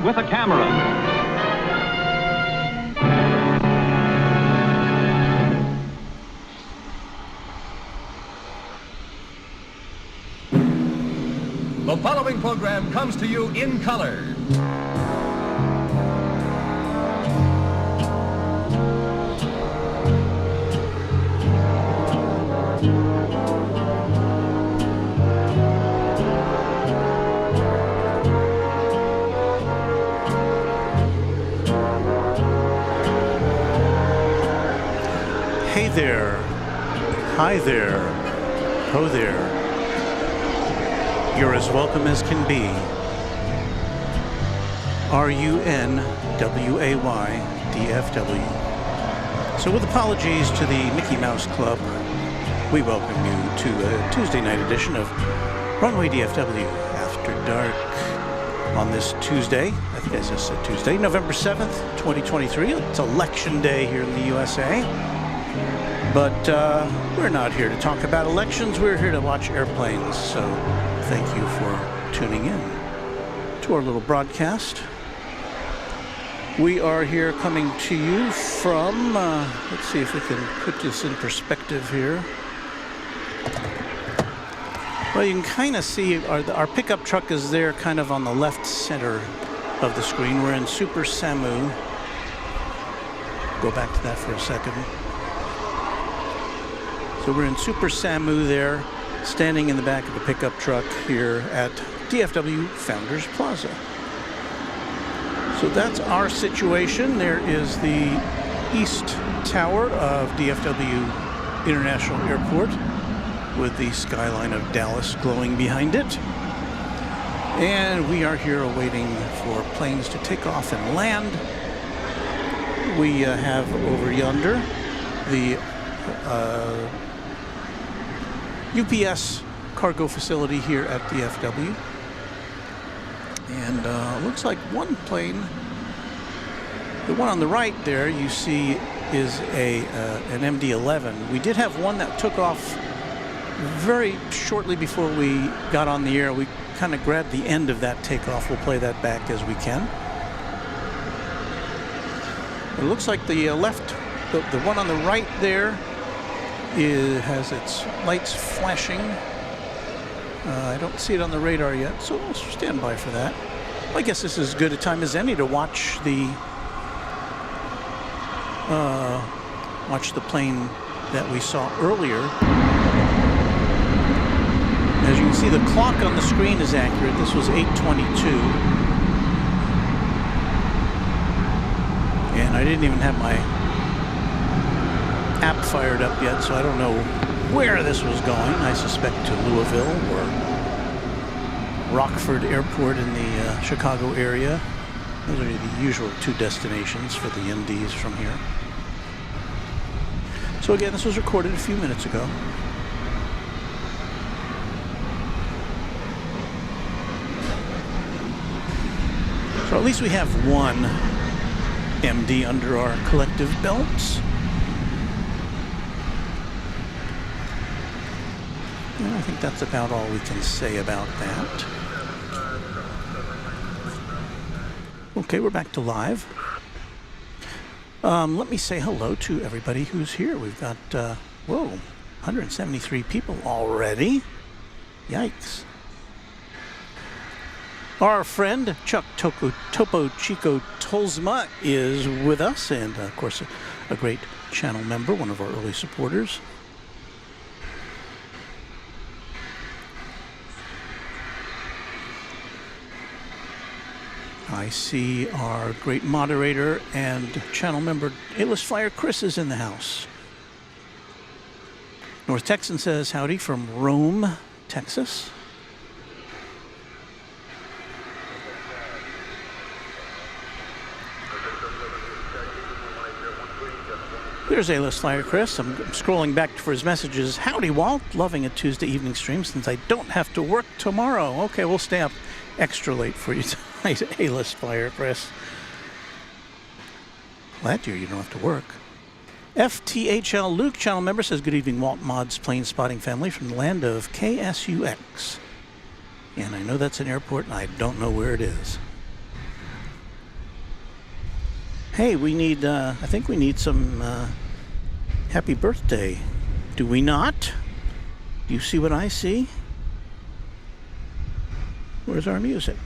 with a camera. The following program comes to you in color. Hey there, hi there, ho there. You're as welcome as can be. Runway DFW. So with apologies to the Mickey Mouse Club, we welcome you to a Tuesday night edition of Runway DFW After Dark on this Tuesday. I think I just said Tuesday, November 7th, 2023. It's election day here in the USA. But we're not here to talk about elections. We're here to watch airplanes. So thank you for tuning in to our little broadcast. We are here coming to you from, let's see if we can put this in perspective here. Well, you can kind of see our pickup truck is there kind of on the left center of the screen. We're in Super Samu. Go back to that for a second. So we're in Super Samu there, standing in the back of the pickup truck here at DFW Founders Plaza. So that's our situation. There is the East Tower of DFW International Airport with the skyline of Dallas glowing behind it. And we are here awaiting for planes to take off and land. We have over yonder the UPS cargo facility here at DFW. And looks like one plane, the one on the right there you see is an MD-11. We did have one that took off very shortly before we got on the air. We kind of grabbed the end of that takeoff. We'll play that back as we can. It looks like the the one on the right there has its lights flashing. I don't see it on the radar yet, so we'll stand by for that. I guess this is as good a time as any to watch the plane that we saw earlier. As you can see, the clock on the screen is accurate. This was 8:22. And I didn't even have my app fired up yet, so I don't know where this was going. I suspect to Louisville or Rockford Airport in the Chicago area. Those are the usual two destinations for the MDs from here. So again, this was recorded a few minutes ago. So at least we have one MD under our collective belts. And I think that's about all we can say about that. Okay, we're back to live. Let me say hello to everybody who's here. We've got, 173 people already. Yikes. Our friend Chuck Topo Chico Tolsma is with us, and of course a great channel member, one of our early supporters. I see our great moderator and channel member A-List Flyer Chris is in the house. North Texan says howdy from Rome, Texas. There's A-List Flyer Chris. I'm scrolling back for his messages. Howdy, Walt. Loving a Tuesday evening stream since I don't have to work tomorrow. Okay, we'll stay up extra late for you tonight, A-List Flyer Chris. Glad you don't have to work. FTHL Luke, channel member, says, good evening, Walt Mods plane spotting family from the land of KSUX. And I know that's an airport, and I don't know where it is. Hey, we need, I think we need some happy birthday. Do we not? Do you see what I see? Where's our music?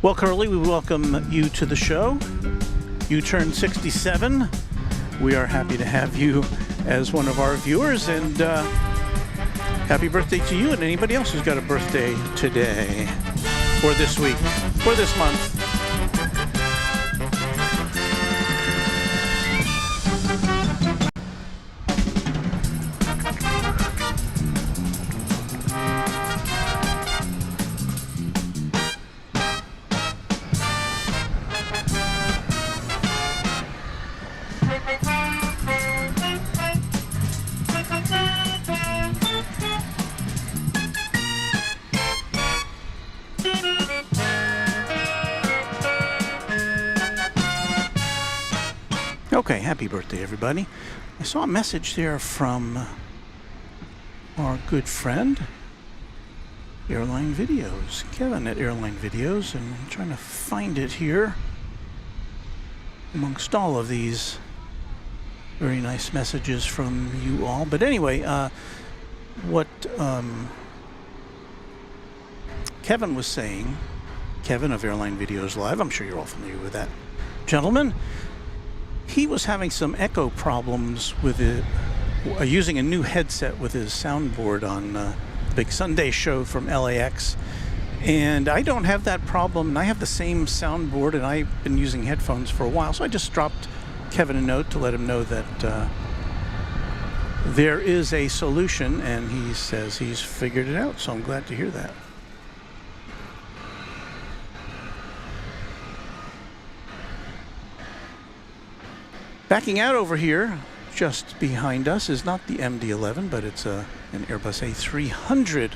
Well, Curly, we welcome you to the show. You turned 67. We are happy to have you as one of our viewers, and happy birthday to you and anybody else who's got a birthday today, or this week, or this month. Okay, happy birthday, everybody. I saw a message there from our good friend, Airline Videos, Kevin at Airline Videos, and I'm trying to find it here amongst all of these very nice messages from you all. But anyway, what Kevin was saying, Kevin of Airline Videos Live, I'm sure you're all familiar with that gentleman. He was having some echo problems with it, using a new headset with his soundboard on the big Sunday show from LAX. And I don't have that problem, and I have the same soundboard, and I've been using headphones for a while. So I just dropped Kevin a note to let him know that there is a solution, and he says he's figured it out. So I'm glad to hear that. Backing out over here, just behind us, is not the MD-11, but it's an Airbus A300,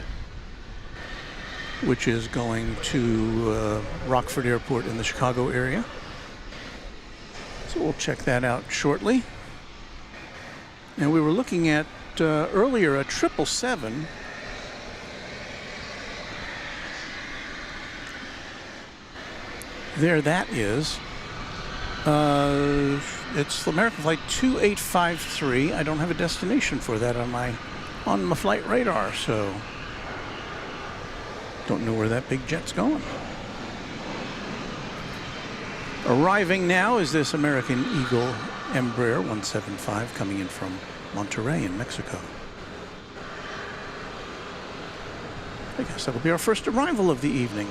which is going to Rockford Airport in the Chicago area. So we'll check that out shortly. And we were looking at earlier a 777. There that is. It's American Flight 2853. I don't have a destination for that on my flight radar, so don't know where that big jet's going. Arriving now is this American Eagle Embraer 175 coming in from Monterrey in Mexico. I guess that'll be our first arrival of the evening.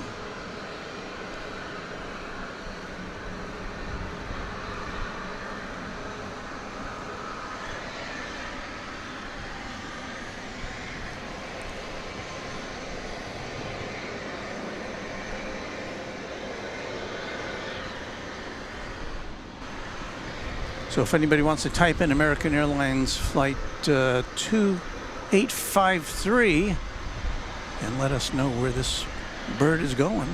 So if anybody wants to type in American Airlines Flight 2853 and let us know where this bird is going.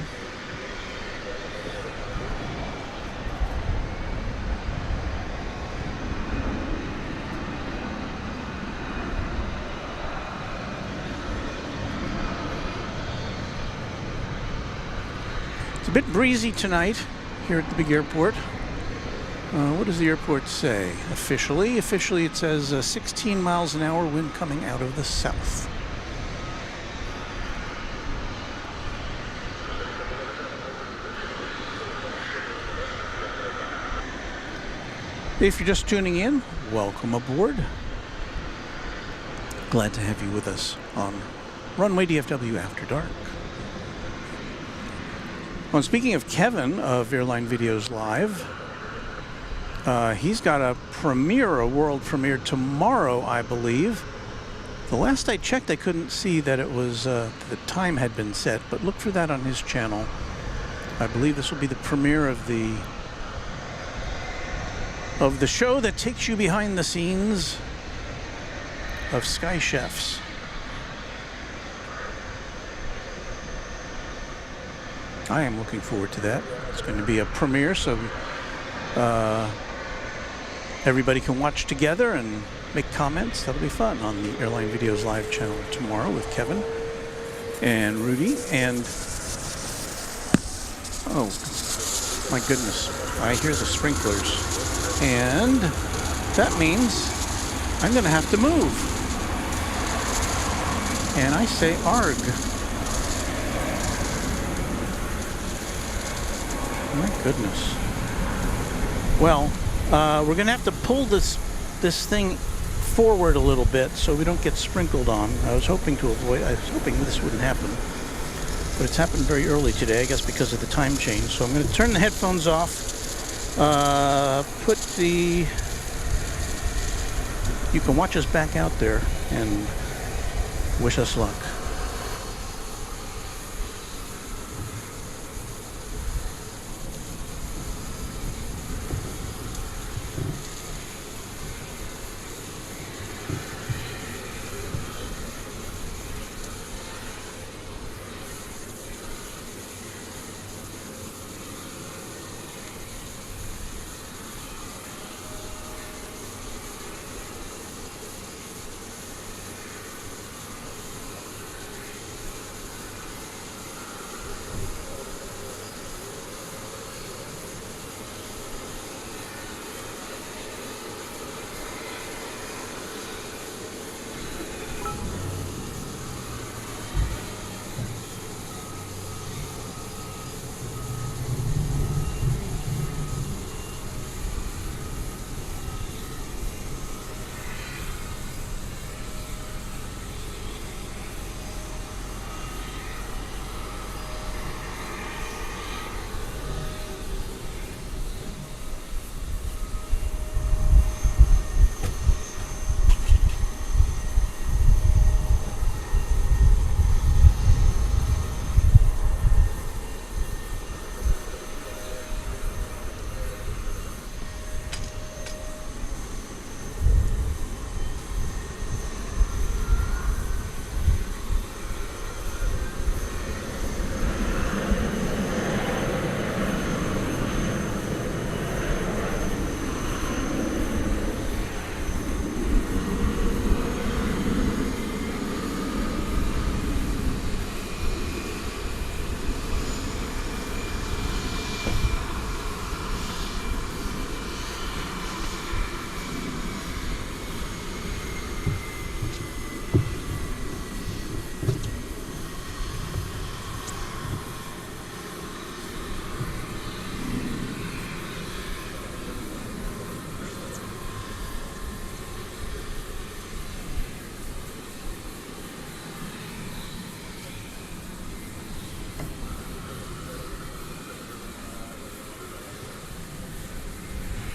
It's a bit breezy tonight here at the big airport. What does the airport say officially? Officially, it says 16 miles an hour wind coming out of the south. If you're just tuning in, welcome aboard. Glad to have you with us on Runway DFW After Dark. Well, speaking of Kevin of Airline Videos Live, he's got a world premiere tomorrow, I believe. The last I checked, I couldn't see that it was, the time had been set, but look for that on his channel. I believe this will be the premiere of the show that takes you behind the scenes of Sky Chefs. I am looking forward to that. It's going to be a premiere, so everybody can watch together and make comments. That'll be fun on the Airline Videos live channel tomorrow with Kevin and Rudy. And oh my goodness, I hear the sprinklers, and that means I'm gonna have to move. And I say arg. My goodness. Well, we're gonna have to pull this thing forward a little bit so we don't get sprinkled on. I was hoping this wouldn't happen, but it's happened very early today, I guess because of the time change. So I'm gonna turn the headphones off. You can watch us back out there and wish us luck.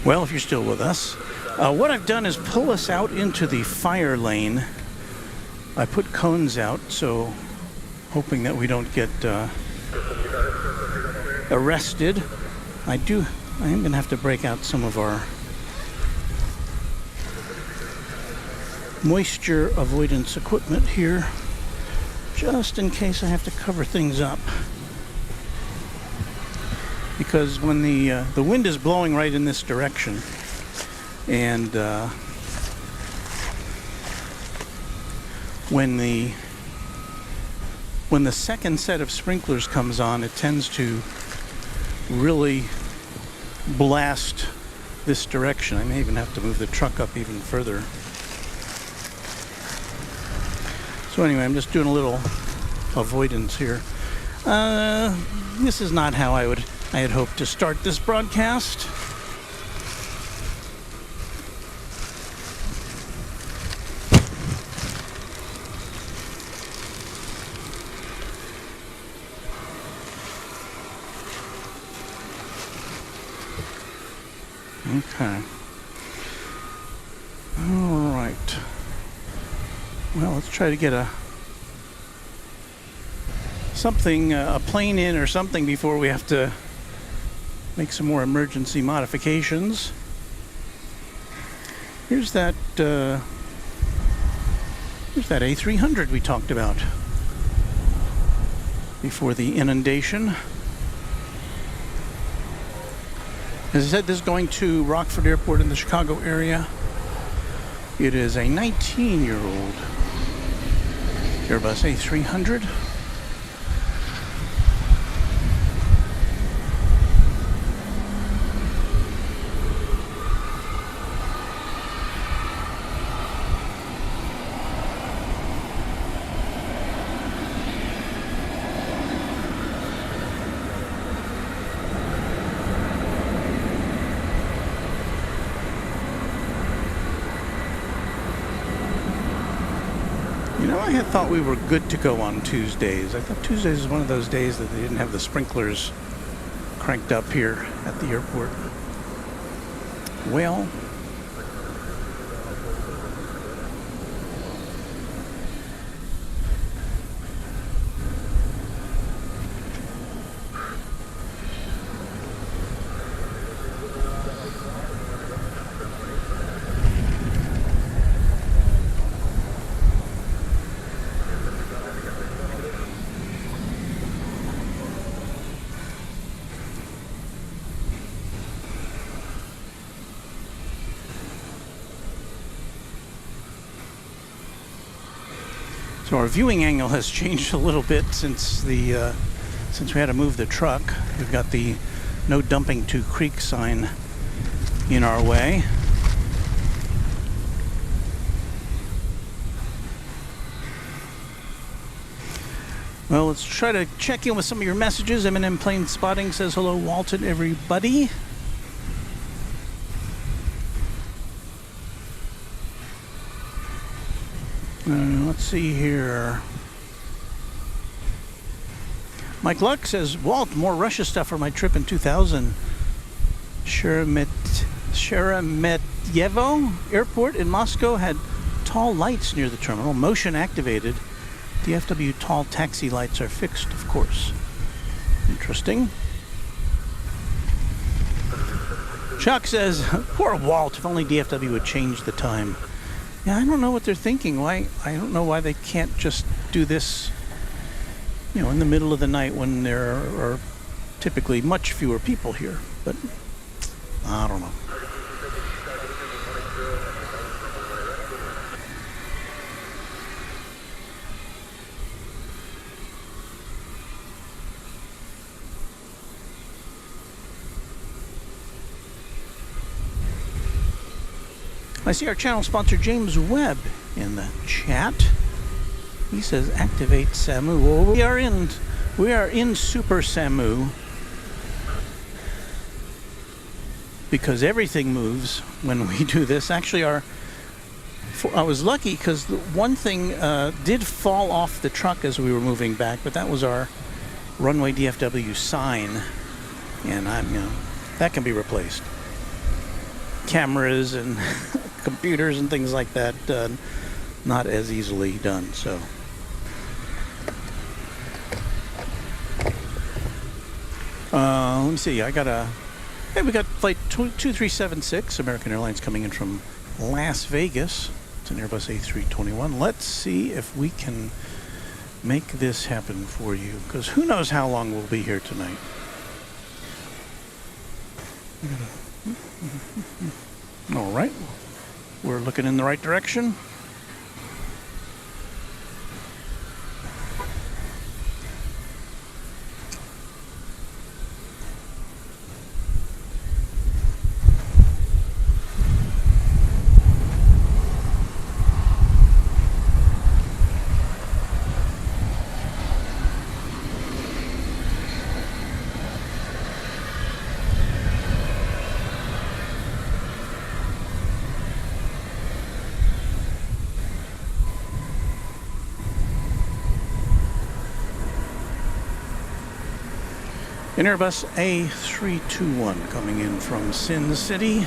Well, if you're still with us, what I've done is pull us out into the fire lane. I put cones out, so hoping that we don't get arrested. I am going to have to break out some of our moisture avoidance equipment here, just in case I have to cover things up. Because when the wind is blowing right in this direction, and when the second set of sprinklers comes on, it tends to really blast this direction. I may even have to move the truck up even further. So anyway, I'm just doing a little avoidance here. This is not how I had hoped to start this broadcast. Okay. All right. Well, let's try to get a plane in or something before we have to make some more emergency modifications. Here's that A300 we talked about before the inundation. As I said, this is going to Rockford Airport in the Chicago area. It is a 19-year-old Airbus A300. I had thought we were good to go on Tuesdays. I thought Tuesdays is one of those days that they didn't have the sprinklers cranked up here at the airport. Well, so our viewing angle has changed a little bit since we had to move the truck. We've got the no dumping to creek sign in our way. Well, let's try to check in with some of your messages. M&M Plane Spotting says hello, Walton, everybody. Let's see here. Mike Luck says, Walt, more Russia stuff for my trip in 2000. Sheremetyevo Airport in Moscow had tall lights near the terminal, motion activated. DFW tall taxi lights are fixed, of course. Interesting. Chuck says, poor Walt, if only DFW would change the time. Yeah, I don't know what they're thinking. I don't know why they can't just do this, in the middle of the night when there are typically much fewer people here. But I don't know. I see our channel sponsor James Webb in the chat. He says activate SAMU. Well, we are in Super SAMU because everything moves when we do this. Actually, I was lucky because one thing did fall off the truck as we were moving back, but that was our Runway DFW sign, and that can be replaced. Cameras and computers and things like that, not as easily done. So, let me see. We got flight 2376, American Airlines coming in from Las Vegas. It's an Airbus A321. Let's see if we can make this happen for you, because who knows how long we'll be here tonight. All right, we're looking in the right direction. An Airbus A321 coming in from Sin City,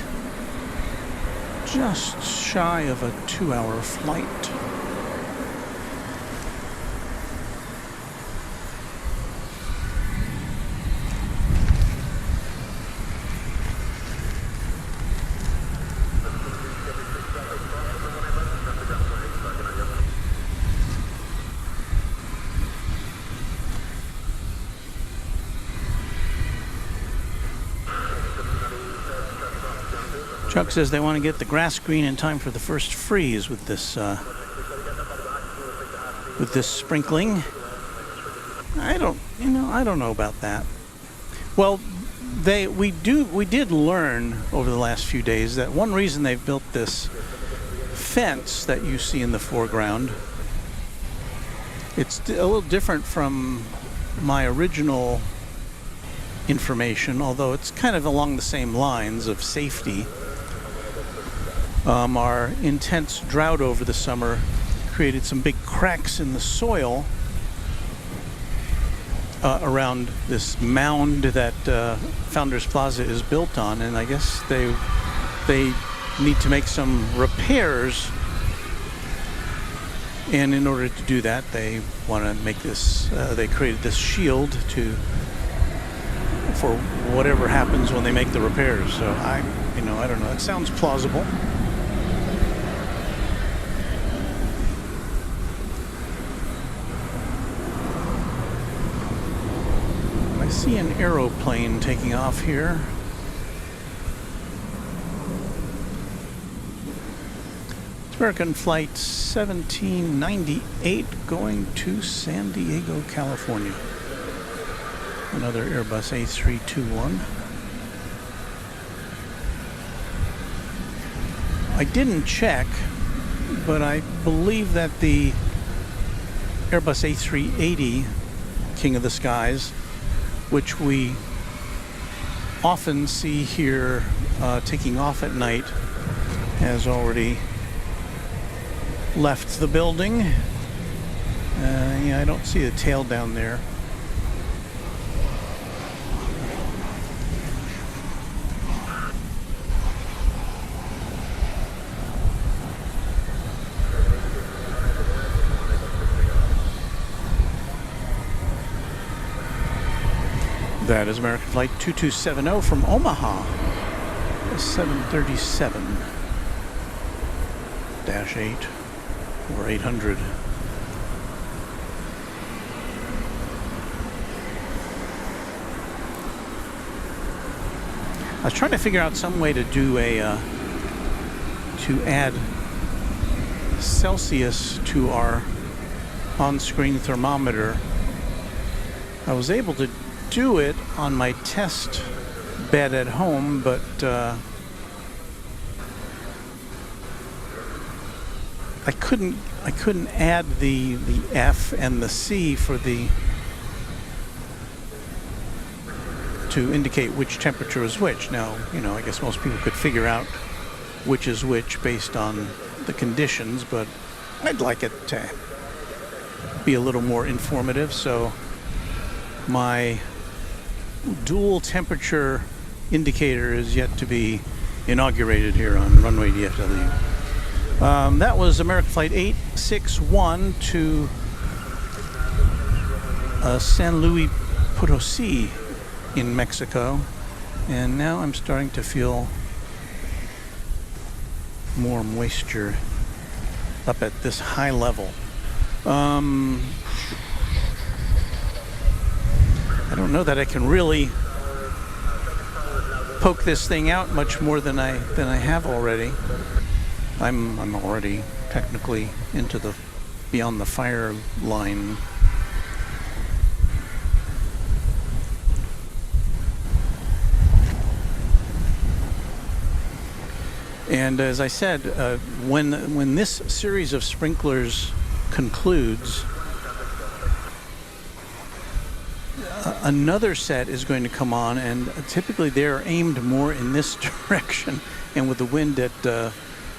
just shy of a 2-hour flight. Chuck says they want to get the grass green in time for the first freeze with this sprinkling. I don't know about that. Well, we did learn over the last few days that one reason they've built this fence that you see in the foreground, it's a little different from my original information, although it's kind of along the same lines of safety. Our intense drought over the summer created some big cracks in the soil around this mound that Founders Plaza is built on, and I guess they need to make some repairs, and in order to do that they want to make this they created this shield for whatever happens when they make the repairs. So I don't know, it sounds plausible. I see an aeroplane taking off here. It's American Flight 1798 going to San Diego, California. Another Airbus A321. I didn't check, but I believe that the Airbus A380, King of the Skies, which we often see here taking off at night, has already left the building. Yeah, I don't see the tail down there. That is American Flight 2270 from Omaha, 737-8 or 800. I was trying to figure out some way to do to add Celsius to our on-screen thermometer. I was able to do it on my test bed at home, but I couldn't add the F and the C for to indicate which temperature is which. Now, I guess most people could figure out which is which based on the conditions, but I'd like it to be a little more informative, so my dual temperature indicator is yet to be inaugurated here on Runway DFW. That was American Flight 861 to San Luis Potosi in Mexico, and now I'm starting to feel more moisture up at this high level. I don't know that I can really poke this thing out much more than I have already. I'm already technically into the beyond the fire line. And as I said, when this series of sprinklers concludes, another set is going to come on, and typically they're aimed more in this direction, and with the wind at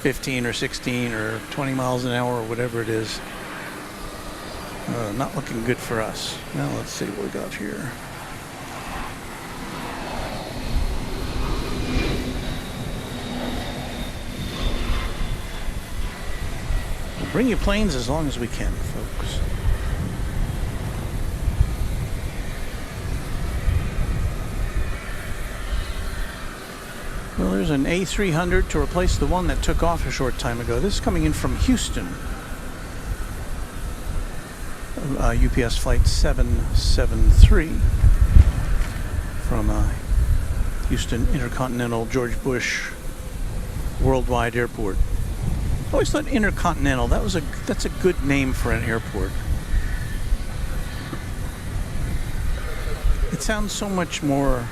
15 or 16 or 20 miles an hour or whatever it is, not looking good for us. Now let's see what we got here. We'll bring you planes as long as we can, folks. Well, there's an A300 to replace the one that took off a short time ago. This is coming in from Houston. UPS Flight 773 from Houston Intercontinental George Bush Worldwide Airport. I always thought Intercontinental, that's a good name for an airport. It sounds so much more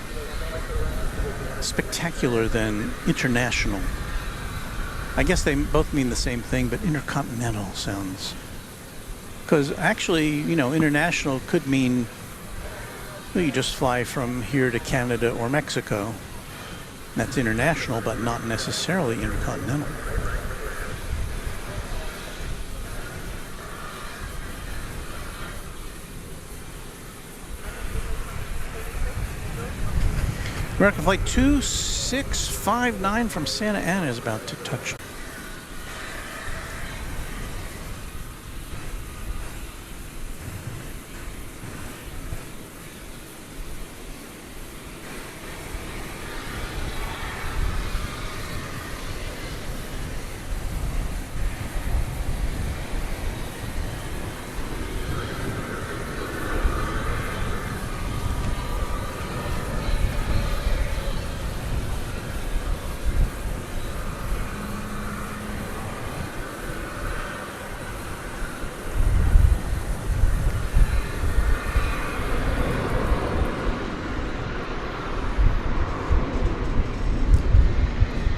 spectacular than international. I guess they both mean the same thing, but intercontinental sounds... Because actually, you know, international could mean, well, you just fly from here to Canada or Mexico. That's international, but not necessarily intercontinental. American Flight 2659 from Santa Ana is about to touch.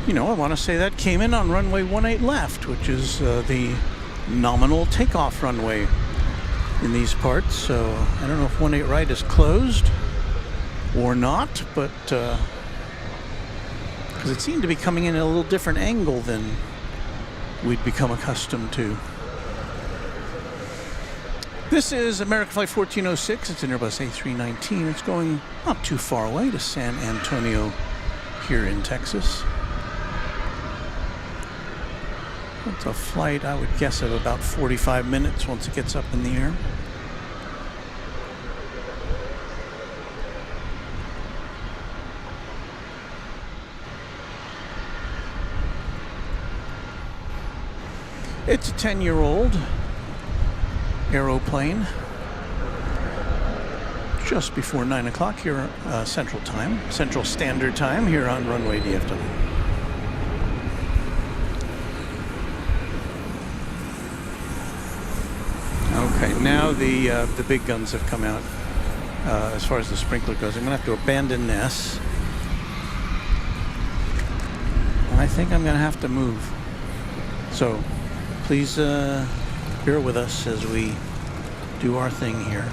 You know, I want to say that came in on runway 18 left, which is the nominal takeoff runway in these parts. So I don't know if 18 right is closed or not, but because it seemed to be coming in at a little different angle than we'd become accustomed to. This is American Flight 1406. It's an Airbus A319. It's going not too far away to San Antonio here in Texas. It's a flight, I would guess, of about 45 minutes once it gets up in the air. It's a 10-year-old aeroplane. Just before 9 o'clock here, Central Time, Central Standard Time here on Runway DFW. Okay, now the big guns have come out as far as the sprinkler goes. I'm going to have to abandon this. And I think I'm going to have to move. So please bear with us as we do our thing here.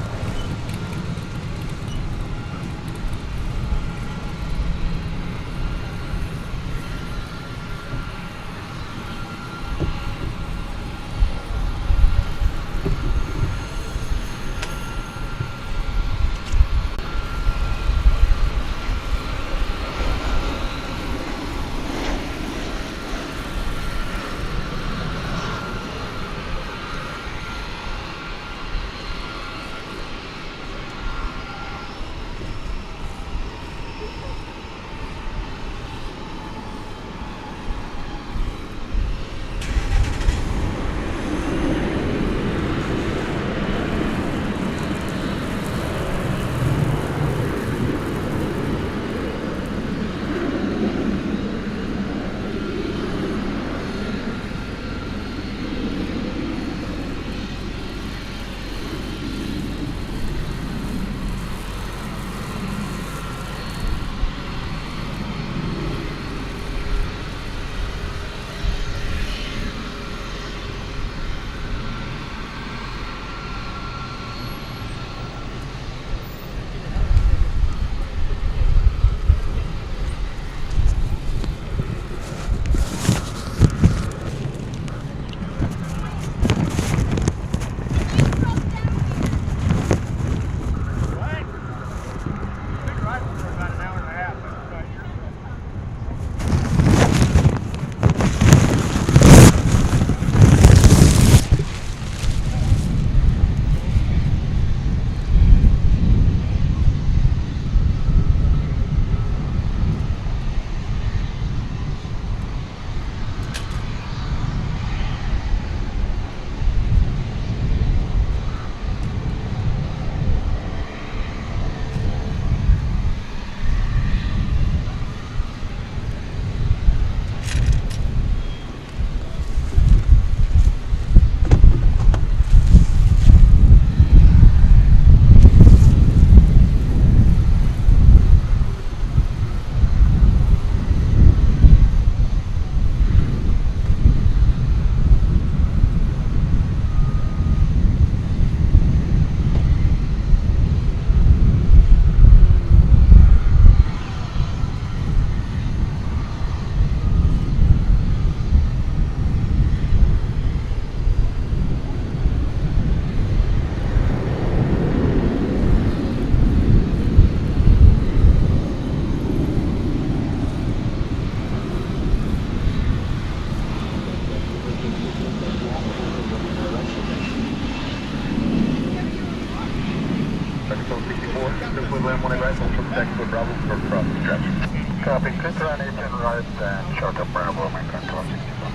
Charter Bravo, my control 61.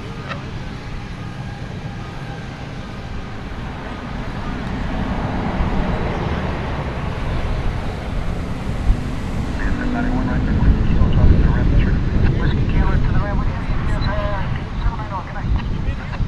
Whiskey Kilo to the ramp with you. Yes, 790, good night.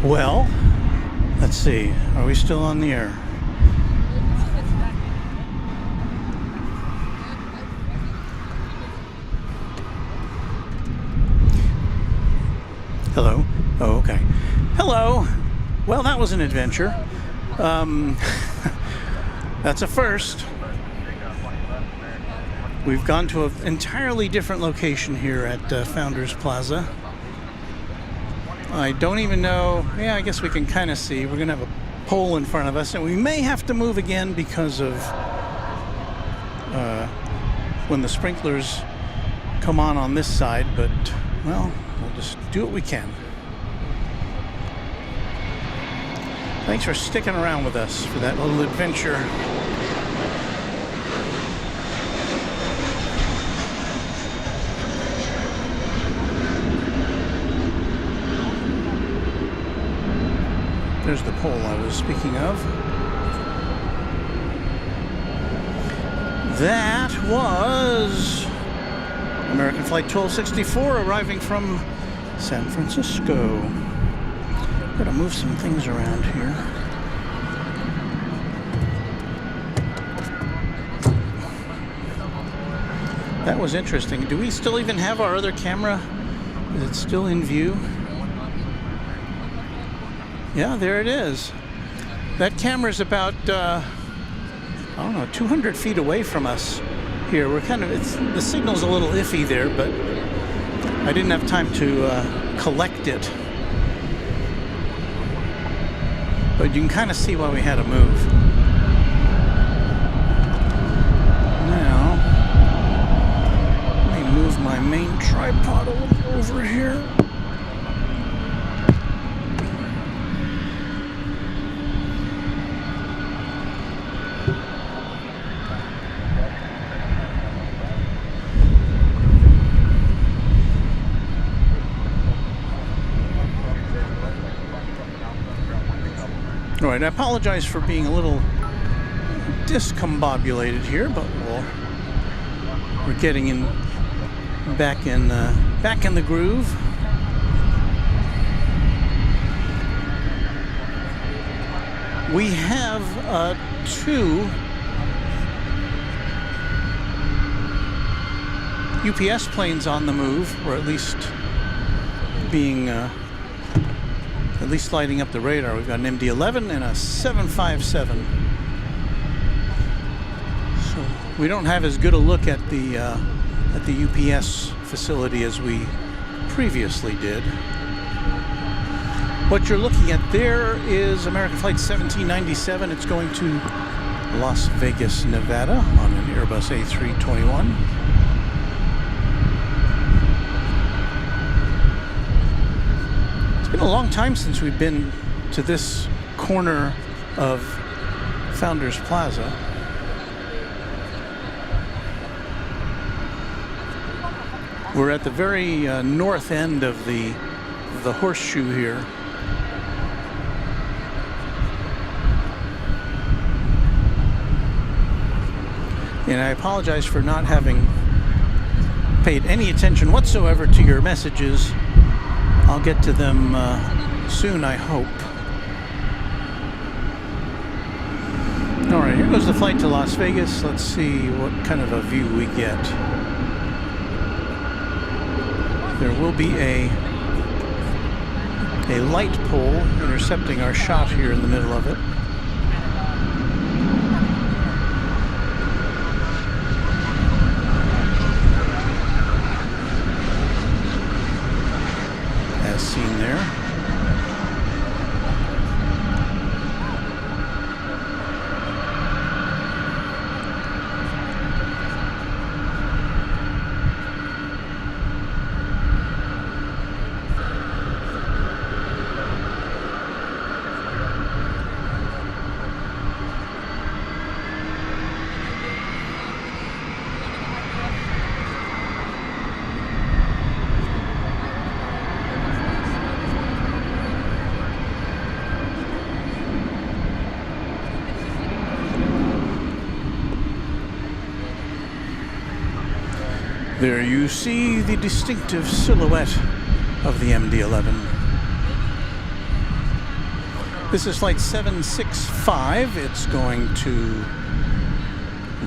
Well, let's see. Are we still on the air? Hello? Oh, okay. Hello! Well, that was an adventure. That's a first. We've gone to an entirely different location here at Founders Plaza. I don't even know. Yeah, I guess we can kind of see. We're going to have a pole in front of us, and we may have to move again because of when the sprinklers come on this side, but, well, we'll just do what we can. Thanks for sticking around with us for that little adventure. There's the pole I was speaking of. That was American Flight 1264 arriving from San Francisco. Gotta move some things around here. That was interesting. Do we still even have our other camera? Is it still in view? Yeah, there it is. That camera's about, I don't know, 200 feet away from us here. We're kind of, the signal's a little iffy there, but I didn't have time to collect it. But you can kind of see why we had to move. Now, let me move my main tripod a little over here. All right, I apologize for being a little discombobulated here, but we're getting in back in the groove. We have two UPS planes on the move, or at least being, at least lighting up the radar. We've got an MD-11 and a 757. So we don't have as good a look at the UPS facility as we previously did. What you're looking at there is American Flight 1797. It's going to Las Vegas, Nevada on an Airbus A321. It's been a long time since we've been to this corner of Founders Plaza. We're at the very north end of the horseshoe here. And I apologize for not having paid any attention whatsoever to your messages. I'll get to them soon, I hope. All right, here goes the flight to Las Vegas. Let's see what kind of a view we get. There will be a light pole intercepting our shot here in the middle of it. As seen there. There you see the distinctive silhouette of the MD-11. This is flight 765. It's going to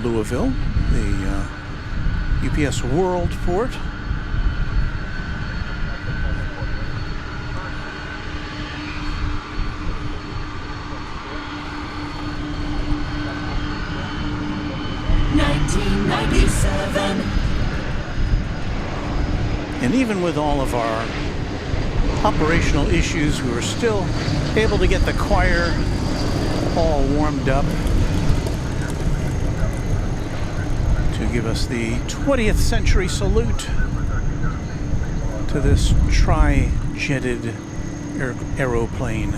Louisville, the UPS World Port. And even with all of our operational issues, we were still able to get the choir all warmed up to give us the 20th century salute to this tri-jetted aeroplane.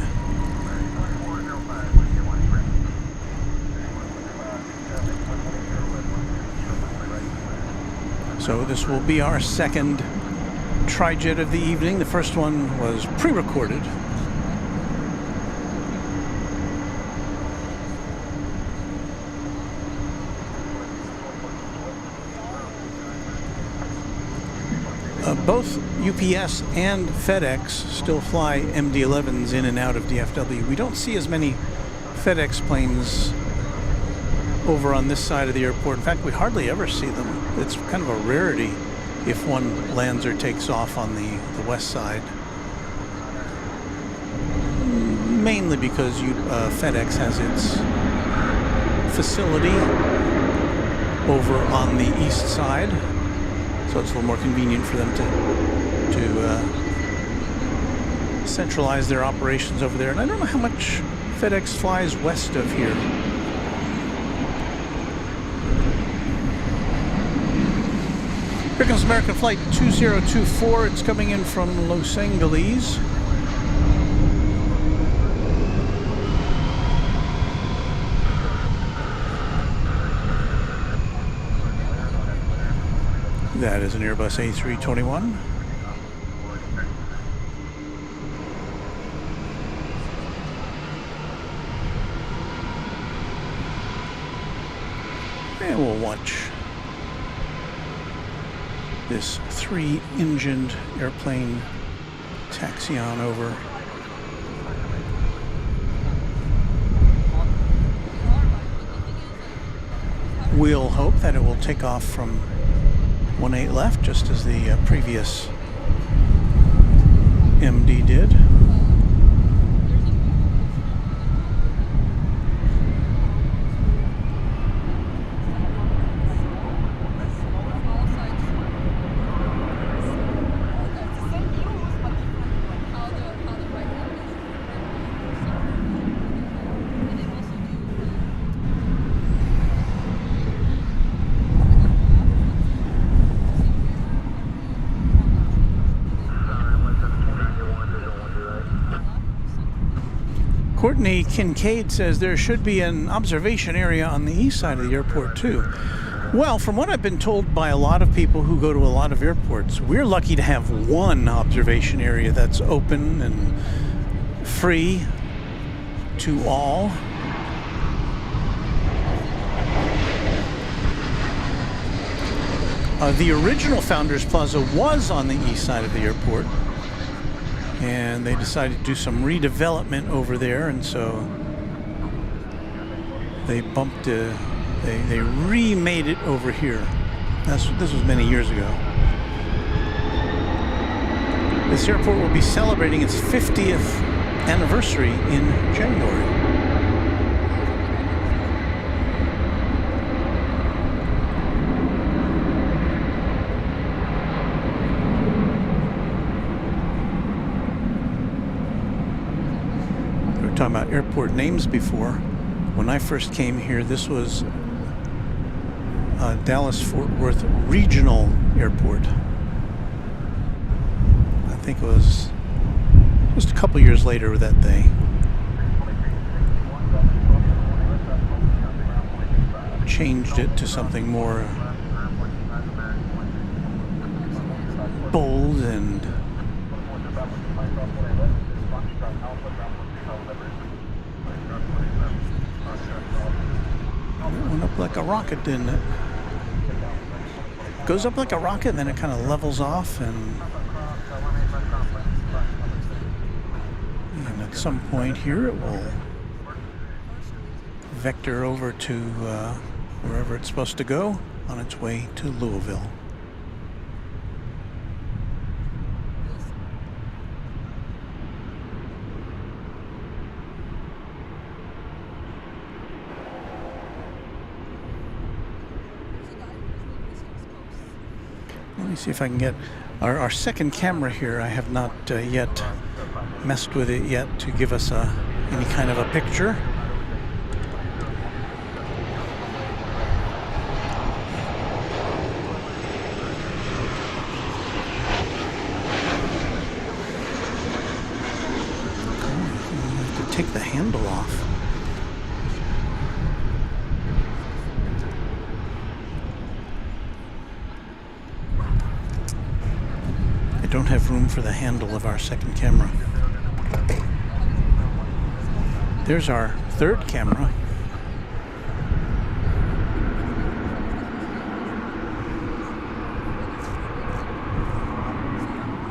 So this will be our second tri-jet of the evening. The first one was pre-recorded. Both UPS and FedEx still fly MD-11s in and out of DFW. We don't see as many FedEx planes over on this side of the airport. In fact, we hardly ever see them. It's kind of a rarity if one lands or takes off on the west side. Mainly because FedEx has its facility over on the east side, so it's a little more convenient for them to centralize their operations over there. And I don't know how much FedEx flies west of here. Here comes American Flight 2024. It's coming in from Los Angeles. That is an Airbus A321. And we'll watch this three-engined airplane taxi on over. We'll hope that it will take off from 1-8 left, just as the previous MD did. Courtney Kincaid says there should be an observation area on the east side of the airport too. Well, from what I've been told by a lot of people who go to a lot of airports, we're lucky to have one observation area that's open and free to all. The original Founders Plaza was on the east side of the airport, and they decided to do some redevelopment over there, and so they bumped they remade it over here. This was many years ago. This airport will be celebrating its 50th anniversary in January. Talking about airport names before. When I first came here, this was Dallas-Fort Worth Regional Airport. I think it was just a couple years later that they changed it to something more bold and it went up like a rocket, didn't it? Goes up like a rocket, and then it kind of levels off, and at some point here it will vector over to wherever it's supposed to go on its way to Louisville. Let me see if I can get our second camera here. I have not yet messed with it yet to give us any kind of a picture. I have to take the handle off. I don't have room for the handle of our second camera. There's our third camera.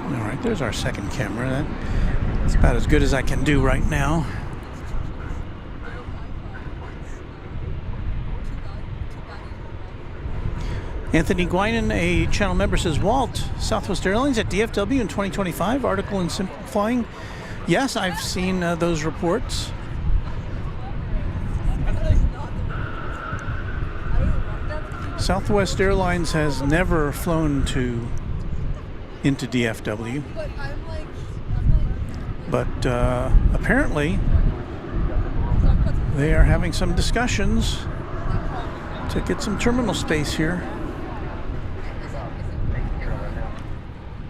All right, there's our second camera. That's about as good as I can do right now. Anthony Guinan, a channel member, says, Walt, Southwest Airlines at DFW in 2025, article in Simple Flying. Yes, I've seen those reports. Southwest Airlines has never flown into DFW. But apparently they are having some discussions to get some terminal space here.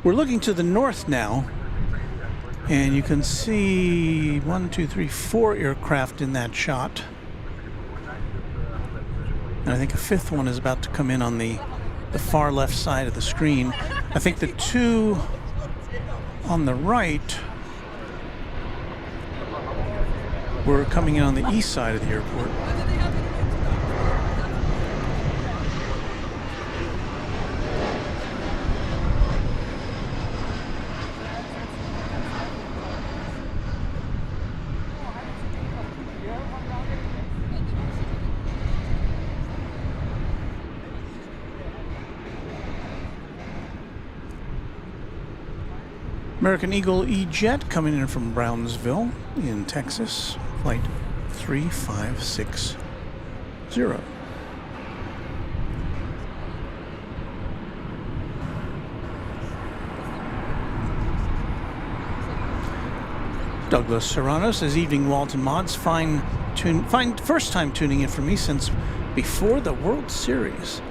We're looking to the north now, and you can see 1, 2, 3, 4 aircraft in that shot. And I think a fifth one is about to come in on the far left side of the screen. I think the two on the right were coming in on the east side of the airport. American Eagle E-Jet coming in from Brownsville in Texas, flight 3560. Douglas Serrano says, evening Walton mods, fine first time tuning in for me since before the World Series.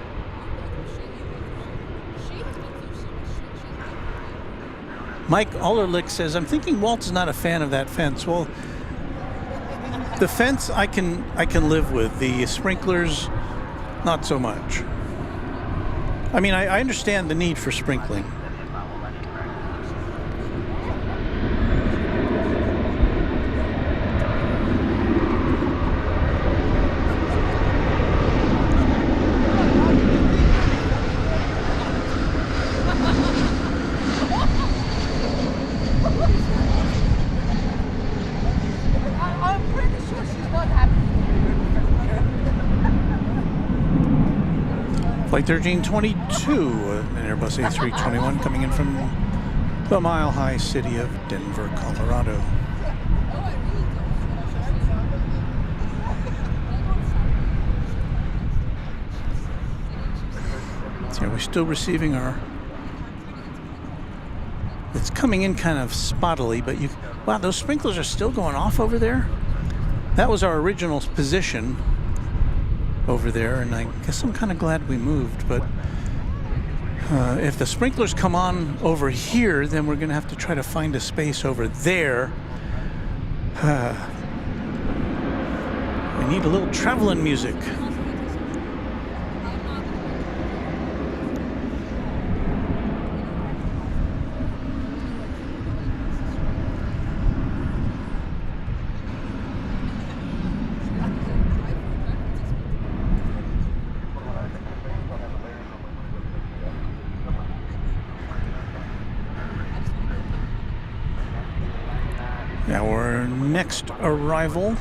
Mike Ullerlich says, I'm thinking Walt's not a fan of that fence. Well, the fence I can live with. The sprinklers, not so much. I mean, I understand the need for sprinkling. Flight 1322, an Airbus A321 coming in from the mile-high city of Denver, Colorado. So we're still receiving our... It's coming in kind of spottily, but you... Wow, those sprinklers are still going off over there? That was our original position over there, and I guess I'm kind of glad we moved, but if the sprinklers come on over here, then we're going to have to try to find a space over there. We need a little traveling music. Our next arrival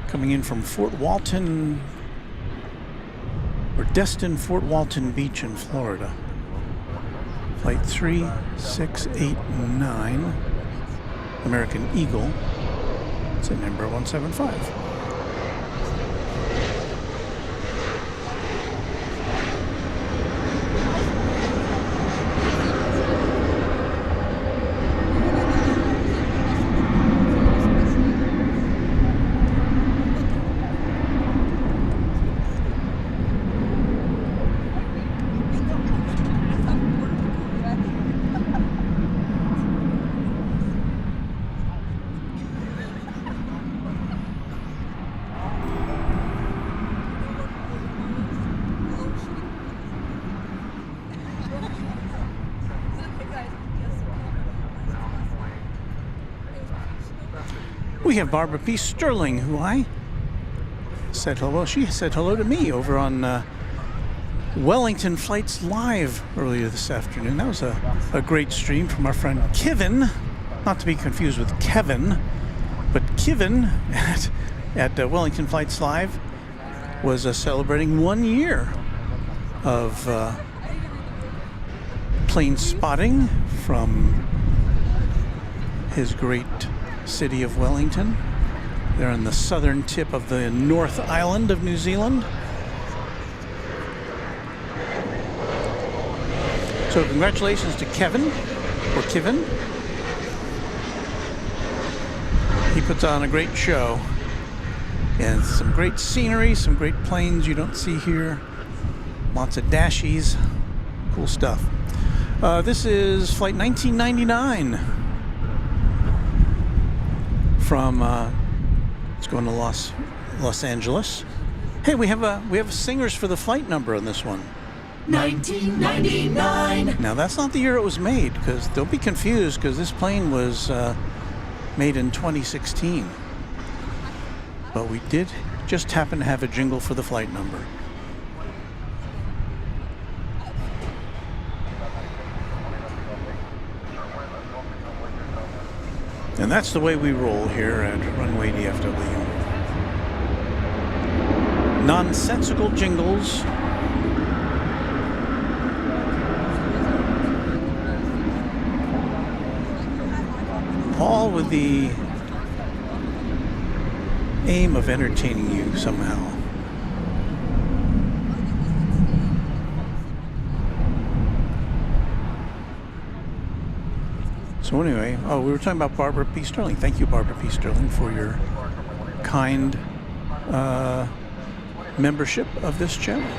coming in from Fort Walton, or Destin Fort Walton Beach in Florida. Flight 3689, American Eagle. It's at number 175. We have Barbara P. Sterling, who I said hello. She said hello to me over on Wellington Flights Live earlier this afternoon. That was a great stream from our friend Kevin, not to be confused with Kevin, but Kevin at Wellington Flights Live was celebrating 1 year of plane spotting from his great city of Wellington. They're on the southern tip of the North Island of New Zealand. So congratulations to Kevin, or Kevin. He puts on a great show. And some great scenery, some great planes you don't see here. Lots of dashies. Cool stuff. This is flight 1999 from it's going to Los Angeles. Hey, we have singers for the flight number on this one. 1999. Now that's not the year it was made, because they'll be confused, because this plane was made in 2016. But we did just happen to have a jingle for the flight number. And that's the way we roll here at Runway DFW. Nonsensical jingles. with the aim of entertaining you somehow. So anyway, we were talking about Barbara P. Sterling. Thank you, Barbara P. Sterling, for your kind membership of this channel.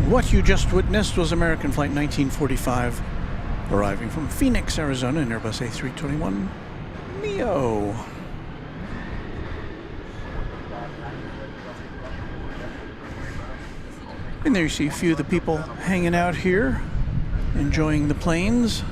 What you just witnessed was American Flight 1945 arriving from Phoenix, Arizona in Airbus A321 Neo. And there you see a few of the people hanging out here, enjoying the planes.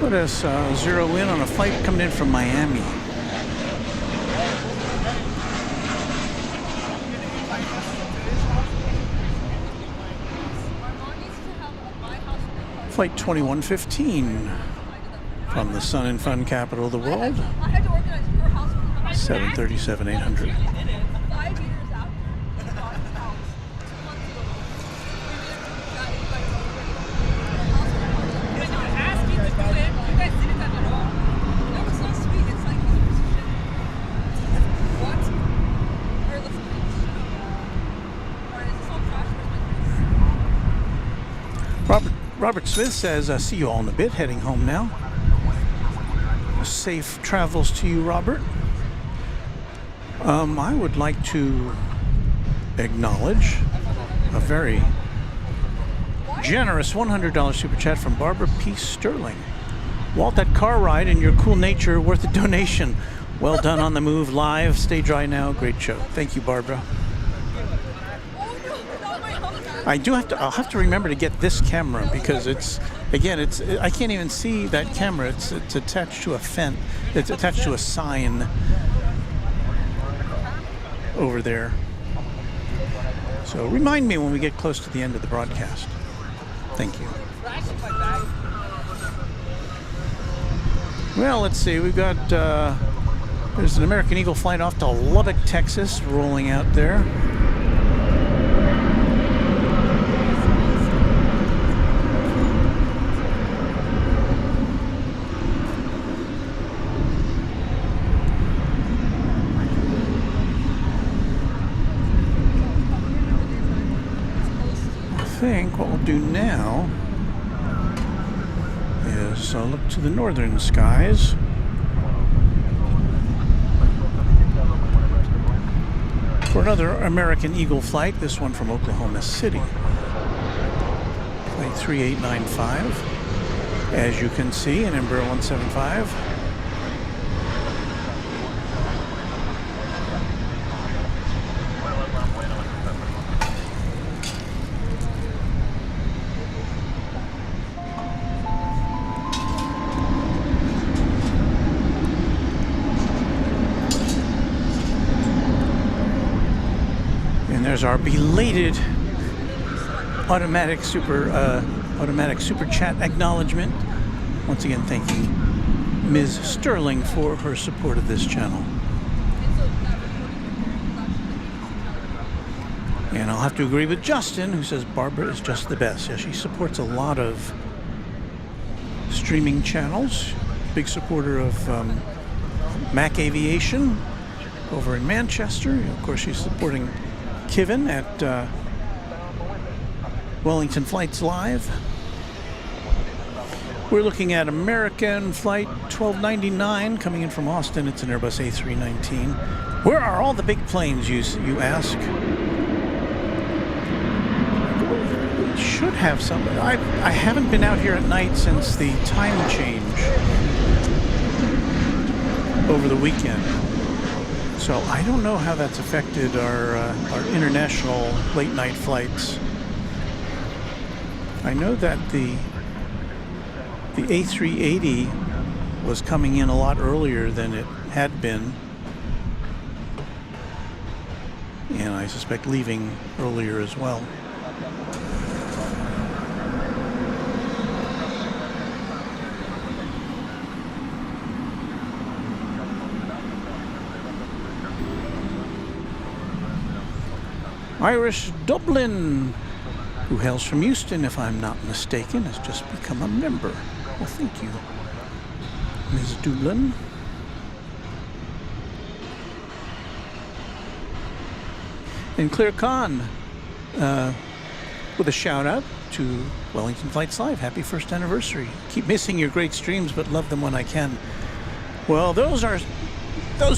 Let us zero in on a flight coming in from Miami. Flight 2115 from the sun and fun capital of the world. 737-800. Robert Smith says, see you all in a bit, heading home now. Safe travels to you, Robert. I would like to acknowledge a very generous $100 super chat from Barbara P. Sterling. Walt, that car ride and your cool nature worth a donation. Well done on the move live. Stay dry now. Great show. Thank you, Barbara. I'll have to remember to get this camera because I can't even see that camera. It's attached to a fence. It's attached to a sign over there. So remind me when we get close to the end of the broadcast. Thank you. Well, let's see. We've got there's an American Eagle flight off to Lubbock, Texas, rolling out there. I think what we'll do now is look to the northern skies. For another American Eagle flight, this one from Oklahoma City. Flight 3895. As you can see, an Embraer 175. There's our belated automatic super chat acknowledgement. Once again, thanking Ms. Sterling for her support of this channel. And I'll have to agree with Justin, who says Barbara is just the best. Yeah, she supports a lot of streaming channels. Big supporter of Mac Aviation over in Manchester. Of course, she's supporting Kevin at Wellington Flights Live. We're looking at American Flight 1299 coming in from Austin. It's an Airbus A319. Where are all the big planes, you ask? should have some. I haven't been out here at night since the time change over the weekend. So I don't know how that's affected our international late night flights. I know that the A380 was coming in a lot earlier than it had been, and I suspect leaving earlier as well. Irish Dublin, who hails from Houston, if I'm not mistaken, has just become a member. Well, thank you, Ms. Dublin. And Clear Khan, with a shout out to Wellington Flights Live. Happy first anniversary. Keep missing your great streams, but love them when I can. Well, those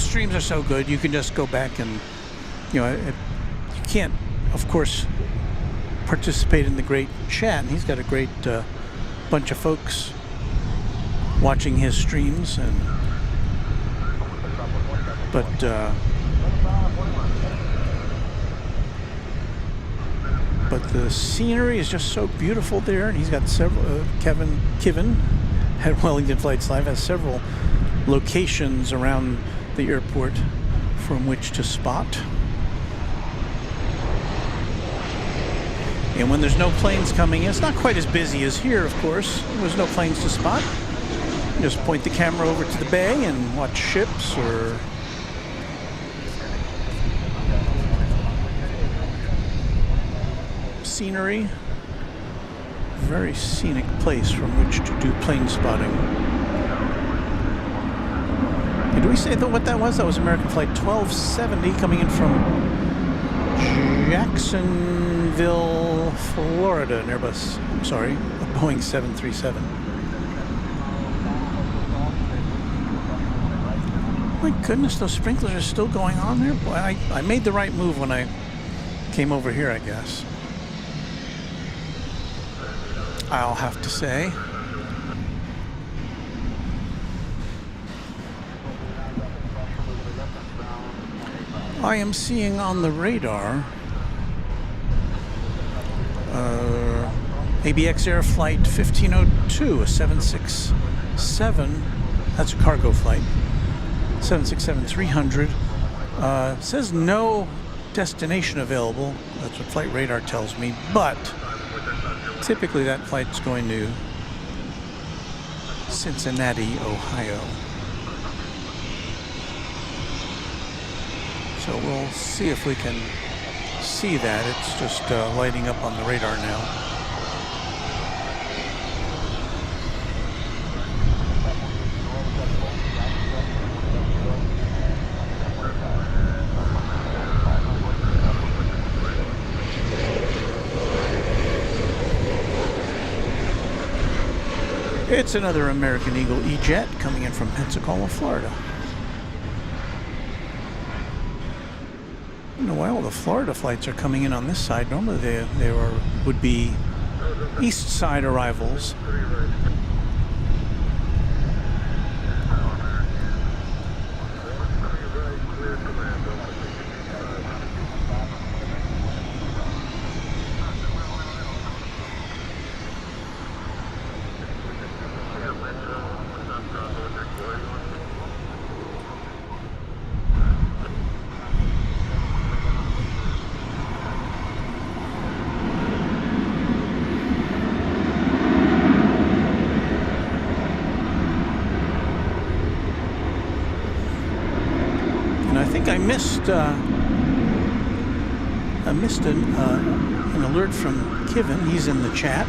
streams are so good. You can just go back and, you can't, of course, participate in the great chat. And he's got a great bunch of folks watching his streams, but the scenery is just so beautiful there, and he's got several. Kevin at Wellington Flights Live has several locations around the airport from which to spot. And when there's no planes coming in, it's not quite as busy as here, of course. There's no planes to spot. You just point the camera over to the bay and watch ships or scenery. Very scenic place from which to do plane spotting. Did we say what that was? That was American Flight 1270 coming in from Jacksonville, Florida, an Airbus, I'm sorry, a Boeing 737. My goodness, those sprinklers are still going on there. Boy, I made the right move when I came over here, I guess. I'll have to say. I am seeing on the radar ABX Air Flight 1502, a 767, that's a cargo flight, 767-300. Says no destination available, that's what flight radar tells me, but typically that flight's going to Cincinnati, Ohio. So we'll see if we can see that. It's just lighting up on the radar now. It's another American Eagle E-Jet coming in from Pensacola, Florida. Well, the Florida flights are coming in on this side. Normally they would be east side arrivals. I missed an alert from Kevin. He's in the chat.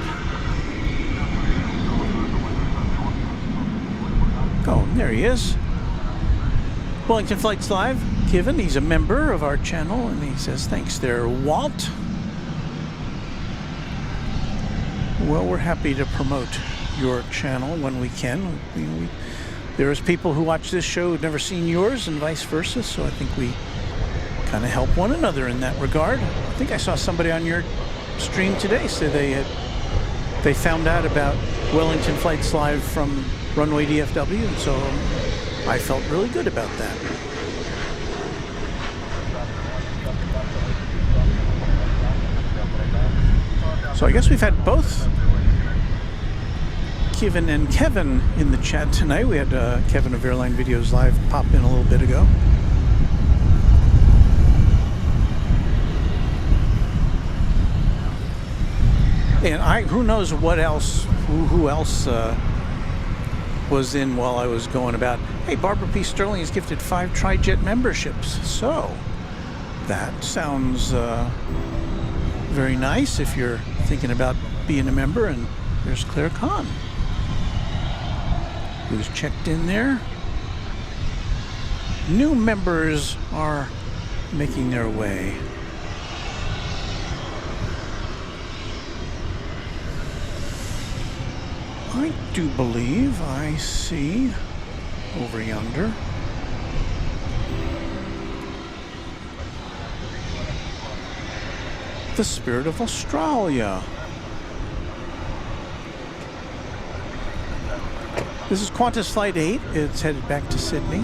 Oh, there he is. Wellington Flights Live. Kevin, he's a member of our channel, and he says, thanks there, Walt. Well, we're happy to promote your channel when we can. There's people who watch this show who've never seen yours and vice versa, so I think we kind of help one another in that regard. I think I saw somebody on your stream today, so they found out about Wellington flights live from Runway DFW, and so I felt really good about that. So I guess we've had both Kevin and Kevin in the chat tonight. We had Kevin of Airline Videos Live pop in a little bit ago. And who knows what else, who else was in while I was going about. Hey, Barbara P. Sterling has gifted 5 Tri-Jet memberships. So that sounds very nice if you're thinking about being a member. And there's Claire Kahn, who's checked in there. New members are making their way. I do believe I see over yonder the Spirit of Australia. This is Qantas Flight 8. It's headed back to Sydney.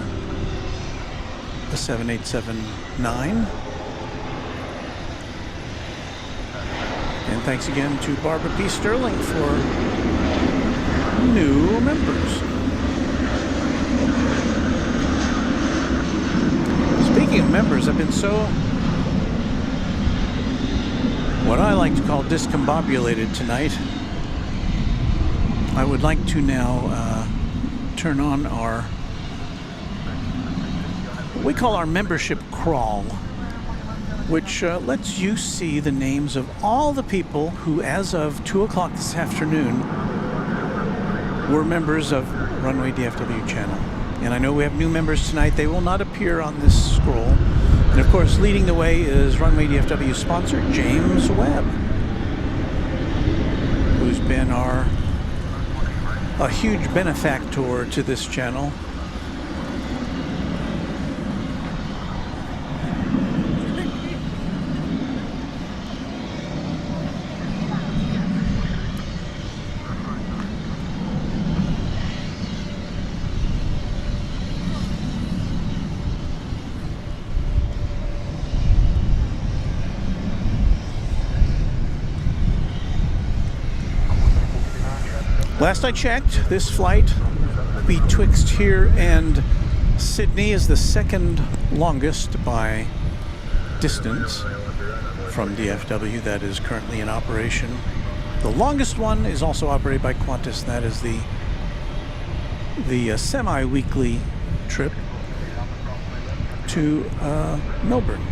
The 7879. And thanks again to Barbara P. Sterling for new members. Speaking of members, I've been so, what I like to call discombobulated tonight. I would like to now turn on our, what we call our membership crawl, which lets you see the names of all the people who, as of 2 o'clock this afternoon, were members of Runway DFW channel. And I know we have new members tonight. They will not appear on this scroll. And of course, leading the way is Runway DFW sponsor, James Webb, who's been a huge benefactor to this channel. Last I checked, this flight betwixt here and Sydney is the second longest by distance from DFW that is currently in operation. The longest one is also operated by Qantas, and that is the semi-weekly trip to Melbourne.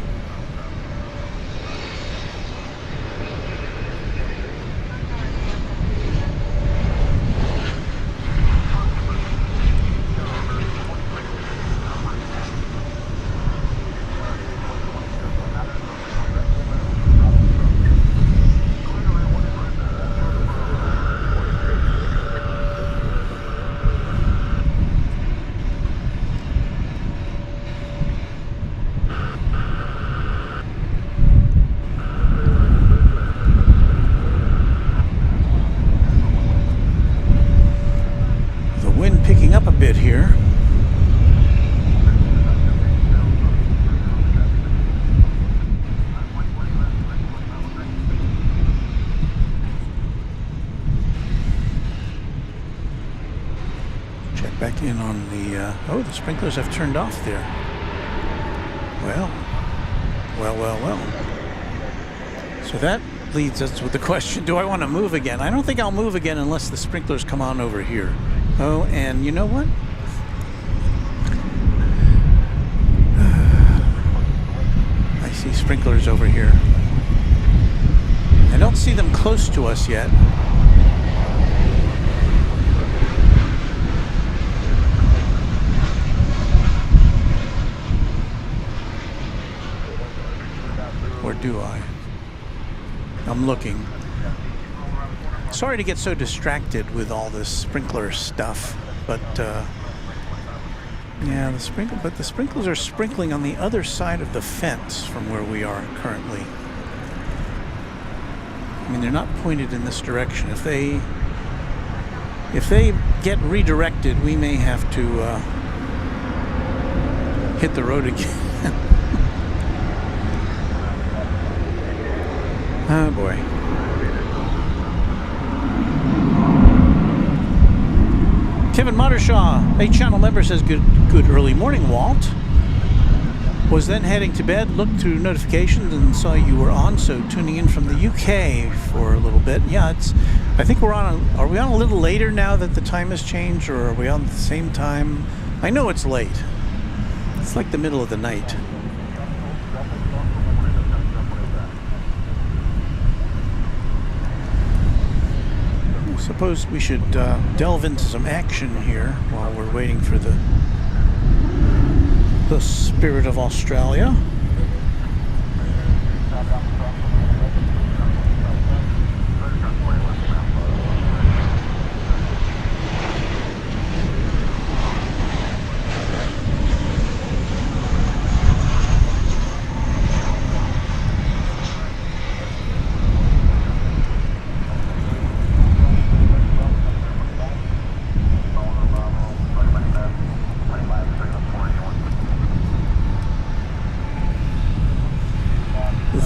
Here. Check back in on the, oh, the sprinklers have turned off there. Well. So that leads us with the question, do I want to move again? I don't think I'll move again unless the sprinklers come on over here. Oh, and you know what? I see sprinklers over here. I don't see them close to us yet. Or do I? I'm looking. Sorry to get so distracted with all this sprinkler stuff, but yeah, the sprinklers are sprinkling on the other side of the fence from where we are currently. I mean, they're not pointed in this direction. If they get redirected, we may have to hit the road again. Oh boy. Kevin Mottershaw, a channel member, says good early morning, Walt. Was then heading to bed, looked through notifications and saw you were on, so tuning in from the UK for a little bit. Yeah, I think are we on a little later now that the time has changed, or are we on at the same time? I know it's late. It's like the middle of the night. I suppose we should delve into some action here while we're waiting for the Spirit of Australia.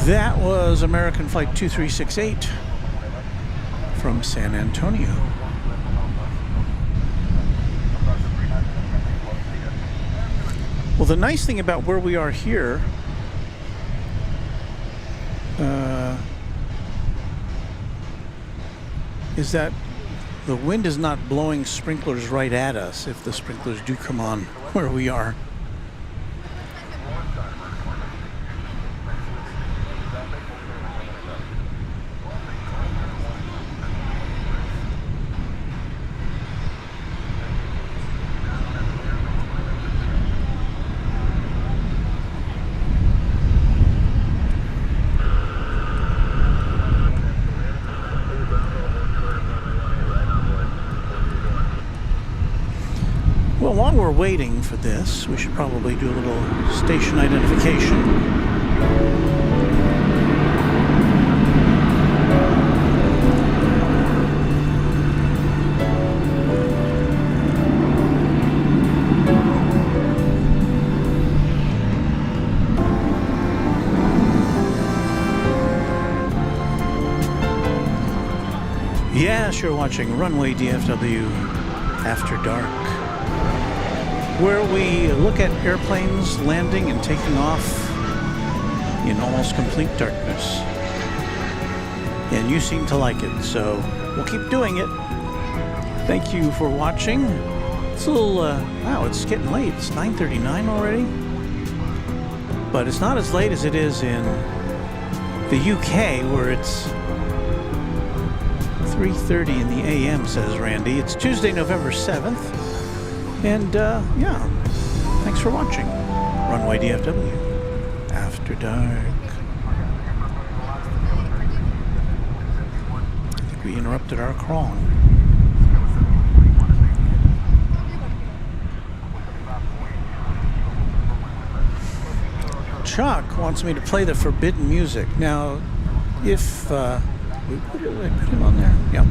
That was American Flight 2368 from San Antonio. Well, the nice thing about where we are here is that the wind is not blowing sprinklers right at us if the sprinklers do come on where we are. Well, while we're waiting for this, we should probably do a little station identification. Yes, you're watching Runway DFW After Dark, where we look at airplanes landing and taking off in almost complete darkness. And you seem to like it, so we'll keep doing it. Thank you for watching. It's a little, wow, it's getting late. It's 9:39 already. But it's not as late as it is in the UK, where it's 3:30 in the AM, says Randy. It's Tuesday, November 7th. And, yeah, thanks for watching Runway DFW After Dark. I think we interrupted our crawl. Chuck wants me to play the forbidden music. Now, if, we put him on there? Yeah.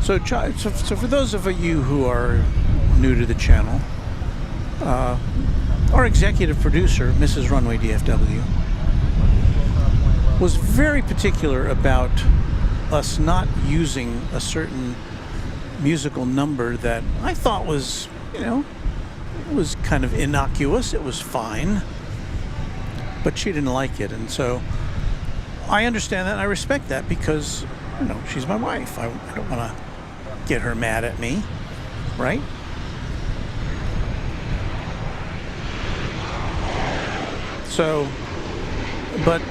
So for those of you who are new to the channel, our executive producer, Mrs. Runway DFW, was very particular about us not using a certain musical number that I thought was, you know, it was kind of innocuous. It was fine, but she didn't like it, and so I understand that and I respect that because, you know, she's my wife. I don't want to get her mad at me, right? So, but,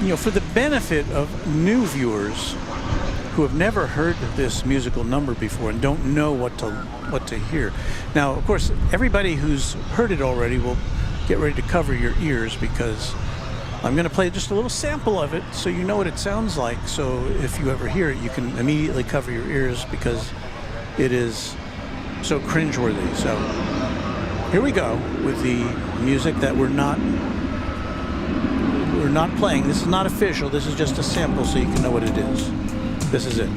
you know, for the benefit of new viewers who have never heard this musical number before and don't know what to hear. Now, of course, everybody who's heard it already will get ready to cover your ears because I'm going to play just a little sample of it so you know what it sounds like. So if you ever hear it, you can immediately cover your ears because it is so cringeworthy. So here we go with the music that we're not playing. This is not official. This is just a sample so you can know what it is. This is it.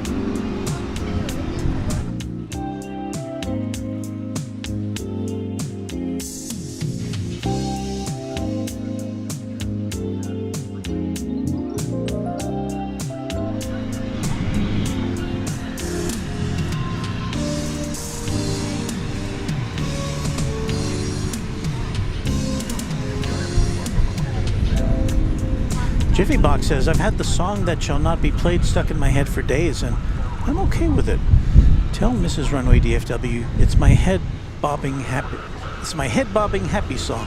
Jiffy Box says, I've had the song that shall not be played stuck in my head for days, and I'm okay with it. Tell Mrs. Runway DFW it's my head bobbing happy. It's my head bobbing happy song.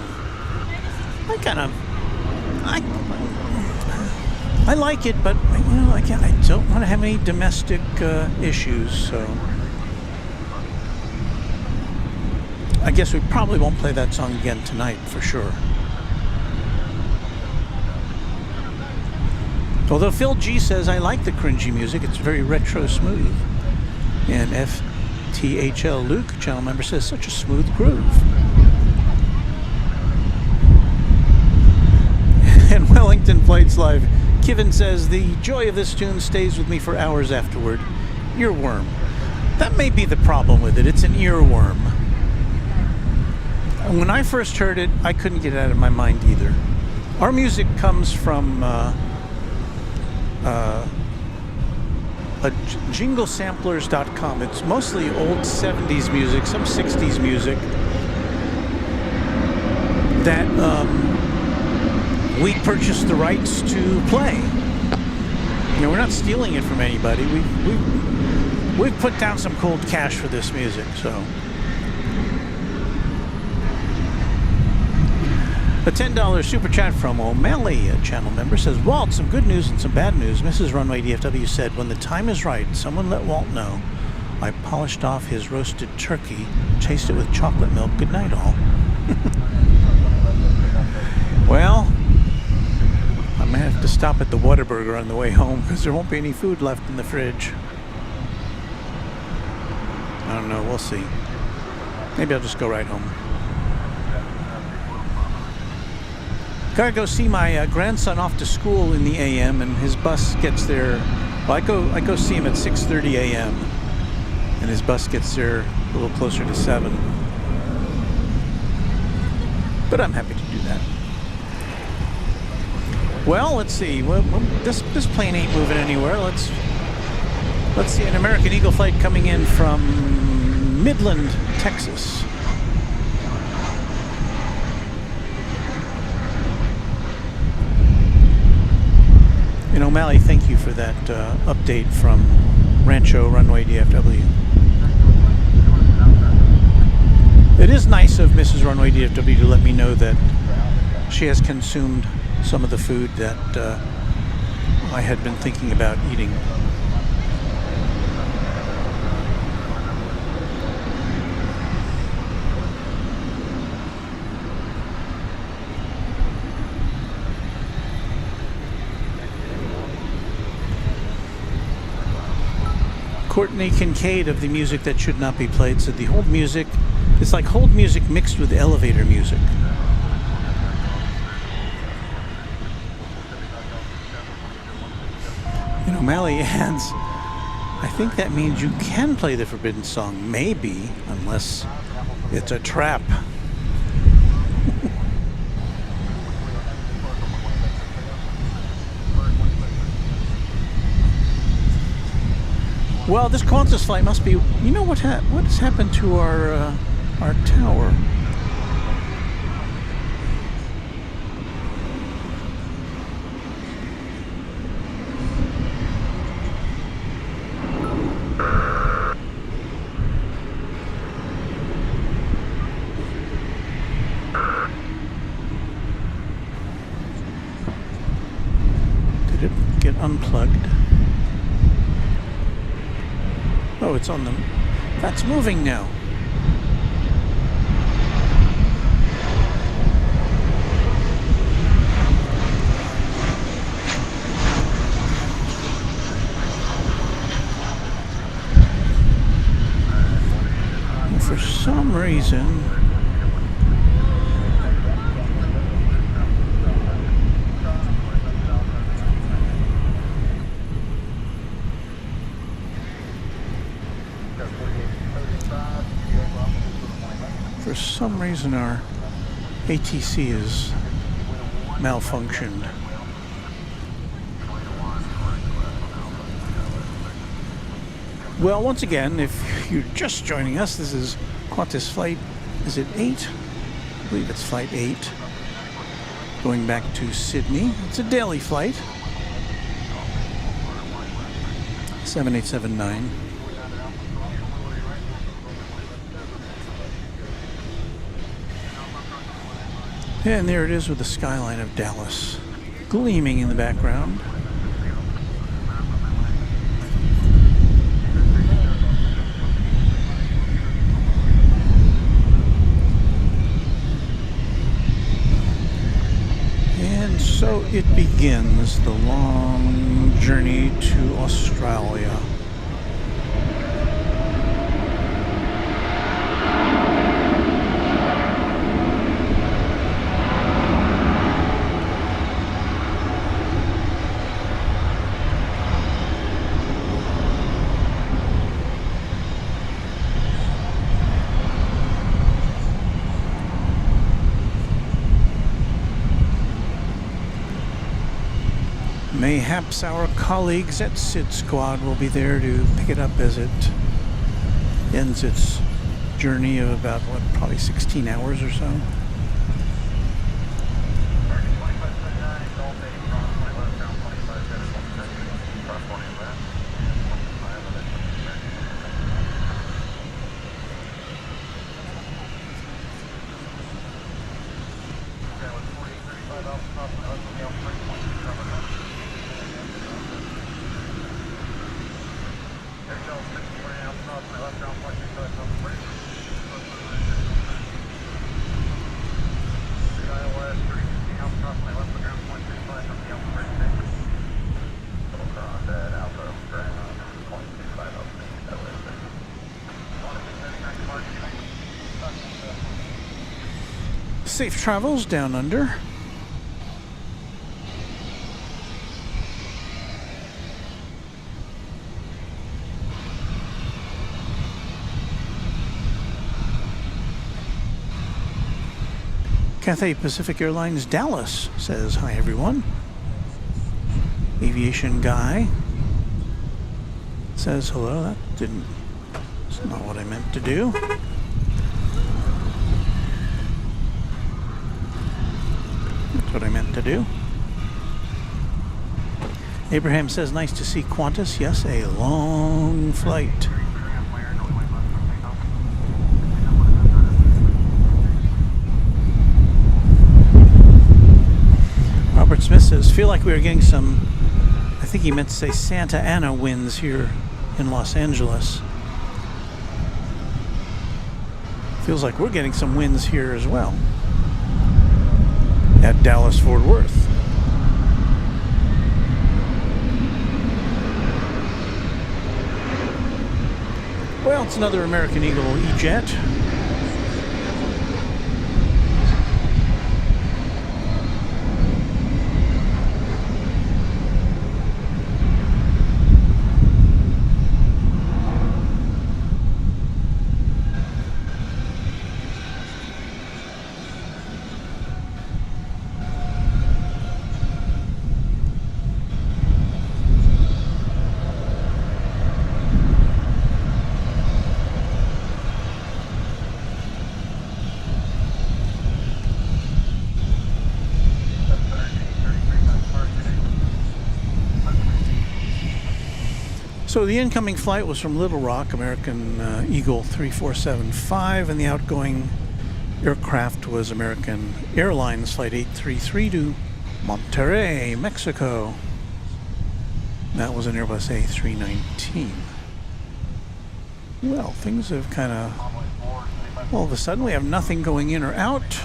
I like it, but I don't want to have any domestic issues, so I guess we probably won't play that song again tonight for sure. Although Phil G says, I like the cringy music, it's very retro smooth. And FTHL Luke, channel member, says, such a smooth groove. And Wellington Flights Live, Kevin says, the joy of this tune stays with me for hours afterward. Earworm. That may be the problem with it, it's an earworm. And when I first heard it, I couldn't get it out of my mind either. Our music comes from jinglesamplers.com. It's mostly old 70s music, some 60s music that we purchased the rights to play. We're not stealing it from anybody. We've put down some cold cash for this music, so. A $10 super chat from O'Malley, a channel member, says, Walt, some good news and some bad news. Mrs. Runway DFW said, when the time is right, someone let Walt know. I polished off his roasted turkey, chased it with chocolate milk. Good night, all. Well, I might have to stop at the Whataburger on the way home because there won't be any food left in the fridge. I don't know, we'll see. Maybe I'll just go right home. Gotta go see my grandson off to school in the AM, and his bus gets there. Well, I go see him at 6:30 AM, and his bus gets there a little closer to 7. But I'm happy to do that. Well, let's see. Well, this plane ain't moving anywhere. Let's see an American Eagle flight coming in from Midland, Texas. And O'Malley, thank you for that update from Rancho Runway DFW. It is nice of Mrs. Runway DFW to let me know that she has consumed some of the food that I had been thinking about eating. Courtney Kincaid of the music that should not be played said the hold music, it's like hold music mixed with elevator music. And O'Malley adds, I think that means you can play the forbidden song, maybe, unless it's a trap. Well, this Qantas flight must be. You know what has happened to our tower? Did it get unplugged? Oh, it's on them. That's moving now. And for some reason, For some reason our ATC is malfunctioned. Well, once again, if you're just joining us, this is Qantas flight, is it 8? I believe it's flight 8, going back to Sydney. It's a daily flight, 7879. And there it is with the skyline of Dallas gleaming in the background. And so it begins, the long journey to Australia. Mayhaps our colleagues at SID Squad will be there to pick it up as it ends its journey of about, what, probably 16 hours or so. Safe travels down under. Cathay Pacific Airlines Dallas says hi everyone. Aviation Guy says hello. That's not what I meant to do. That's what I meant to do. Abraham says nice to see Qantas. Yes, a long flight. Robert Smith says, feel like we were getting some, I think he meant to say Santa Ana winds here in Los Angeles. Feels like we're getting some winds here as well at Dallas Fort Worth. Well, it's another American Eagle E-Jet. So the incoming flight was from Little Rock, American Eagle 3475, and the outgoing aircraft was American Airlines Flight 833 to Monterrey, Mexico. That was an Airbus A319. Well, things have kind of, all of a sudden we have nothing going in or out.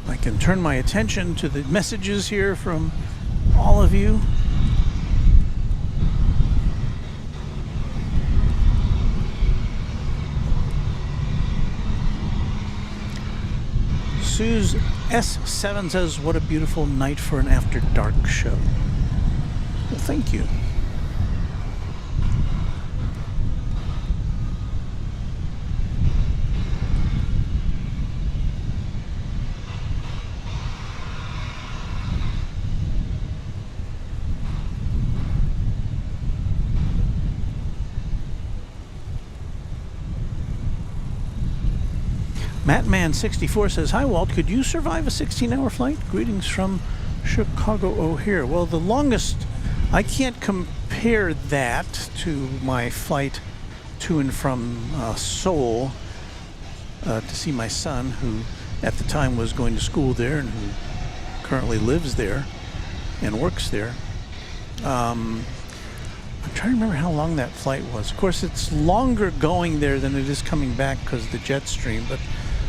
I can turn my attention to the messages here from all of you. Suze S7 says, what a beautiful night for an After Dark show. Well, thank you. Mattman64 says, "Hi Walt, could you survive a 16-hour flight? Greetings from Chicago O'Hare." Well, the longest, I can't compare that to my flight to and from Seoul to see my son, who at the time was going to school there and who currently lives there and works there. I'm trying to remember how long that flight was. Of course, it's longer going there than it is coming back because of the jet stream, but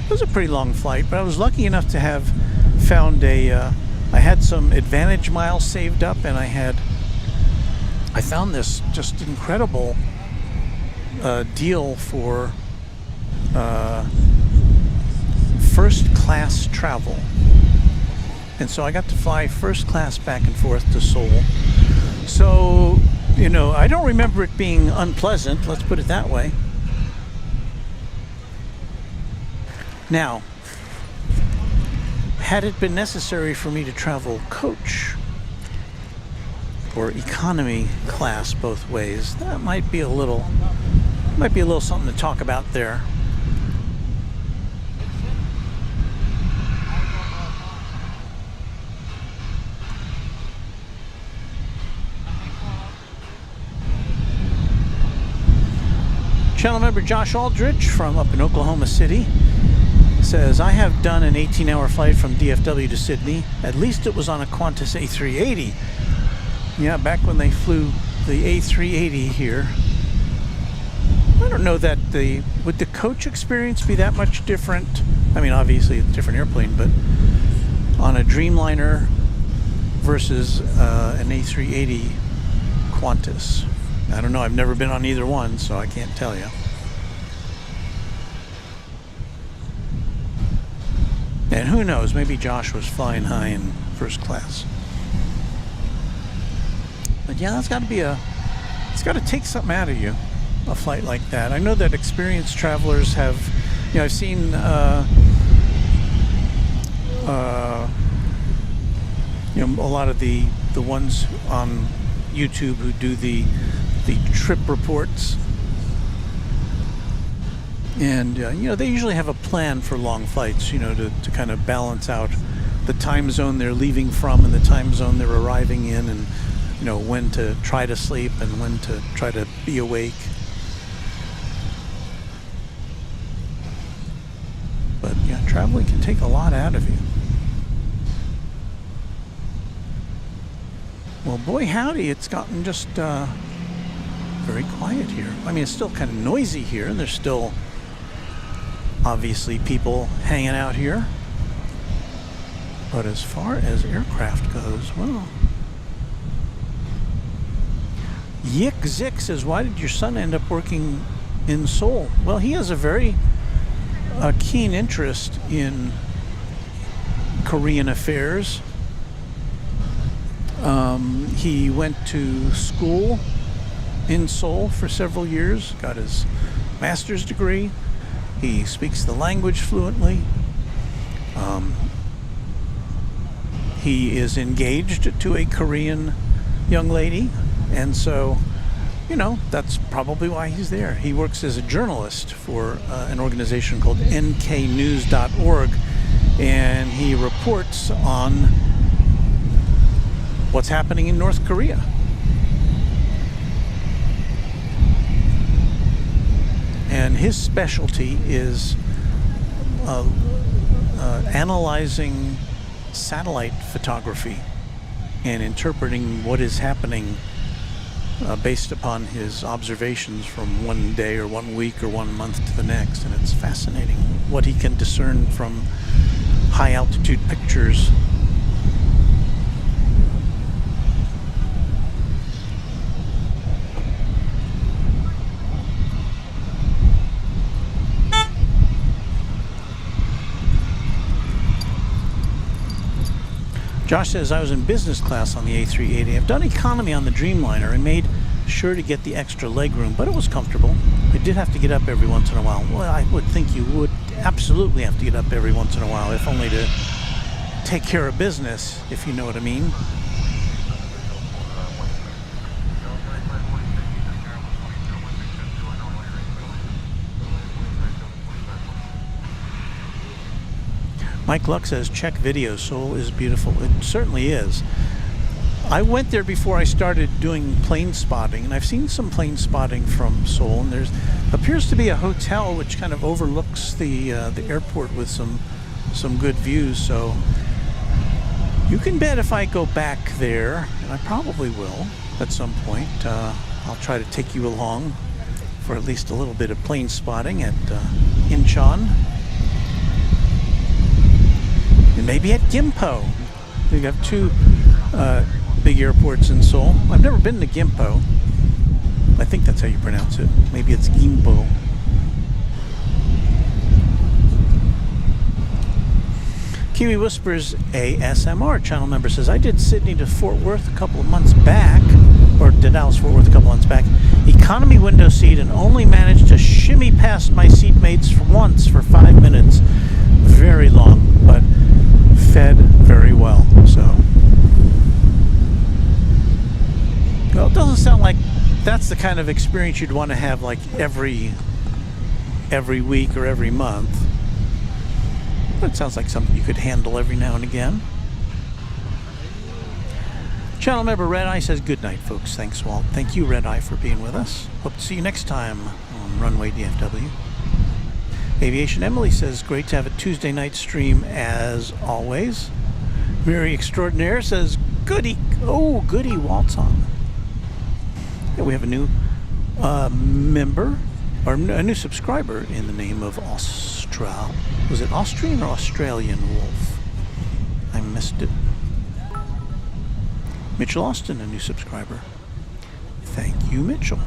it was a pretty long flight. But I was lucky enough to have found I had some advantage miles saved up, and I found this just incredible deal for first class travel. And so I got to fly first class back and forth to Seoul. So, you know, I don't remember it being unpleasant, let's put it that way. Now, had it been necessary for me to travel coach or economy class both ways, that might be a little something to talk about there. Channel member Josh Aldrich from up in Oklahoma City says, "I have done an 18-hour flight from DFW to Sydney. At least it was on a Qantas A380. Yeah, back when they flew the A380 here. I don't know that would the coach experience be that much different? I mean, obviously it's a different airplane, but on a Dreamliner versus an A380 Qantas. I don't know. I've never been on either one, so I can't tell you." And who knows? Maybe Josh was flying high in first class. But yeah, it's got to take something out of you, a flight like that. I know that experienced travelers have, you know, I've seen you know, a lot of the ones on YouTube who do the trip reports, and you know, they usually have a plan for long flights, you know, to kind of balance out the time zone they're leaving from and the time zone they're arriving in, and you know, when to try to sleep and when to try to be awake. But yeah, traveling can take a lot out of you. Well, boy howdy, it's gotten just very quiet here. I mean, it's still kind of noisy here, and there's still obviously people hanging out here. But as far as aircraft goes, well, Yik Zik says, "Why did your son end up working in Seoul?" Well, he has a very keen interest in Korean affairs. He went to school in Seoul for several years, got his master's degree. He speaks the language fluently. He is engaged to a Korean young lady, and so, you know, that's probably why he's there. He works as a journalist for an organization called nknews.org, and he reports on what's happening in North Korea. And his specialty is analyzing satellite photography and interpreting what is happening based upon his observations from one day or 1 week or 1 month to the next. And it's fascinating what he can discern from high altitude pictures. Josh says, "I was in business class on the A380. I've done economy on the Dreamliner and made sure to get the extra legroom, but it was comfortable. I did have to get up every once in a while." Well, I would think you would absolutely have to get up every once in a while, if only to take care of business, if you know what I mean. Mike Luck says, check video. Seoul is beautiful. It certainly is. I went there before I started doing plane spotting, and I've seen some plane spotting from Seoul, and there's appears to be a hotel which kind of overlooks the airport with some good views. So you can bet if I go back there, and I probably will at some point, I'll try to take you along for at least a little bit of plane spotting at Incheon. And maybe at Gimpo. We have two big airports in Seoul. I've never been to Gimpo. I think that's how you pronounce it. Maybe it's Gimpo. Kiwi Whispers ASMR channel member says, I did Sydney to Fort Worth a couple of months back, or to Dallas Fort Worth a couple months back. Economy window seat, and only managed to shimmy past my seatmates once for 5 minutes. Very long, but fed very well. So, well, it doesn't sound like that's the kind of experience you'd want to have like every week or every month. But it sounds like something you could handle every now and again. Channel member Red Eye says, good night, folks. Thanks, Walt. Thank you, Red Eye, for being with us. Hope to see you next time on Runway DFW. Aviation Emily says, great to have a Tuesday night stream as always. Mary Extraordinaire says, goody. Oh, goody, Walt's on. Yeah, we have a new member, or a new subscriber in the name of Austral. Was it Austrian or Australian Wolf? I missed it. Mitchell Austin, a new subscriber. Thank you, Mitchell.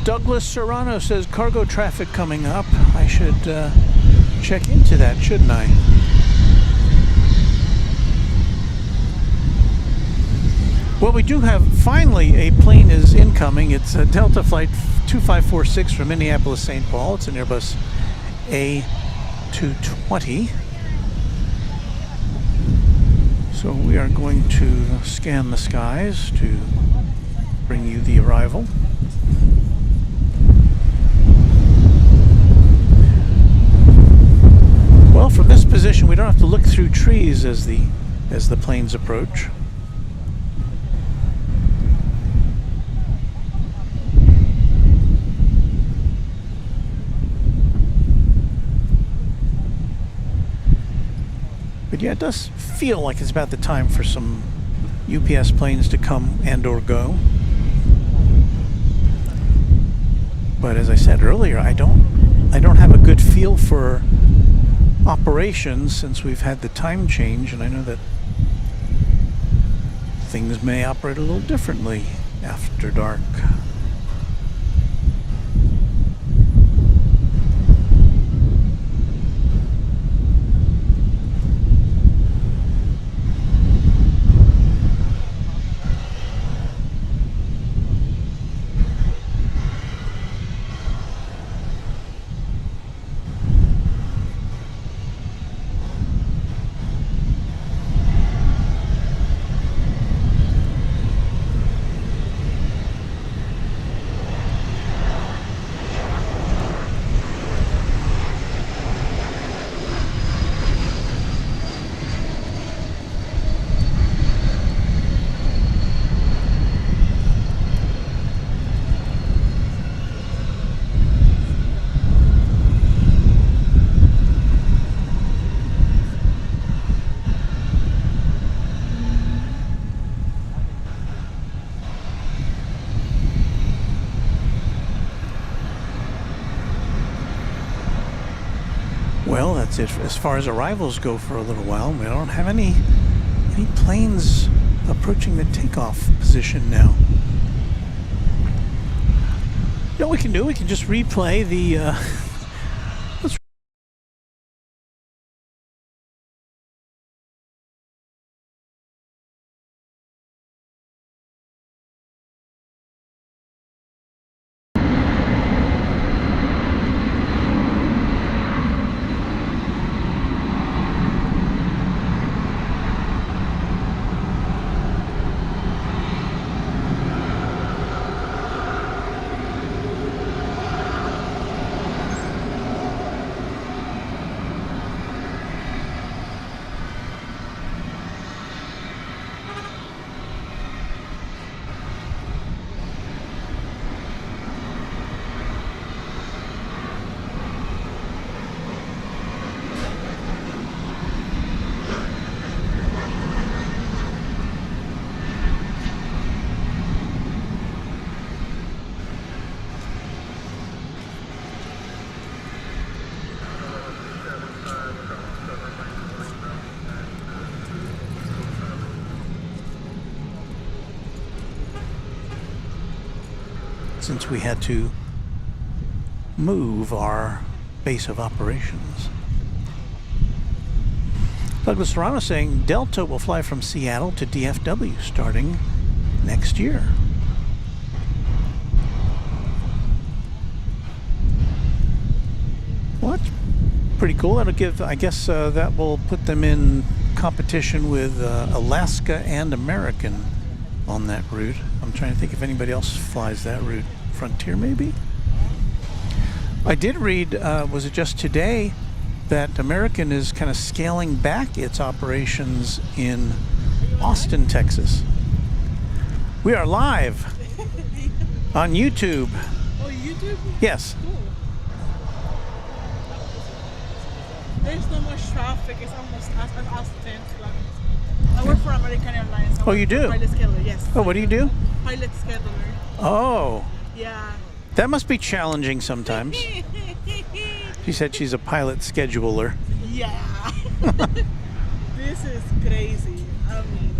Douglas Serrano says, cargo traffic coming up. I should check into that, shouldn't I? Well, we do have, finally, a plane is incoming. It's a Delta Flight 2546 from Minneapolis, St. Paul. It's an Airbus A220. So we are going to scan the skies to bring you the arrival. Well, from this position, we don't have to look through trees as the planes approach. But yeah, it does feel like it's about the time for some UPS planes to come and or go. But as I said earlier, I don't have a good feel for operations since we've had the time change, and I know that things may operate a little differently after dark. Well, that's it as far as arrivals go for a little while. We don't have any planes approaching the takeoff position now. You know what we can do? We can just replay the since we had to move our base of operations. Douglas Serrano saying Delta will fly from Seattle to DFW starting next year. Well, that's pretty cool. That'll give, I guess, that will put them in competition with Alaska and American on that route. I'm trying to think if anybody else flies that route. Frontier, maybe? I did read, was it just today, that American is kind of scaling back its operations in Austin, Texas. We are live on YouTube. Oh, YouTube? Yes. Cool. There's no much traffic. It's almost as Austin. I work for American Airlines. Oh, you do? Pilot scheduler, yes. Oh, what do you do? Pilot scheduler. Oh, Yeah. that must be challenging sometimes. She said she's a pilot scheduler. Yeah. This is crazy. I mean,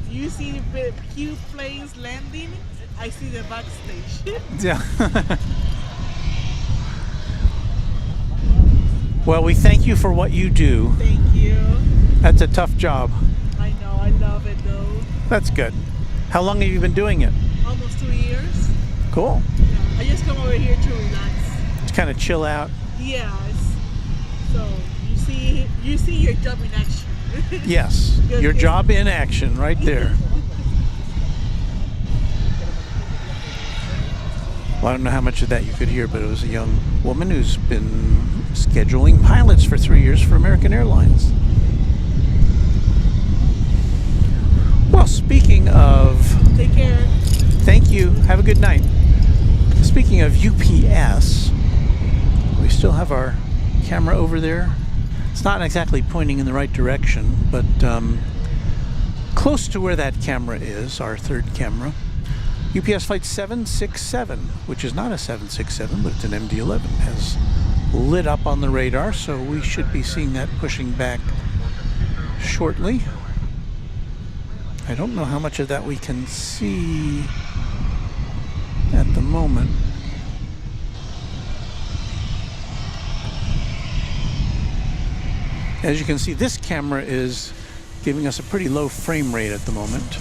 you see the cute planes landing, I see the backstage. Yeah. Well, we thank you for what you do. Thank you. That's a tough job. I know, I love it though. That's good. How long have you been doing it? Almost 2 years. Cool. Yeah. I just come over here to relax. To kind of chill out. Yes. So you see your job in action. Yes. Good, Your good. job in action right there. Well, I don't know how much of that you could hear, but it was a young woman who's been scheduling pilots for 3 years for American Airlines. Well, speaking of... Take care. Thank you. Have a good night. Speaking of UPS, we still have our camera over there. It's not exactly pointing in the right direction, but close to where that camera is, our third camera. UPS Flight 767, which is not a 767, but it's an MD-11, has lit up on the radar, so we should be seeing that pushing back shortly. I don't know how much of that we can see at the moment. As you can see, this camera is giving us a pretty low frame rate at the moment.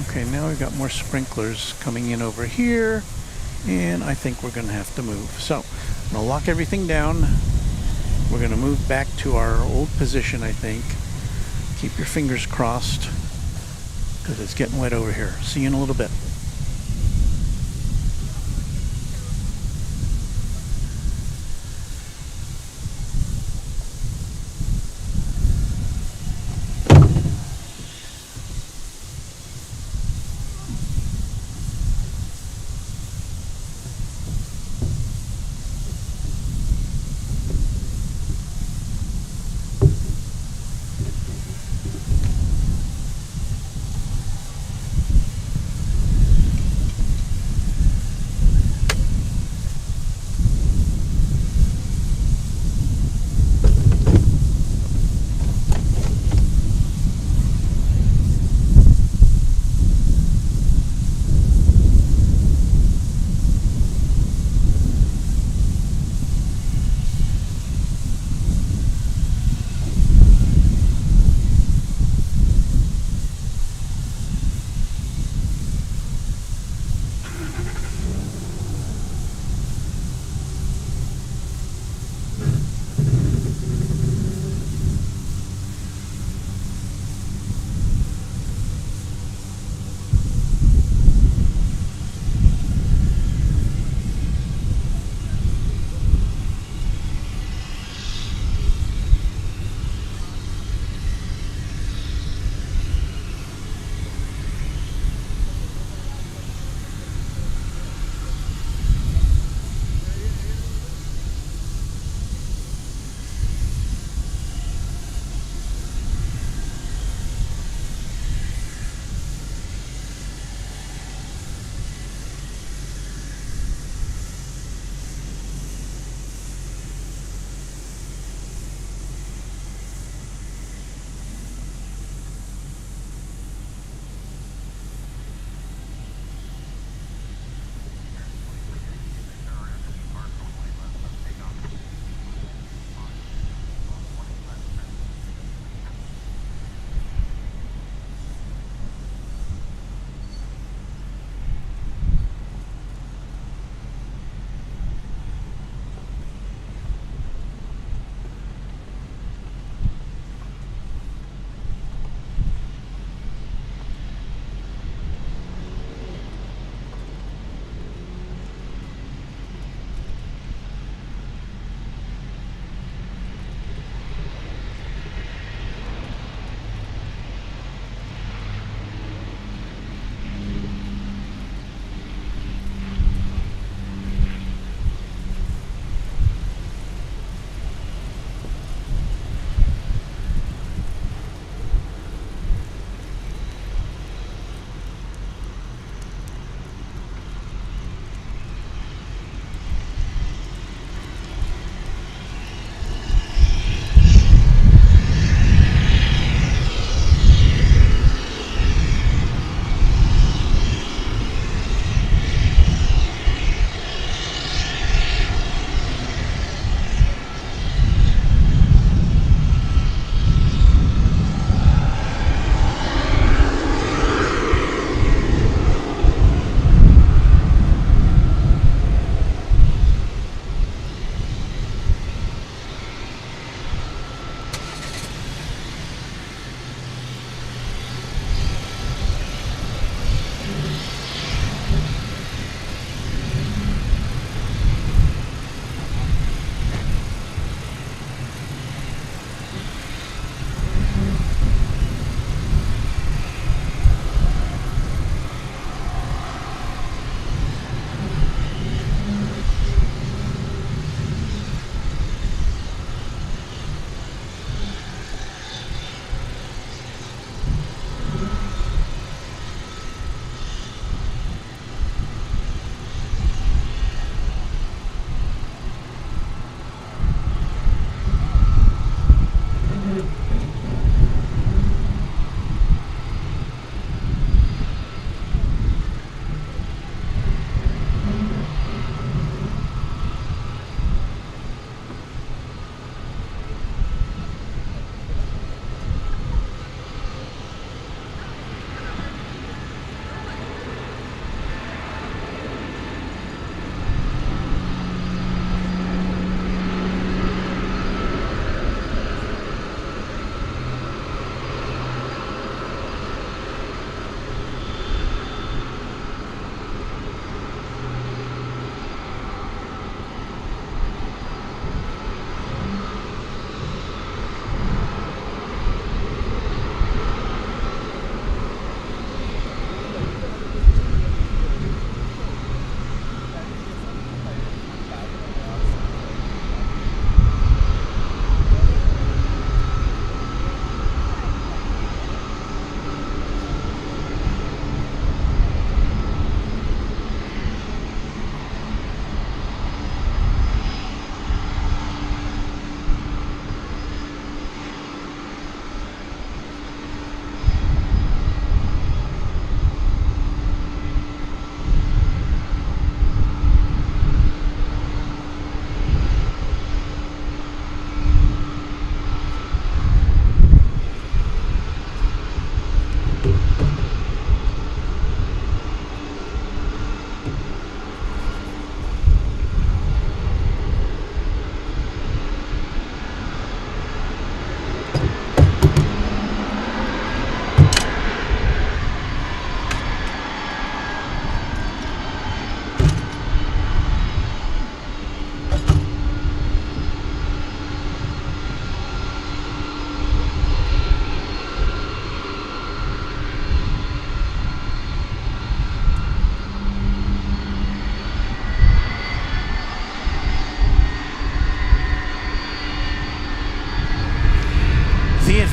Okay, now we've got more sprinklers coming in over here, and I think we're going to have to move. So, I'm going to lock everything down. We're going to move back to our old position, I think. Keep your fingers crossed, because it's getting wet over here. See you in a little bit.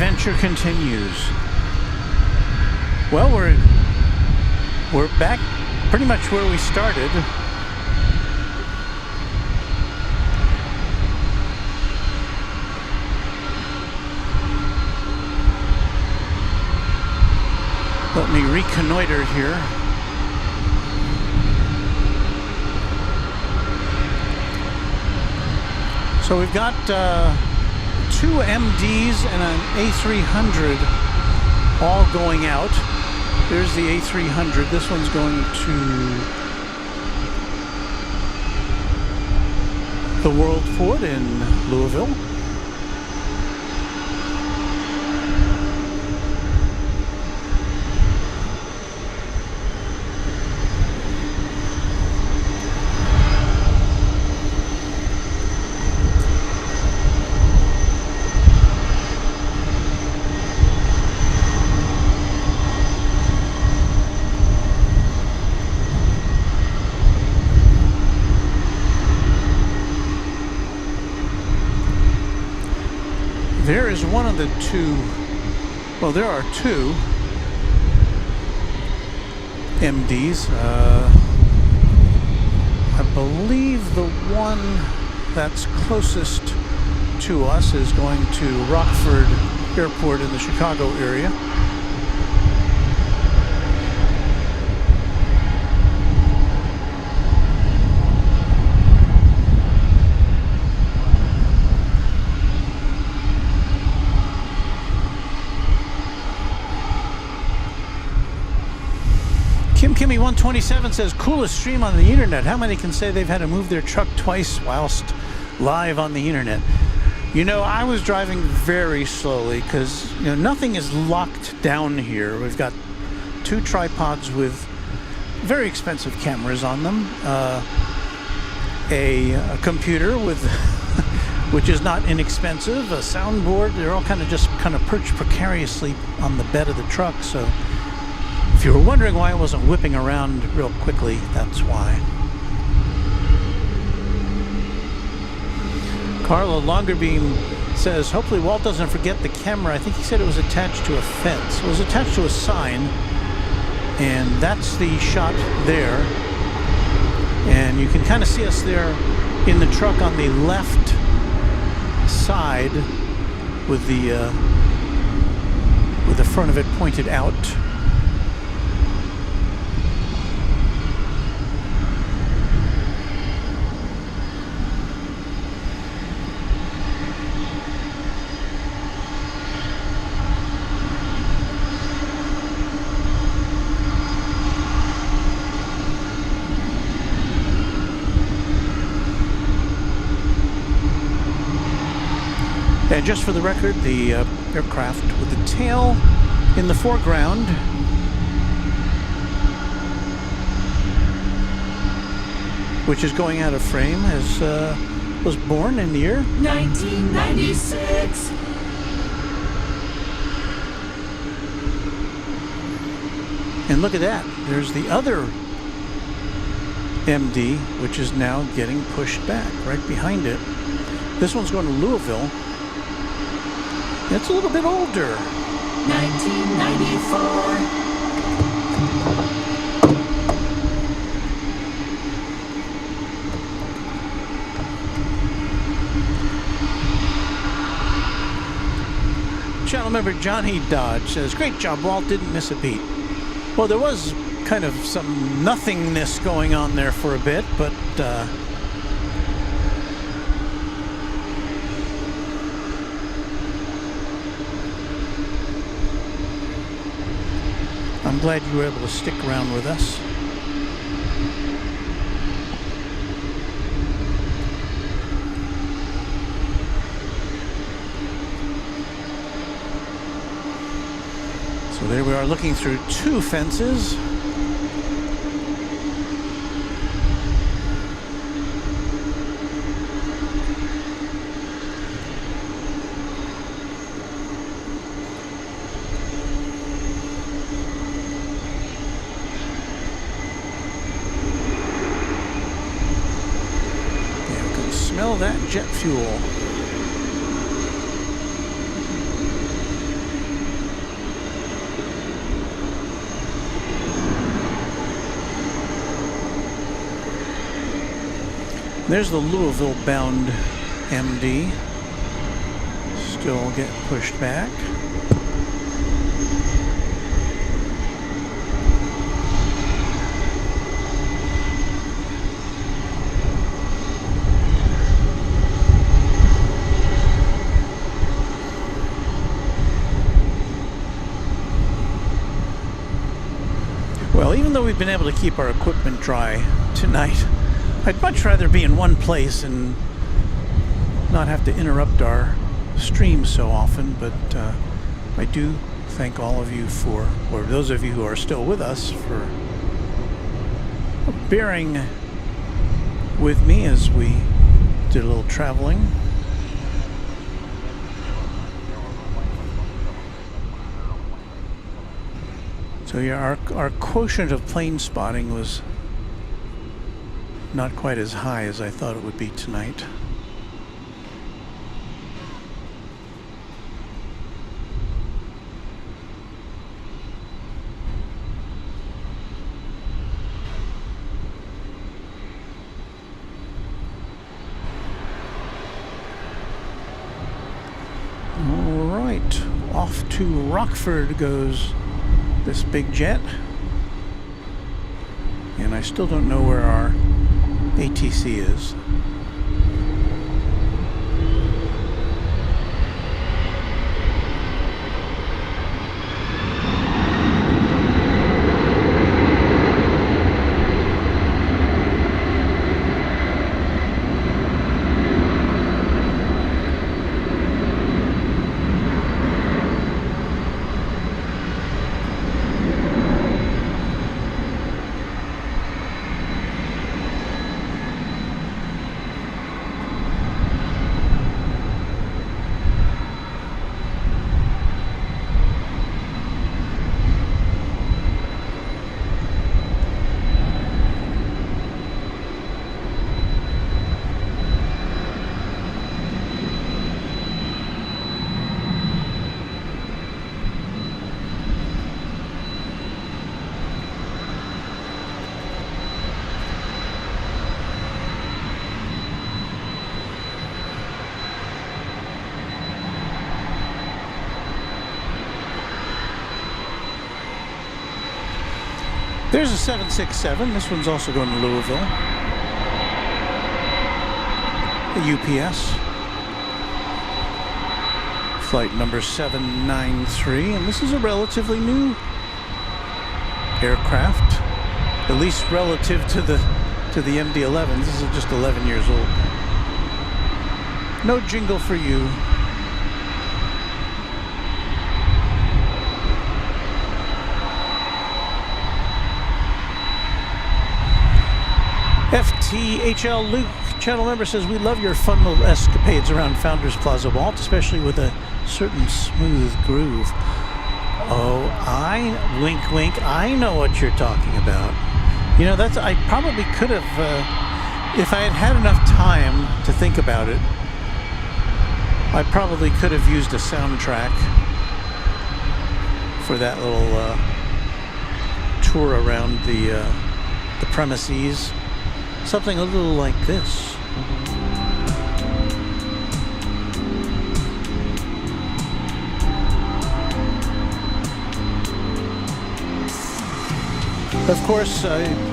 adventure continues. Well, we're back pretty much where we started. Let me reconnoiter here. So we've got two MDs and an A300 all going out. There's the A300. This one's going to the World Port in Louisville. There is one of the two, well, there are two MDs. I believe the one that's closest to us is going to Rockford Airport in the Chicago area. Kimmy127 says, coolest stream on the internet. How many can say they've had to move their truck twice whilst live on the internet? You know, I was driving very slowly because, you know, nothing is locked down here. We've got two tripods with very expensive cameras on them, a computer with which is not inexpensive, a soundboard. They're all kind of perched precariously on the bed of the truck. So if you were wondering why I wasn't whipping around real quickly, that's why. Carla Longerbeam says, hopefully Walt doesn't forget the camera. I think he said it was attached to a fence. It was attached to a sign, and that's the shot there. And you can kind of see us there in the truck on the left side with the front of it pointed out. And just for the record, the aircraft with the tail in the foreground. Which is going out of frame, was born in the year 1996. And look at that. There's the other MD, which is now getting pushed back right behind it. This one's going to Louisville. It's a little bit older. 1994. Channel member Johnny Dodge says, great job, Walt, didn't miss a beat. Well, there was kind of some nothingness going on there for a bit, but I'm glad you were able to stick around with us. So there we are looking through two fences. Smell that jet fuel. There's the Louisville-bound MD. Still getting pushed back. Well, even though we've been able to keep our equipment dry tonight, I'd much rather be in one place and not have to interrupt our stream so often, but I do thank all of you for, or those of you who are still with us, for bearing with me as we did a little traveling. So yeah, our quotient of plane spotting was not quite as high as I thought it would be tonight. All right, off to Rockford goes this big jet, and I still don't know where our ATC is. There's a 767. This one's also going to Louisville. A UPS. Flight number 793, and this is a relatively new aircraft, at least relative to the MD-11. This is just 11 years old. No jingle for you. FTHL Luke, channel member, says, we love your fun little escapades around Founders Plaza Vault, especially with a certain smooth groove. Oh, wink, wink, I know what you're talking about. You know, I probably could have, if I had had enough time to think about it, I probably could have used a soundtrack for that little tour around the premises. Something a little like this. Of course,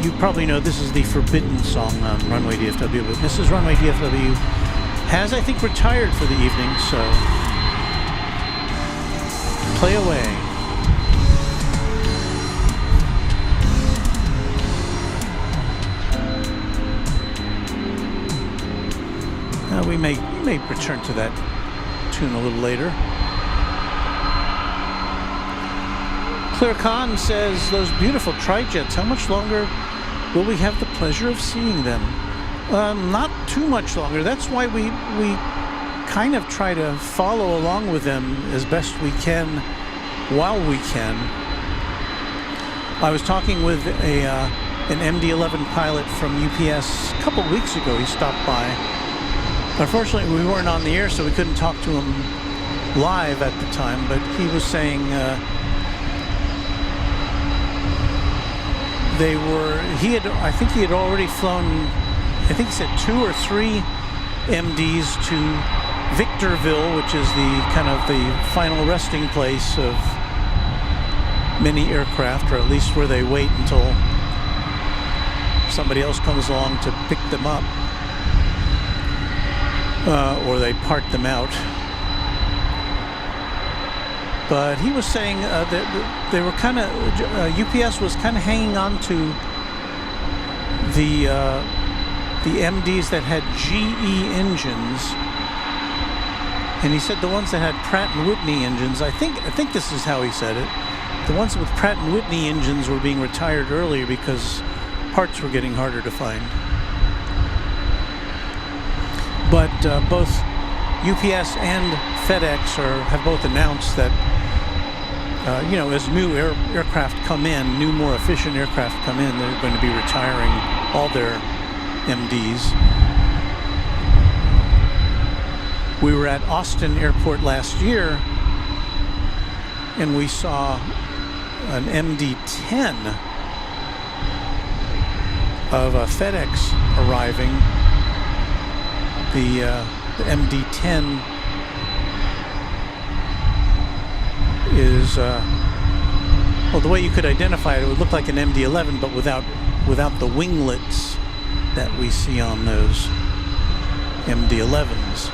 you probably know this is the forbidden song on Runway DFW, but Mrs. Runway DFW has, I think, retired for the evening, so play away. We may return to that tune a little later. Claire Kahn says, those beautiful tri-jets, how much longer will we have the pleasure of seeing them? Not too much longer. That's why we kind of try to follow along with them as best we can while we can. I was talking with an MD-11 pilot from UPS a couple weeks ago. He stopped by. Unfortunately, we weren't on the air, so we couldn't talk to him live at the time, but he was saying I think he had already flown I think he said 2 or 3 MDs to Victorville, which is the kind of the final resting place of many aircraft, or at least where they wait until somebody else comes along to pick them up, or they part them out. But he was saying that they were kind of, UPS was kind of hanging on to the MDs that had GE engines, and he said the ones that had Pratt & Whitney engines, I think this is how he said it, the ones with Pratt & Whitney engines were being retired earlier because parts were getting harder to find. But both UPS and FedEx have both announced that, you know, as new aircraft come in, new, more efficient aircraft come in, they're going to be retiring all their MDs. We were at Austin Airport last year, and we saw an MD-10 of a FedEx arriving. The MD-10 is, well, the way you could identify it, it would look like an MD-11, but without the winglets that we see on those MD-11s.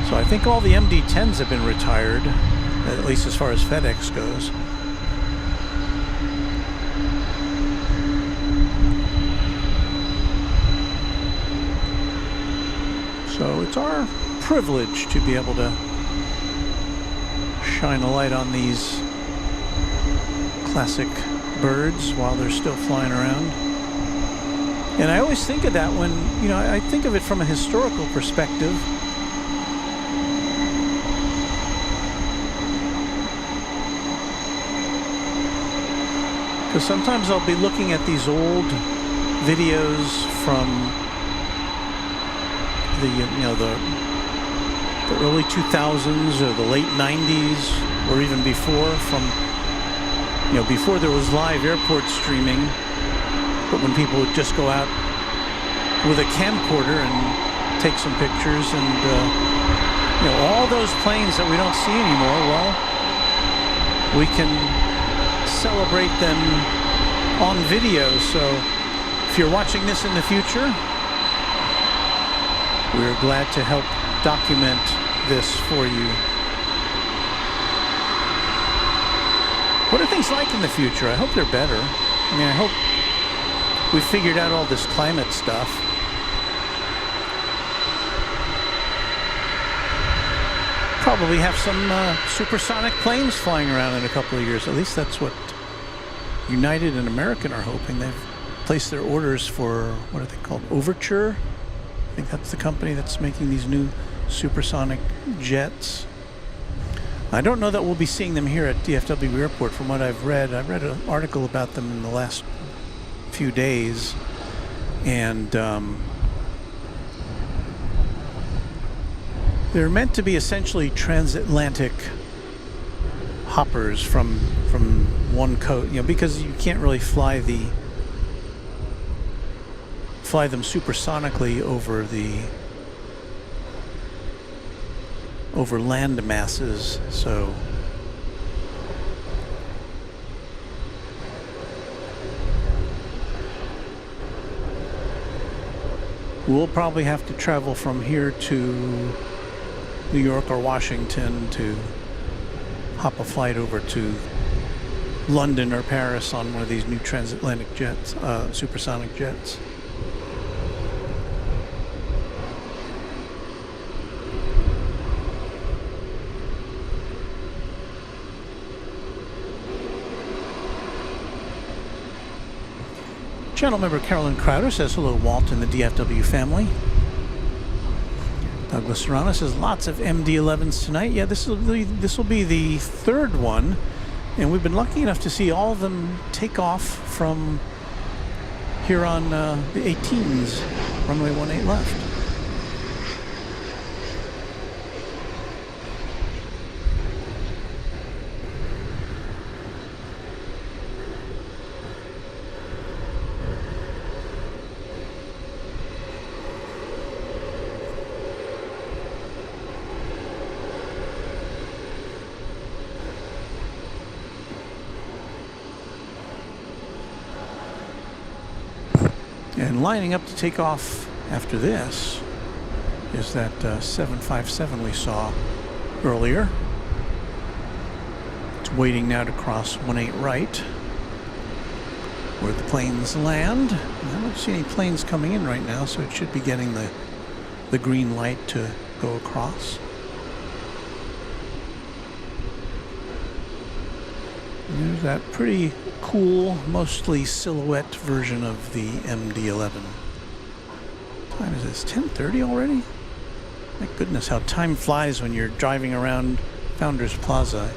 So I think all the MD-10s have been retired, at least as far as FedEx goes. So it's our privilege to be able to shine a light on these classic birds while they're still flying around. And I always think of that when, you know, I think of it from a historical perspective. Because sometimes I'll be looking at these old videos from the, you know, the early 2000s or the late 90s, or even before, from, you know, before there was live airport streaming, but when people would just go out with a camcorder and take some pictures, and you know, all those planes that we don't see anymore, well, we can celebrate them on video. So if you're watching this in the future, we're glad to help document this for you. What are things like in the future? I hope they're better. I mean, I hope we figured out all this climate stuff. Probably have some supersonic planes flying around in a couple of years. At least that's what United and American are hoping. They've placed their orders for, what are they called? Overture? I think that's the company that's making these new supersonic jets. I don't know that we'll be seeing them here at DFW Airport from what I've read. I read an article about them in the last few days, and they're meant to be essentially transatlantic hoppers from one coast, you know, because you can't really fly them supersonically over land masses. So we'll probably have to travel from here to New York or Washington to hop a flight over to London or Paris on one of these new transatlantic jets, supersonic jets. Channel member Carolyn Crowder says, hello, Walt and the DFW family. Douglas Serrano says, lots of MD-11s tonight. Yeah, this will be the third one, and we've been lucky enough to see all of them take off from here on the 18s, runway 18 left. And lining up to take off after this is that 757 we saw earlier. It's waiting now to cross 18 right, where the planes land. I don't see any planes coming in right now, so it should be getting the green light to go across. And there's that pretty cool, mostly silhouette version of the MD-11. What time is this? 10:30 already? My goodness, how time flies when you're driving around Founders Plaza.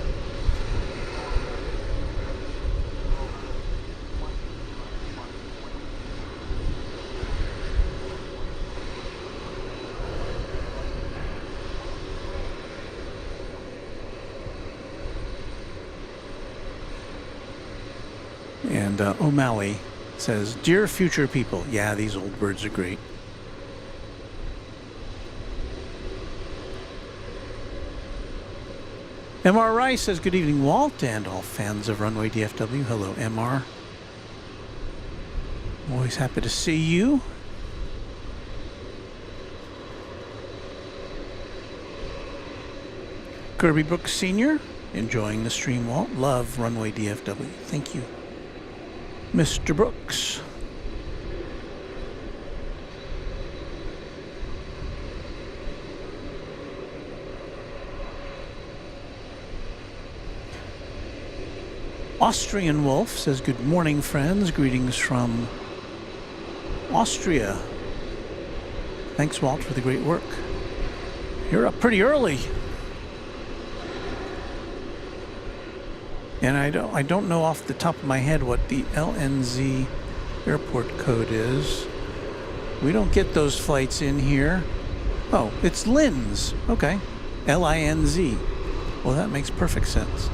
And O'Malley says, "Dear future people," yeah, these old birds are great. MR Rice says, "Good evening, Walt, and all fans of Runway DFW." Hello, MR. Always happy to see you. Kirby Brooks Sr., enjoying the stream, Walt. Love Runway DFW. Thank you, Mr. Brooks. Austrian Wolf says, "Good morning, friends. Greetings from Austria." Thanks, Walt, for the great work. You're up pretty early. And I don't know off the top of my head what the LNZ airport code is. We don't get those flights in here. Oh, it's LINZ. Okay. LINZ. Well, that makes perfect sense.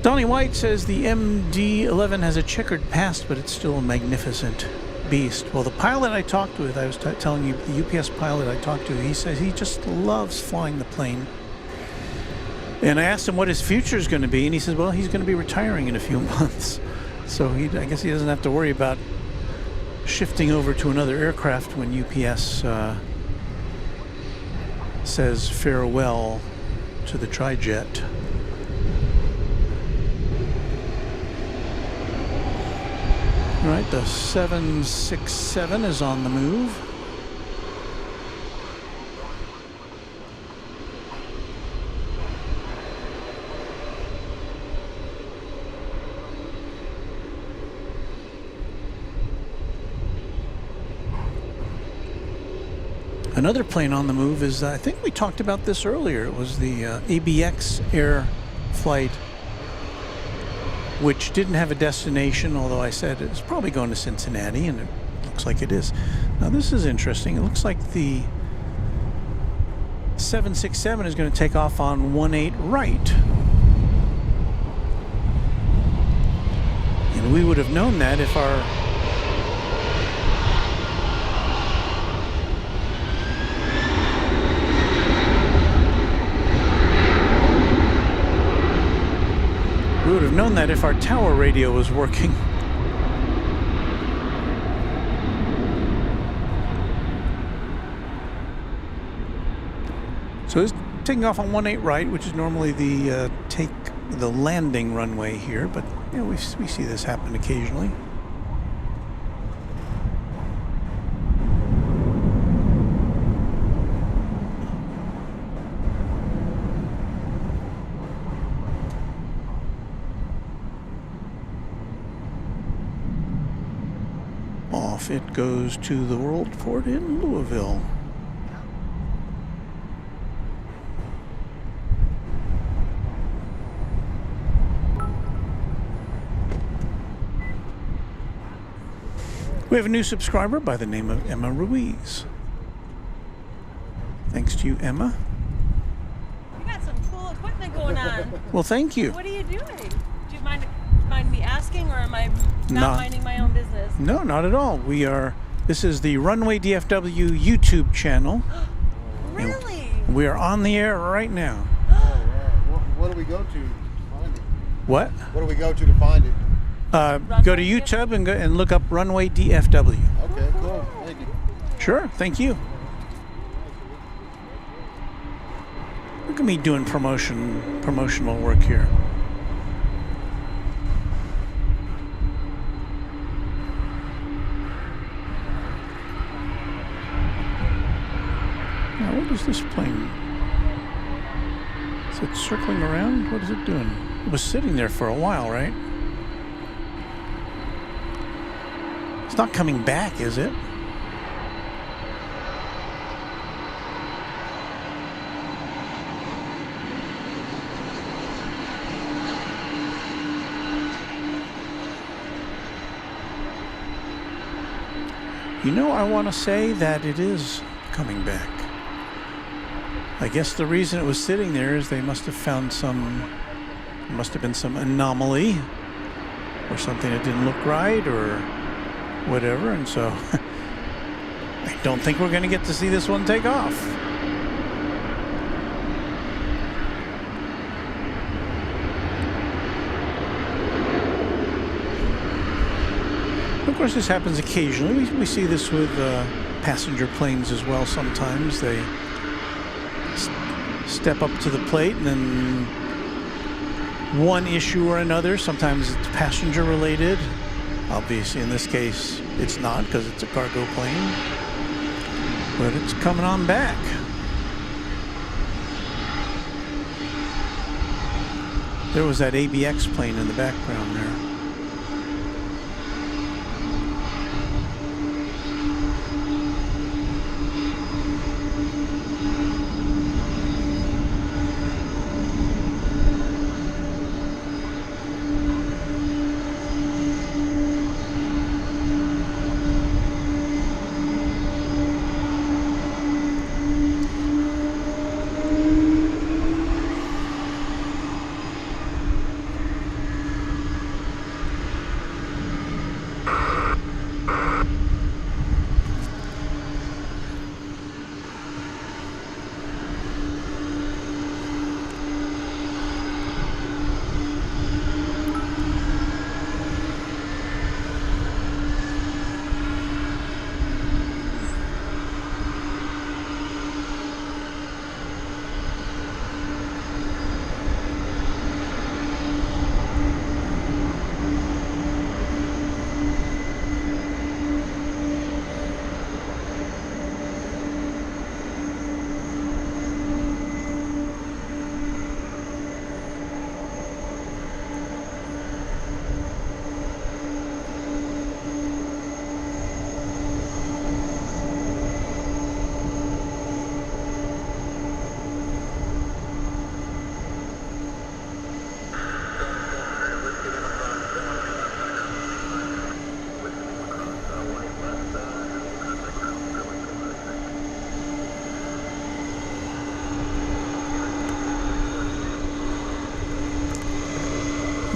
Donnie White says the MD-11 has a checkered past, but it's still a magnificent beast. Well, the pilot I talked with, I was telling you, the UPS pilot I talked to, he says he just loves flying the plane. And I asked him what his future is going to be, and he says, well, he's going to be retiring in a few months. So I guess he doesn't have to worry about shifting over to another aircraft when UPS says farewell to the Tri-Jet. All right, the 767 is on the move. Another plane on the move is, I think we talked about this earlier, it was the ABX Air flight, which didn't have a destination, although I said it was probably going to Cincinnati, and it looks like it is. Now this is interesting. It looks like the 767 is going to take off on 18 right. And we would have known that if our tower radio was working. So it's taking off on 18 right, which is normally the landing runway here, but you know, we see this happen occasionally. Off it goes to the World Port in Louisville. We have a new subscriber by the name of Emma Ruiz. Thanks to you, Emma. You got some cool equipment going on. Well, thank you. What are you doing? Do you mind me asking, or am I not minding my own business? No, not at all. This is the Runway DFW YouTube channel. Really? We are on the air right now. What do we go to find it? What? What do we go to find it? Go to YouTube and look up Runway DFW. Okay, cool. Thank you. Sure, thank you. Look at me doing promotional work here. Now, what is this plane? Is it circling around? What is it doing? It was sitting there for a while, right? It's not coming back, is it? You know, I want to say that it is coming back. I guess the reason it was sitting there is they must have found must have been some anomaly or something that didn't look right or whatever, and so I don't think we're going to get to see this one take off. Of course, this happens occasionally. We see this with passenger planes as well. Sometimes they step up to the plate, and then one issue or another. Sometimes it's passenger related. Obviously, in this case, it's not because it's a cargo plane. But it's coming on back. There was that ABX plane in the background there.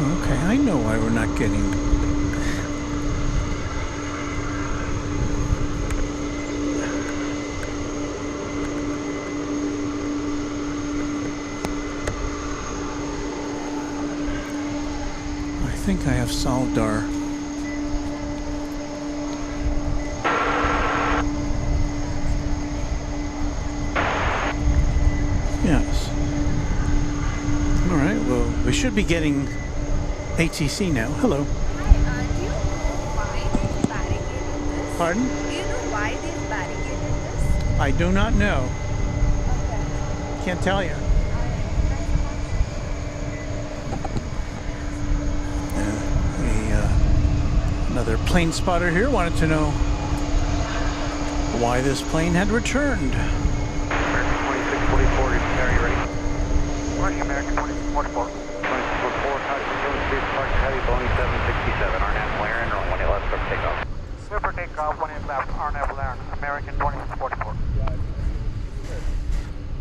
Okay, I know why we're not getting... I think I have solved our... Yes. All right, well, we should be getting ATC now. Hello. Hi, do you know why this barricade is this? Pardon? Do you know why this barricade is this? I do not know. Okay. Can't tell you. Another plane spotter here wanted to know why this plane had returned. American 2644, are you ready? Rushing American 2644. 2644, Hudson, Street, Park Heavy, Boeing 767, our national air and runway left for takeoff. Super takeoff. takeoff, 18 left, RNAV Laren, American 2644.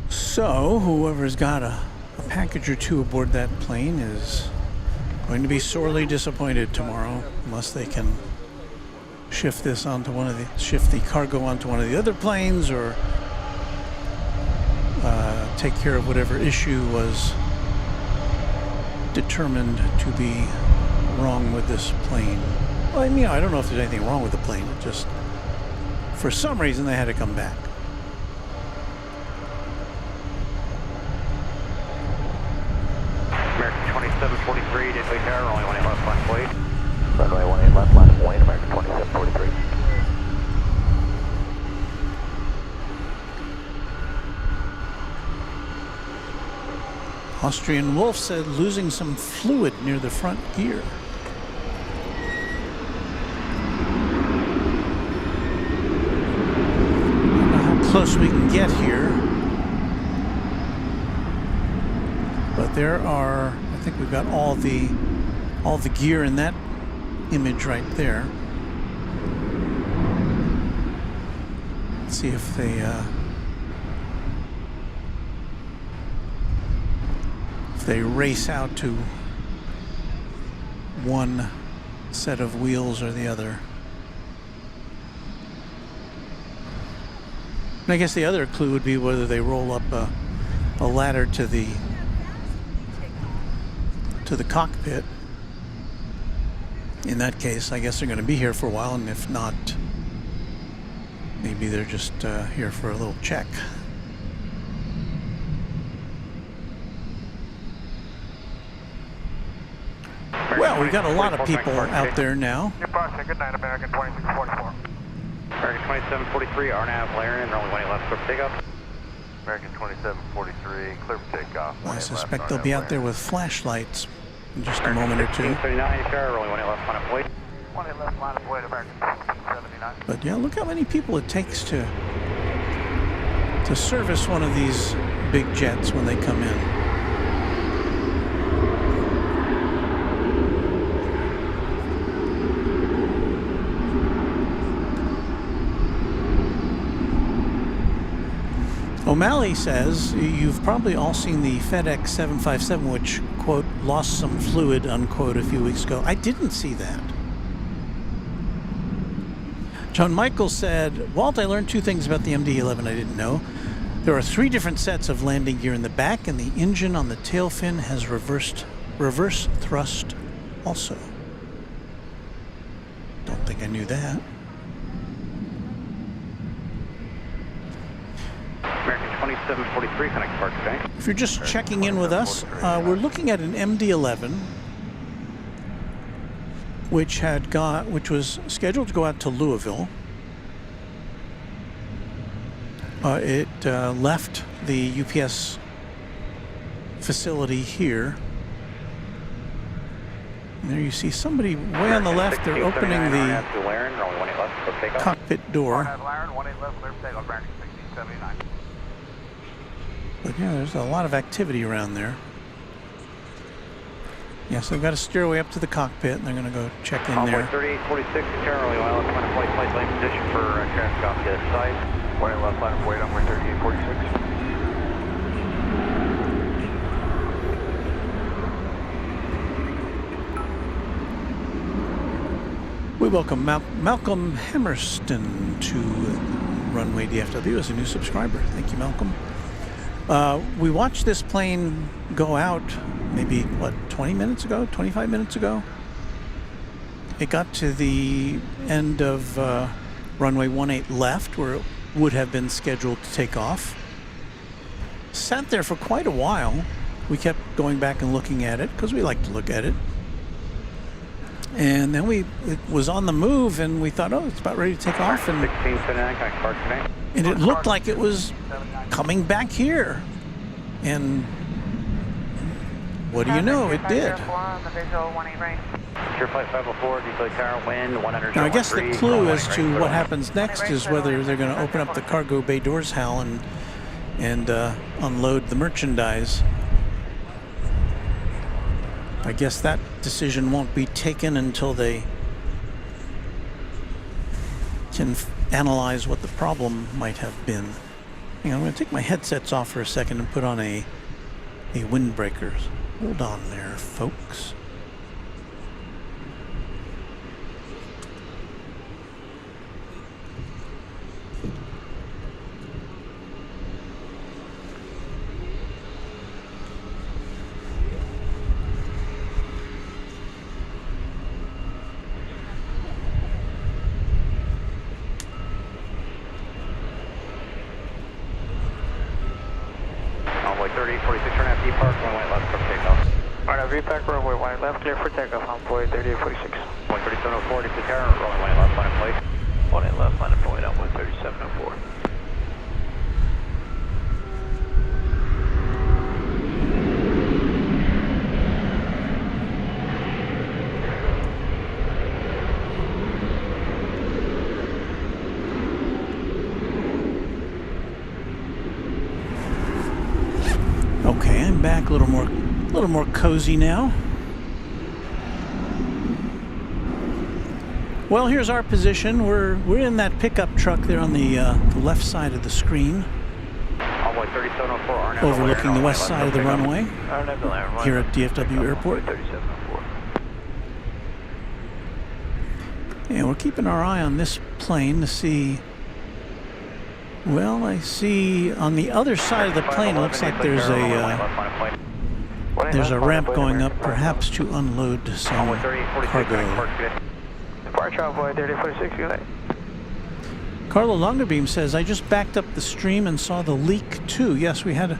So, whoever's got a package or two aboard that plane is going to be sorely disappointed tomorrow, unless they can shift the cargo onto one of the other planes, or take care of whatever issue was determined to be wrong with this plane. Well, I mean, I don't know if there's anything wrong with the plane. It just, for some reason, they had to come back. American 2743, did we tower, only 18 left, line of weight. Runway 18 left, line of weight, American 2743. Austrian Wolf said losing some fluid near the front gear. I don't know how close we can get here, but there are, I think we've got all the gear in that image right there. Let's see if they race out to one set of wheels or the other. And I guess the other clue would be whether they roll up a ladder to the cockpit. In that case, I guess they're going to be here for a while, and if not, maybe they're just here for a little check. Well, we've got a lot of people out there now. Departure, good night, American 2644. American 2743, RNAV Laren, runway 18 left, clear for takeoff. American 2743, clear for takeoff. I suspect they'll be out there with flashlights in just a moment or two. 1639, tower, runway 18 left, line of weight. 18 left, line of weight, American 1679. But yeah, look how many people it takes to service one of these big jets when they come in. O'Malley says, you've probably all seen the FedEx 757, which, quote, lost some fluid, unquote, a few weeks ago. I didn't see that. John Michael said, Walt, I learned two things about the MD-11 I didn't know. There are 3 different sets of landing gear in the back, and the engine on the tail fin has reverse thrust also. Don't think I knew that. American 2743, connect park today. If you're just checking in with us, we're looking at an MD-11, which was scheduled to go out to Louisville. It left the UPS facility here. And there you see somebody way on the left. They're opening the cockpit door. But yeah, there's a lot of activity around there. Yeah, so they've got to steer away up to the cockpit, and they're going to go check in there. 3846, Charlie, well, trying to flight lane position for traffic off the other side. 18 left, line of weight, runway 3846. We welcome Malcolm Hammerston to Runway DFW as a new subscriber. Thank you, Malcolm. We watched this plane go out maybe, 20 minutes ago, 25 minutes ago? It got to the end of runway 18 left, where it would have been scheduled to take off. Sat there for quite a while. We kept going back and looking at it, because we like to look at it. And then it was on the move, and we thought, oh, it's about ready to take off. And it looked like it was coming back here. And what do you know? It did. Now, I guess the clue as to what happens next is whether they're going to open up the cargo bay doors, Hal, and unload the merchandise. I guess that decision won't be taken until they can analyze what the problem might have been. Hang on, I'm going to take my headsets off for a second and put on a windbreaker. Hold on there, folks. Runway 30, 46, turn left, depart, runway left for takeoff. Alright, VPAC runway 1 left, clear for takeoff, runway 3846. 13704, to tower, runway left, line of flight. 1 left, line of flight, on 13704. Okay, I'm back a little more cozy now. Well, here's our position. We're in that pickup truck there on the left side of the screen, Runway 3704, RNAV. overlooking the west side of the runway RNAV, here at DFW Airport. 3704. And we're keeping our eye on this plane to see. Well, I see on the other side of the plane, it looks like there's a ramp going up, perhaps to unload some cargo. Departure runway 3046, unit. Carlo Longerbeam says, I just backed up the stream and saw the leak too. Yes, we had a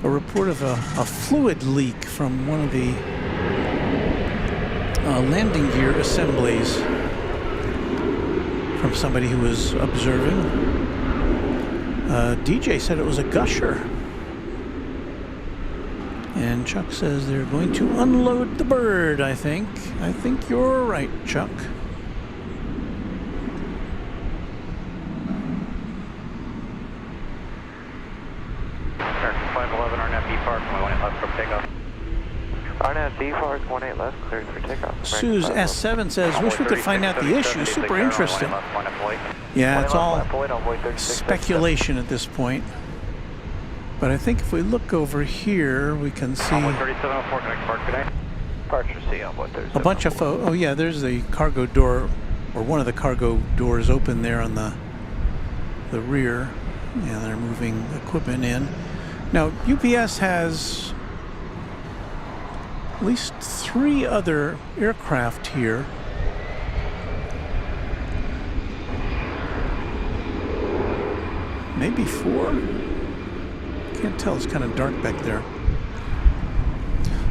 report of a fluid leak from one of the landing gear assemblies from somebody who was observing. DJ said it was a gusher. And Chuck says they're going to unload the bird, I think. I think you're right, Chuck. American 511, RNAV depart, runway 18 left for takeoff. RNAV depart, 18 left, cleared for takeoff. Suze S7 says, wish we could find out the issue. Super interesting. Yeah, it's all speculation at this point. But I think if we look over here, we can see a bunch of oh yeah, there's the cargo door, or one of the cargo doors open there on the rear. Yeah, they're moving equipment in. Now, UPS has at least 3 other aircraft here. Maybe 4? Can't tell, it's kind of dark back there.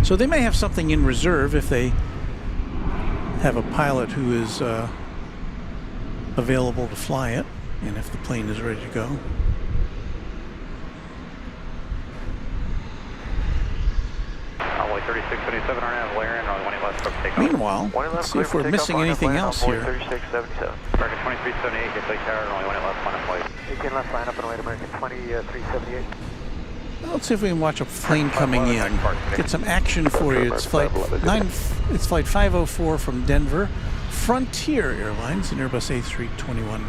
So they may have something in reserve if they have a pilot who is available to fly it, and if the plane is ready to go. Meanwhile, let's see if we're missing anything else here. American 2378, get late tower, only 1 left, line of flight. 18 left, line up and wait, American 2378. Let's see if we can watch a plane coming in. Get some action for you. It's flight 504 from Denver. Frontier Airlines, an Airbus A321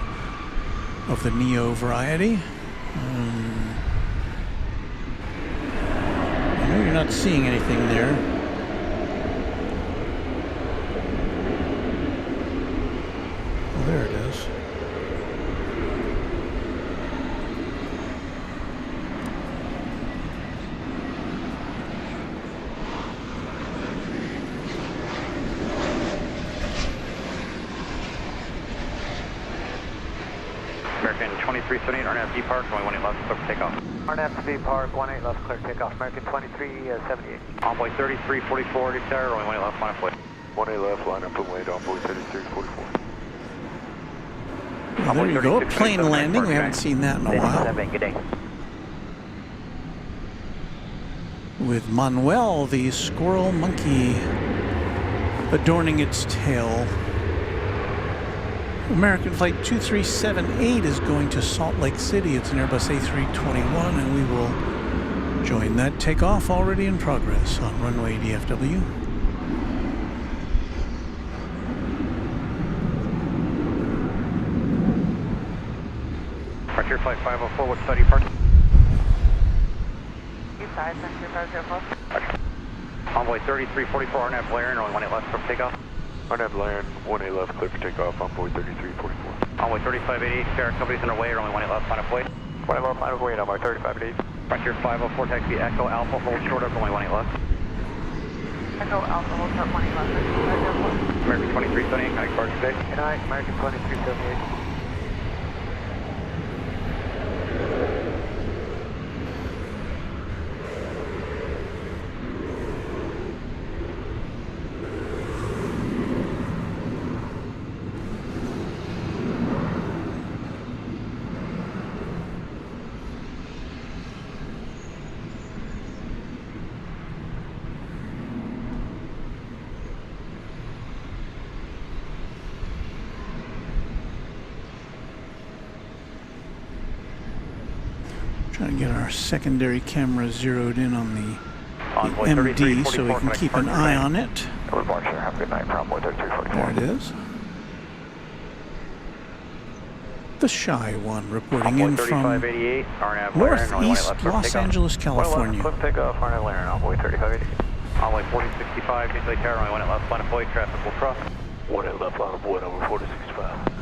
of the Neo variety. I know you're not seeing anything there. Oh, there it is. American 2378, RNAV depart, only 1 left, clear for takeoff. RNAV depart, 18 left, clear takeoff. American 2378. Envoy 3344, deep tower, only 1 left, line of flight. 18 left, line up and wait, Envoy 3344. Well, there you go, plane landing. We haven't seen that in a while. Good day. With Manuel, the squirrel monkey, adorning its tail. American Flight 2378 is going to Salt Lake City. It's an Airbus A321, and we will join that takeoff already in progress on Runway DFW. Frontier Flight 504, what study park? Eastside, Frontier 504. Envoy 3344, RNAV Laren, only 18 left for takeoff. RNAV Laren, 18 left, clear for takeoff, Envoy 3344. Envoy 3588, Sierra Company's underway, only 18 left, line of way. 18 left, line of way, Envoy 3588. Frontier 504, taxi Echo Alpha, hold short up, only 18 left. Echo Alpha, hold short 20 left, Frontier 504. American 2378, connect park today. Good night, American 2378. Trying to get our secondary camera zeroed in on the MD so we can keep an eye on it. Have a good night, Envoy 3344. There it is. The Shy One reporting in from northeast Los Angeles, California. Cliff takeoff, RNAV Laren, Envoy 3588. Envoy 4065, Eastlake Tower, only 18 left, line of way, traffic will cross. 18 left, line of wood, over 4065.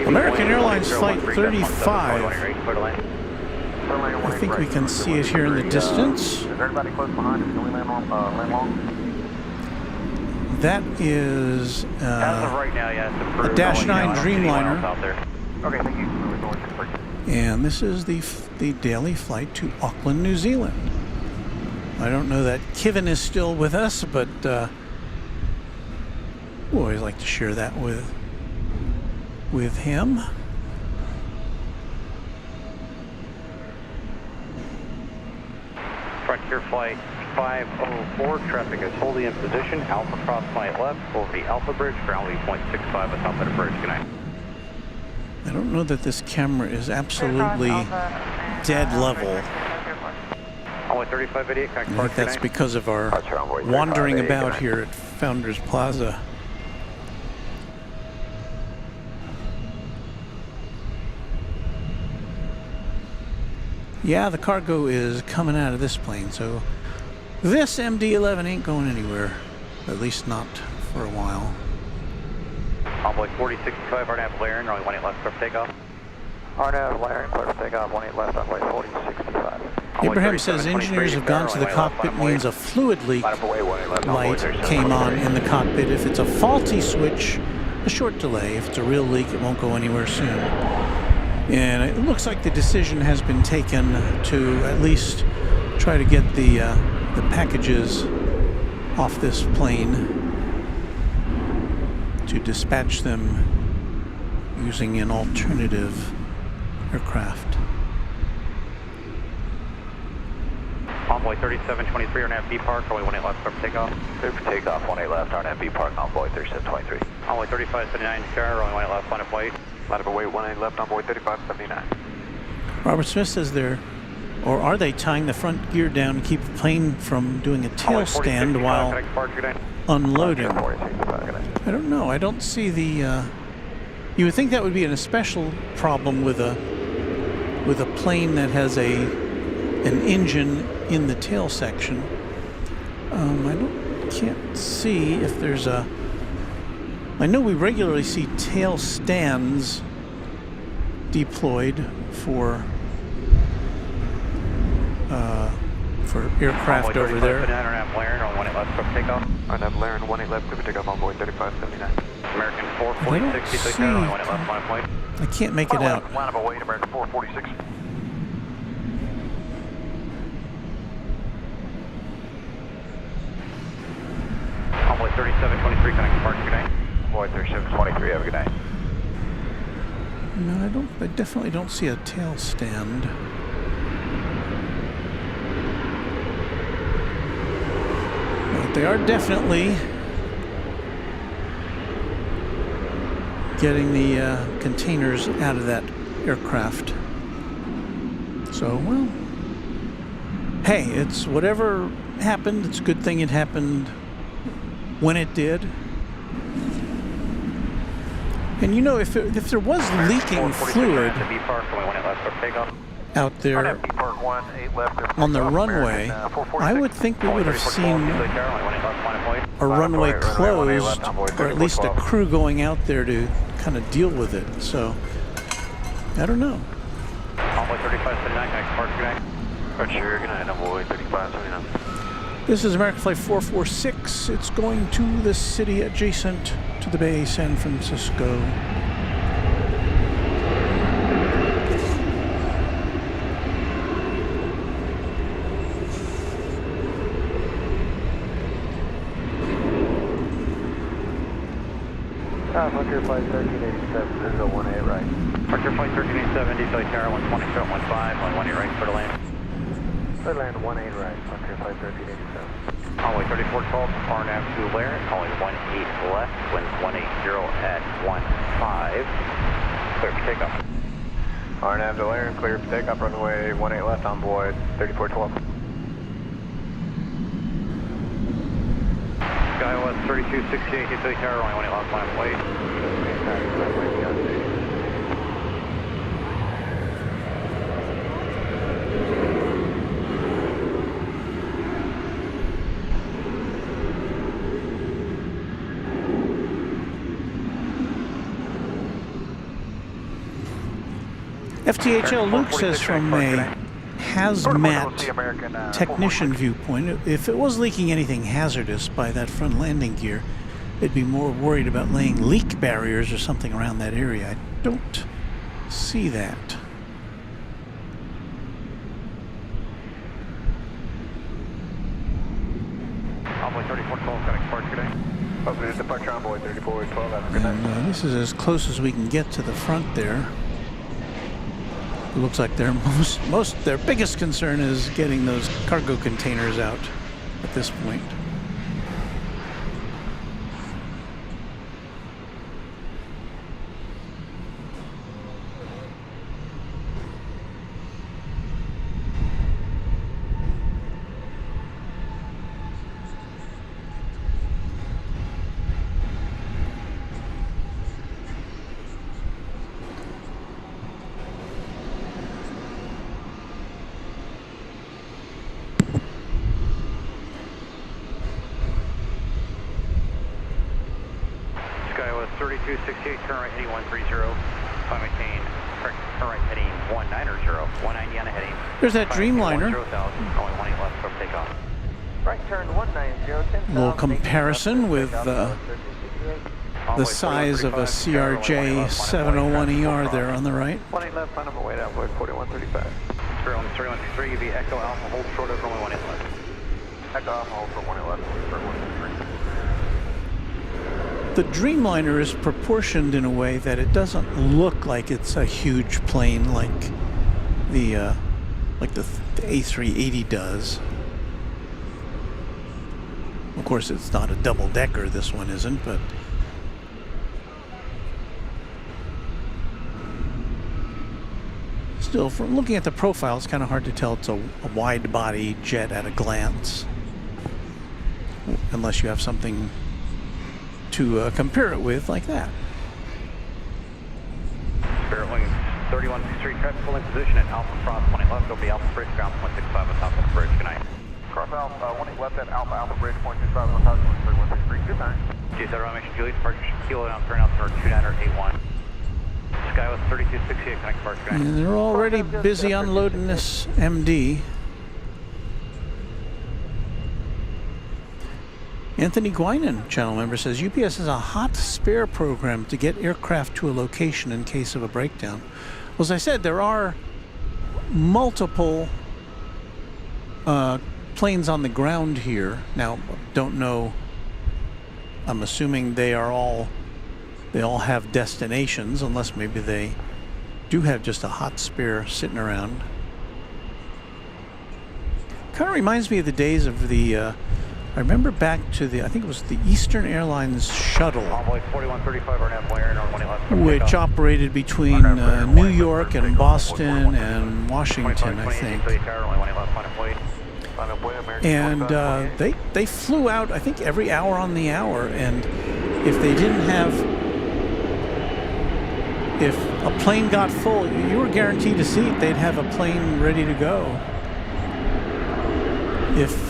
American Airlines Flight 35. I think we can see it here in the distance. Is everybody close behind us? Can we land long? That is As of right now, yes, a Dash 9 Dreamliner. Okay, thank you. And this is the daily flight to Auckland, New Zealand. I don't know that Kevin is still with us, but we always like to share that with him. Frontier Flight 504, traffic is wholly in position, Alpha cross flight left, over the Alpha Bridge, ground lead 0.65 atop of the bridge, good night. I don't know that this camera is absolutely dead level. Only 3588, connect I park, think that's because of our wandering about here at Founders Plaza. Yeah, the cargo is coming out of this plane, so this MD-11 ain't going anywhere, at least not for a while. Envoy 4065, RNAV Laren, only 18 left, clear for takeoff. RNAV Laren, clear for takeoff, 18 left, Envoy 4065. Abraham says engineers have gone to the cockpit means a fluid leak light came on in the cockpit. If it's a faulty switch, a short delay. If it's a real leak, it won't go anywhere soon. And it looks like the decision has been taken to at least try to get the packages off this plane, to dispatch them using an alternative aircraft. Envoy 3723, RNAV B Park, only 18 left, clear for takeoff. Clear for takeoff, 18 left, RNAV B Park, Envoy 3723. Envoy 3579, Sierra, only 18 left, line of flight. Line of way, 18 left, Envoy 3579. Robert Smith says or are they tying the front gear down to keep the plane from doing a tail stand while unloading? I don't know. I don't see the. You would think that would be an especial problem with a plane that has an engine in the tail section. Can't see if there's a. I know we regularly see tail stands deployed for aircraft over there. RNAV Laren, only 18 left, clear for takeoff. RNAV Laren, 18 left, clear for takeoff, Envoy 3579. American 446, only 18 left, line of flight. I can't make it out. Line of away, American 446. Envoy 3723, connect park, good night. Envoy 3723, have a good night. No, I definitely don't see a tail stand. But they are definitely getting the containers out of that aircraft. So, well, hey, it's whatever happened. It's a good thing it happened when it did. And you know, if there was leaking fluid out there on the runway, I would think we would have seen a runway closed, or at least a crew going out there to kind of deal with it. So, I don't know. This is American Flight 446. It's going to the city adjacent to the Bay, San Francisco. Hunter Flight 1387, this is a 18 right. Hunter Flight 1387, Detroit Tower 120, 15, 118 right, clear to land. Clear to land 18 right, Hunter Flight 1387. Hallway 3412, RNAV to Lair, hallway 18 left, wind 180 at 15. Clear for takeoff. RNAV to Lair, clear for takeoff, runway 18 left on board 3412. Skywest 3268, Detroit Tower, runway 18 left, line of way. FTHL Luke says from a hazmat technician viewpoint, if it was leaking anything hazardous by that front landing gear, they'd be more worried about laying leak barriers or something around that area. I don't see that. Envoy 3412, got departure today. Open departure Envoy 3412, have a good night. And this is as close as we can get to the front there. It looks like their their biggest concern is getting those cargo containers out at this point. Skywest 3268, turn right heading 130, climb maintain, turn right heading 190, 190 on the heading. There's that Dreamliner. 10,000, only 18 left, for takeoff. Right turn 190, 10,000. A little comparison with the size of a CRJ 701ER there on the right. 18 left, find them away down boy 4135. 3163, give you Echo Alpha, hold short of runway 18 left. Echo Alpha, hold for 111, for 123. The Dreamliner is proportioned in a way that it doesn't look like it's a huge plane like the A380 does. Of course, it's not a double-decker, this one isn't, but still, from looking at the profile, it's kind of hard to tell it's a wide-body jet at a glance, unless you have something to compare it with like that. Spirit Wings 3163, traffic full in position at Alpha Cross 20 left, over the Alpha Bridge, ground 165 on top of the bridge. Good night. Cross Alpha, 18 left at Alpha Bridge, 165 on top of 3163. Good night. G7 Romation Juliet, departure Kilo down, turn out for 2981. Skywest 3268, connect departure. Good night. And they're already busy unloading this MD. Anthony Guinan, channel member, says UPS has a hot spare program to get aircraft to a location in case of a breakdown. Well, as I said, there are multiple planes on the ground here. Now, don't know. I'm assuming they all have destinations, unless maybe they do have just a hot spare sitting around. Kind of reminds me of the days of the. I remember back to the, I think it was the Eastern Airlines shuttle, which operated between New York and Boston and Washington, I think. And they flew out, I think, every hour on the hour. And if they didn't have, if a plane got full, you were guaranteed a seat. They'd have a plane ready to go. If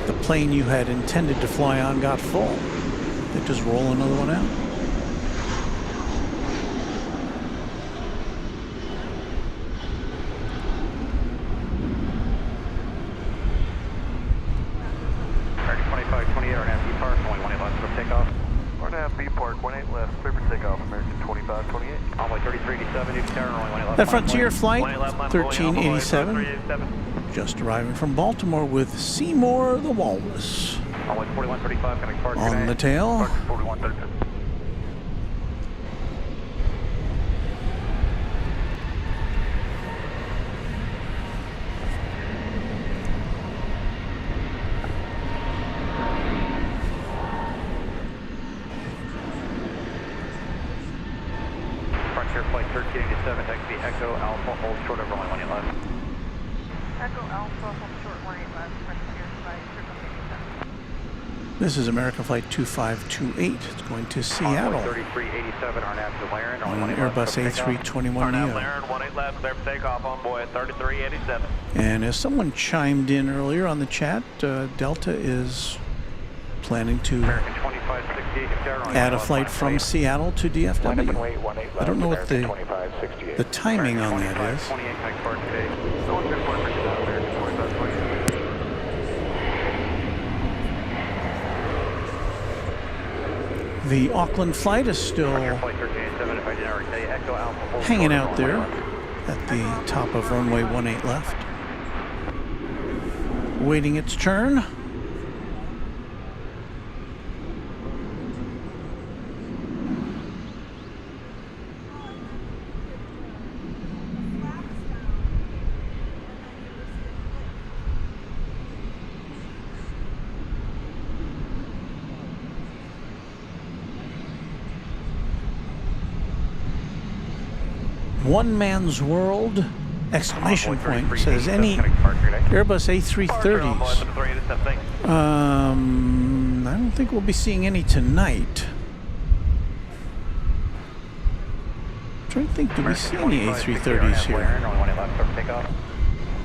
the plane you had intended to fly on got full, they'd just roll another one out. American 2528, RNAV B Park, only 18 left for takeoff. RNAV B Park, 18 left, clear for takeoff. American 2528. Envoy 3387, New Tower, only 18 left. That Frontier flight 1387, just arriving from Baltimore with Seymour the Walrus Envoy 4135, connect park on the tail. 4135. Frontier flight 1387, taxi Echo Alpha, hold short over only 18 left. Echo Alpha, hold short 18 left, Frontier flight 1387. This is American Flight 2528. It's going to Seattle 3387, RNAV to Laren, on only an 18 left Airbus for takeoff. A321neo. Laren, 18 left, clear for takeoff on board 3387. And as someone chimed in earlier on the chat, Delta is planning to American 2568, Tower, only add a 18 flight left, from Seattle to DFW. I don't know what the timing on that is. 28, connect park today. The Auckland flight is still Flight 1387, if I didn't already tell you, Echo Alpha, hold hanging short out over there 18 left. at the top of runway 18 left, waiting its turn. One man's world! Exclamation point. Says any Airbus A330s. I don't think we'll be seeing any tonight. I'm trying to think, do we see any A330s here?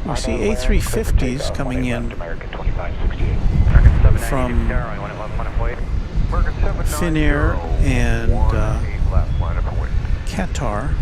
We see A350s coming in from Finnair and Qatar.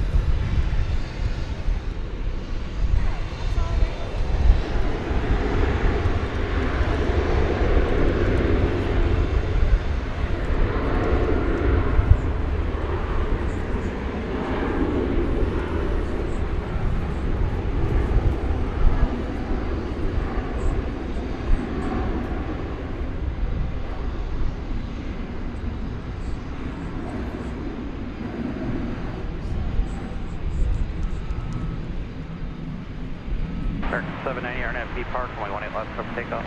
American 790, RNAV B Park, only 18 left for takeoff.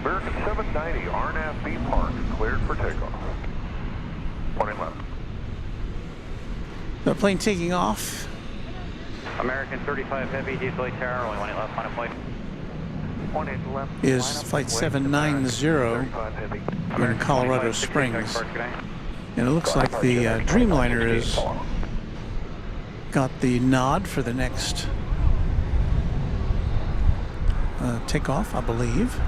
American 790, RNAV B Park, cleared for takeoff. 18 left. The plane taking off. American 35 Heavy, diesel tower, only 18 left, final flight. 18 left. Is Flight 790 in Colorado Springs. And it looks like the Dreamliner has got the nod for the next takeoff, I believe.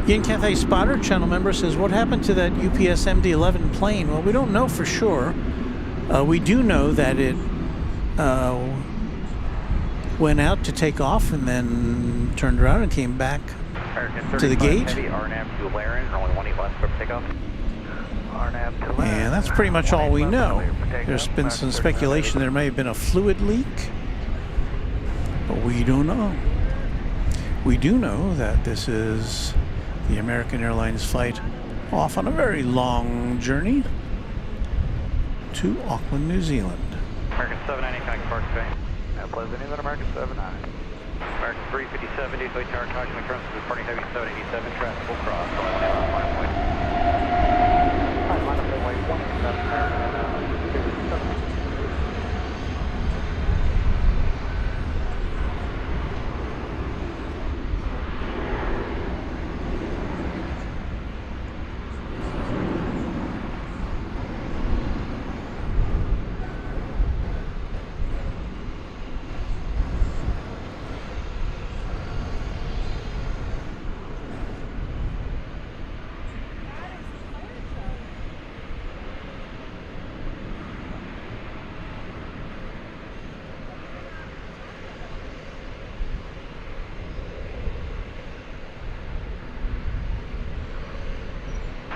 Yin Cafe Spotter, channel member, says, what happened to that UPS MD-11 plane? Well, we don't know for sure. We do know that it went out to take off and then turned around and came back to the gate. And that's pretty much all we know. There's been some speculation there may have been a fluid leak, but we don't know. We do know that this is the American Airlines flight off on a very long journey. to Auckland, New Zealand. American 790, connect Park Bay. Pleasant New Zealand, American 79. American 357, DFW Tower, caution currents departing heavy 787, traffic will cross.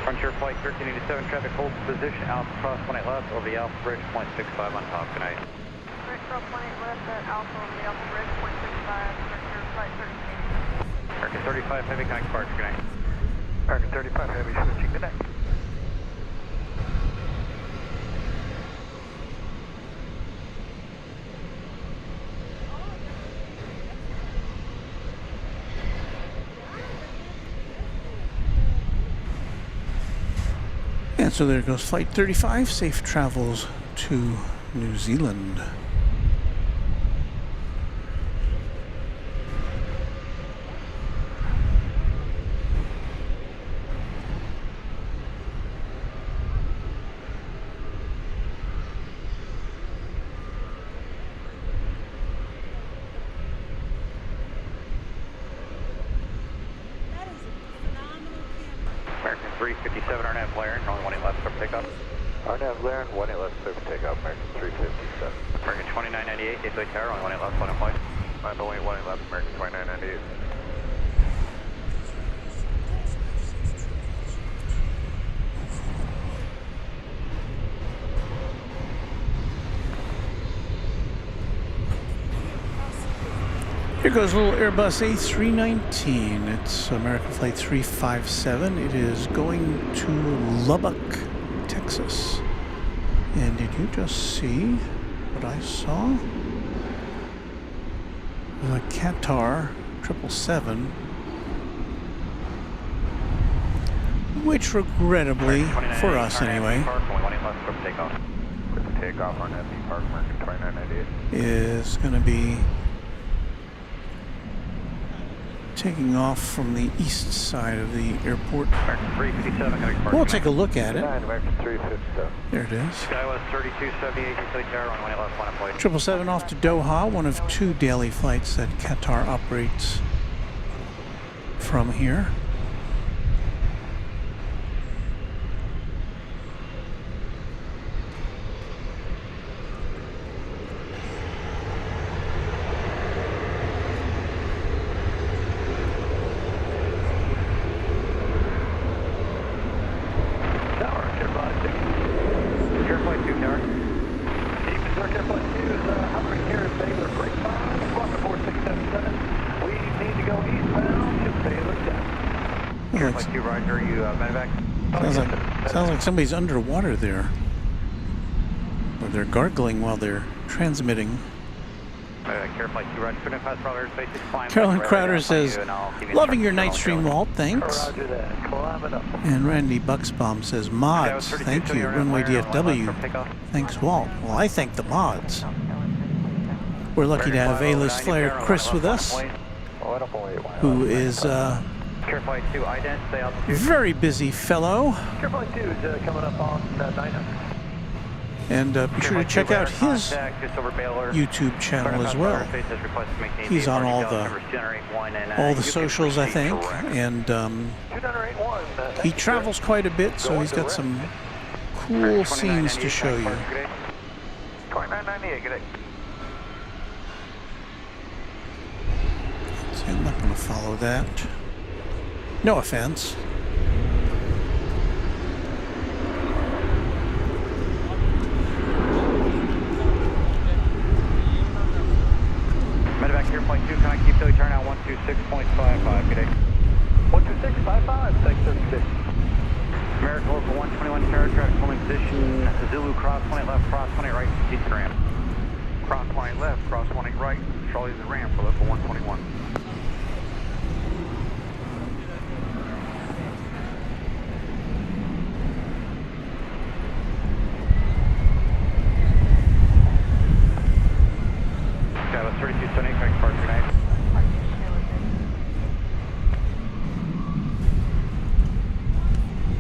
Frontier Flight 1387, traffic holds position, Alpha cross 18 left over the Alpha Bridge, 0.65 on top, good night. Right, cross 18 left at Alpha over the Alpha Bridge, 0.65, Frontier Flight 1387. American 35 Heavy, connect Park, good night. American 35 Heavy, switching, good night. And so there goes Flight 35. Safe travels to New Zealand. American 357, RNAV Blair, only 1 left for takeoff. RNAV Blair, 1 left, clear for takeoff, American 357. American 2998, DFW Tower, only 1 left, 1 in flight. Only 1 left, American 2998. Here goes a little Airbus A319. It's American Flight 357. It is going to Lubbock, Texas. And did you just see what I saw? The Qatar 777, which regrettably, for us anyway, Takeoff on FB Park, American 2998. is going to be taking off from the east side of the airport. American 357, We'll take a look at it. American 357. There it is. Skywest 3278, DFW Tower, only 1 left, 1 in flight. 777 off to Doha, one of 2 daily flights that Qatar operates from here. Sounds like somebody's underwater there. Or they're gargling while they're transmitting. Carolyn Crowder says, loving your night stream, Walt, thanks. And Randy Bucksbaum says, mods, thank you. Runway DFW, thanks, Walt. Well, I thank the mods. We're lucky to have A-list flyer Chris with us, who is very busy fellow. And be sure to check out his YouTube channel as well. He's on all the socials, I think, and he travels quite a bit, so he's got some cool scenes to show you. See, I'm not going to follow that. No offense. Medevac here, flight 2, can I keep Philly turn out 126.55, good day. 126.55, thanks, 36. American Local 121 Tower, traffic holding position, Zulu cross 20 left, ramp. Cross 18 left, cross 18 right, Charlie's the ramp for local 121. That was 3278, correct, park tonight.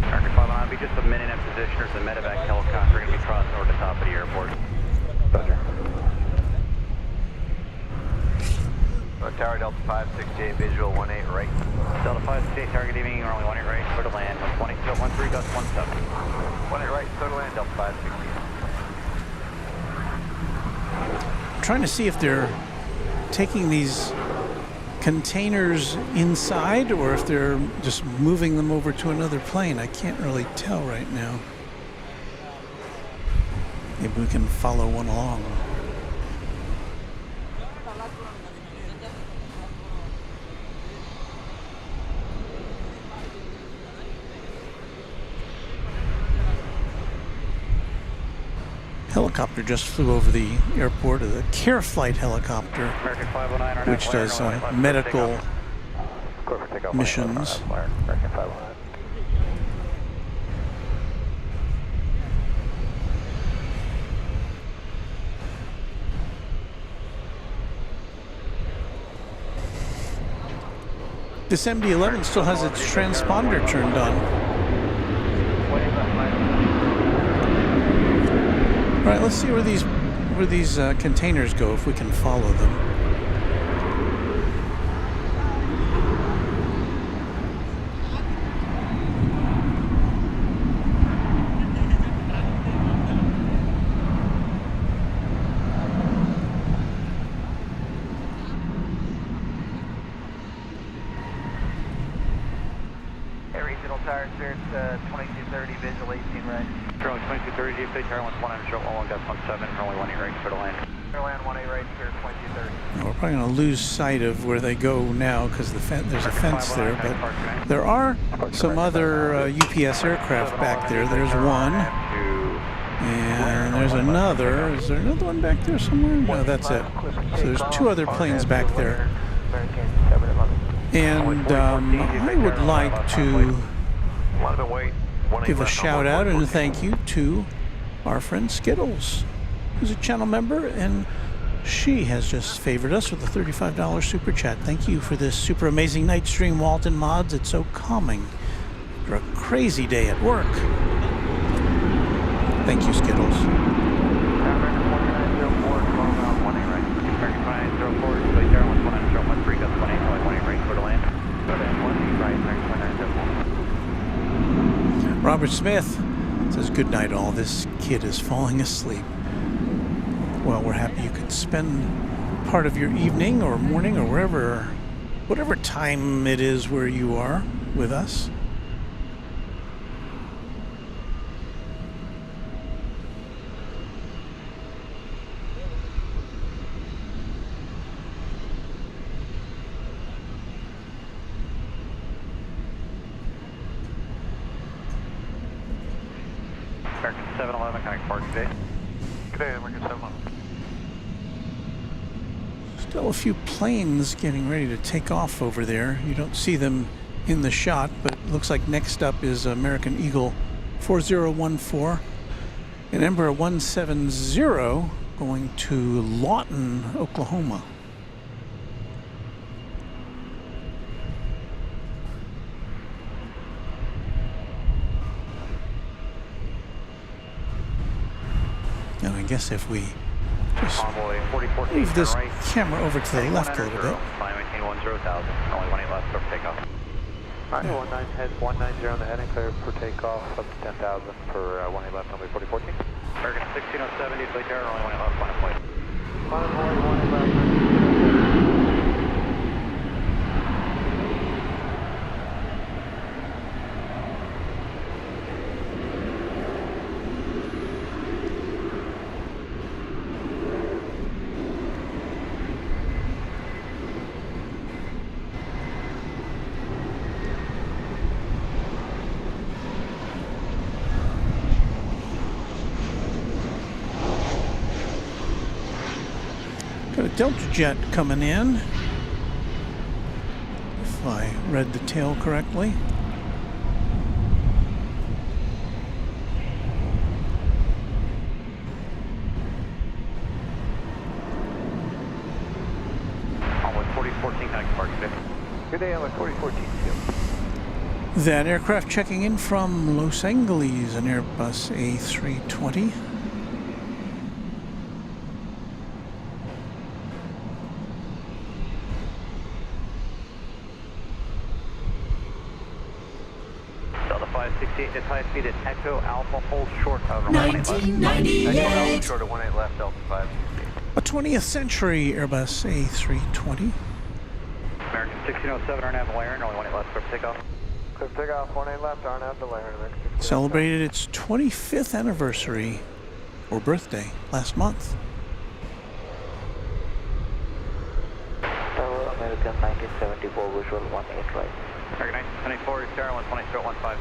Target 5 on, be just a minute in position. There's a medevac helicopter going to be crossing over the top of the airport. Roger. Tower Delta 568, visual 18 right. Delta 568, target evening, you're only 18 right, clear to land, 120, 13 Gus 17. 18 right, clear to land, Delta 568. I'm trying to see if they're taking these containers inside or if they're just moving them over to another plane. I can't really tell right now. Maybe we can follow one along. Helicopter just flew over the airport, the Care Flight helicopter, which does medical missions. This MD-11 still has its transponder turned on. All right, let's see where these containers go, if we can follow them. Regional Tire, Spirit 2230, visual 18 right. Charlie 2230, DFW Tower 1 show all Gus 17, only 18 right, clear to land. Clear to land 18 right, Spirit 2230. We're probably going to lose sight of where they go now because there's a fence there, but there are some other UPS aircraft back there. There's one, and there's another. Is there another one back there somewhere? No, that's it. So there's two other planes back there. And I would like to give a shout out and a thank you to our friend Skittles, who's a channel member, and she has just favored us with a $35 super chat. Thank you for this super amazing night stream, Walton Mods. It's so calming after a crazy day at work. Thank you, Skittles. Robert Smith says, good night all. This kid is falling asleep. Well, we're happy you could spend part of your evening or morning or whatever time it is where you are with us. American 711, connect park today. Good day, American 711. Still a few planes getting ready to take off over there. You don't see them in the shot, but it looks like next up is American Eagle 4014 and Embraer 170 going to Lawton, Oklahoma. And I guess if we just move this camera over to the left a little bit. Maintain 10,000, only 18 left for takeoff. Alright, 19 head 190 on the heading, clear for takeoff up to 10,000 for 18 left, number 4014. American 1607, East Lake Tower, only 18 left, final point. Final point, 18 left. Got a Delta jet coming in, if I read the tail correctly. Almost 4014, connect park today. Good day, I'm at 4014. That aircraft checking in from Los Angeles, an Airbus A320. Delta 568 is high speed at Echo Alpha, hold short of 1998. Echo Alpha short of 18 left, Delta 568. A 20th century Airbus A320. American 1607, RNAV Valerian, only 18 left, clear for takeoff. Clear for takeoff, 18 left, RNAV Valerian. Celebrated its 25th anniversary or birthday last month. Tower American 1974, visual 18 right. American 1974, Sierra 120, 15, 5,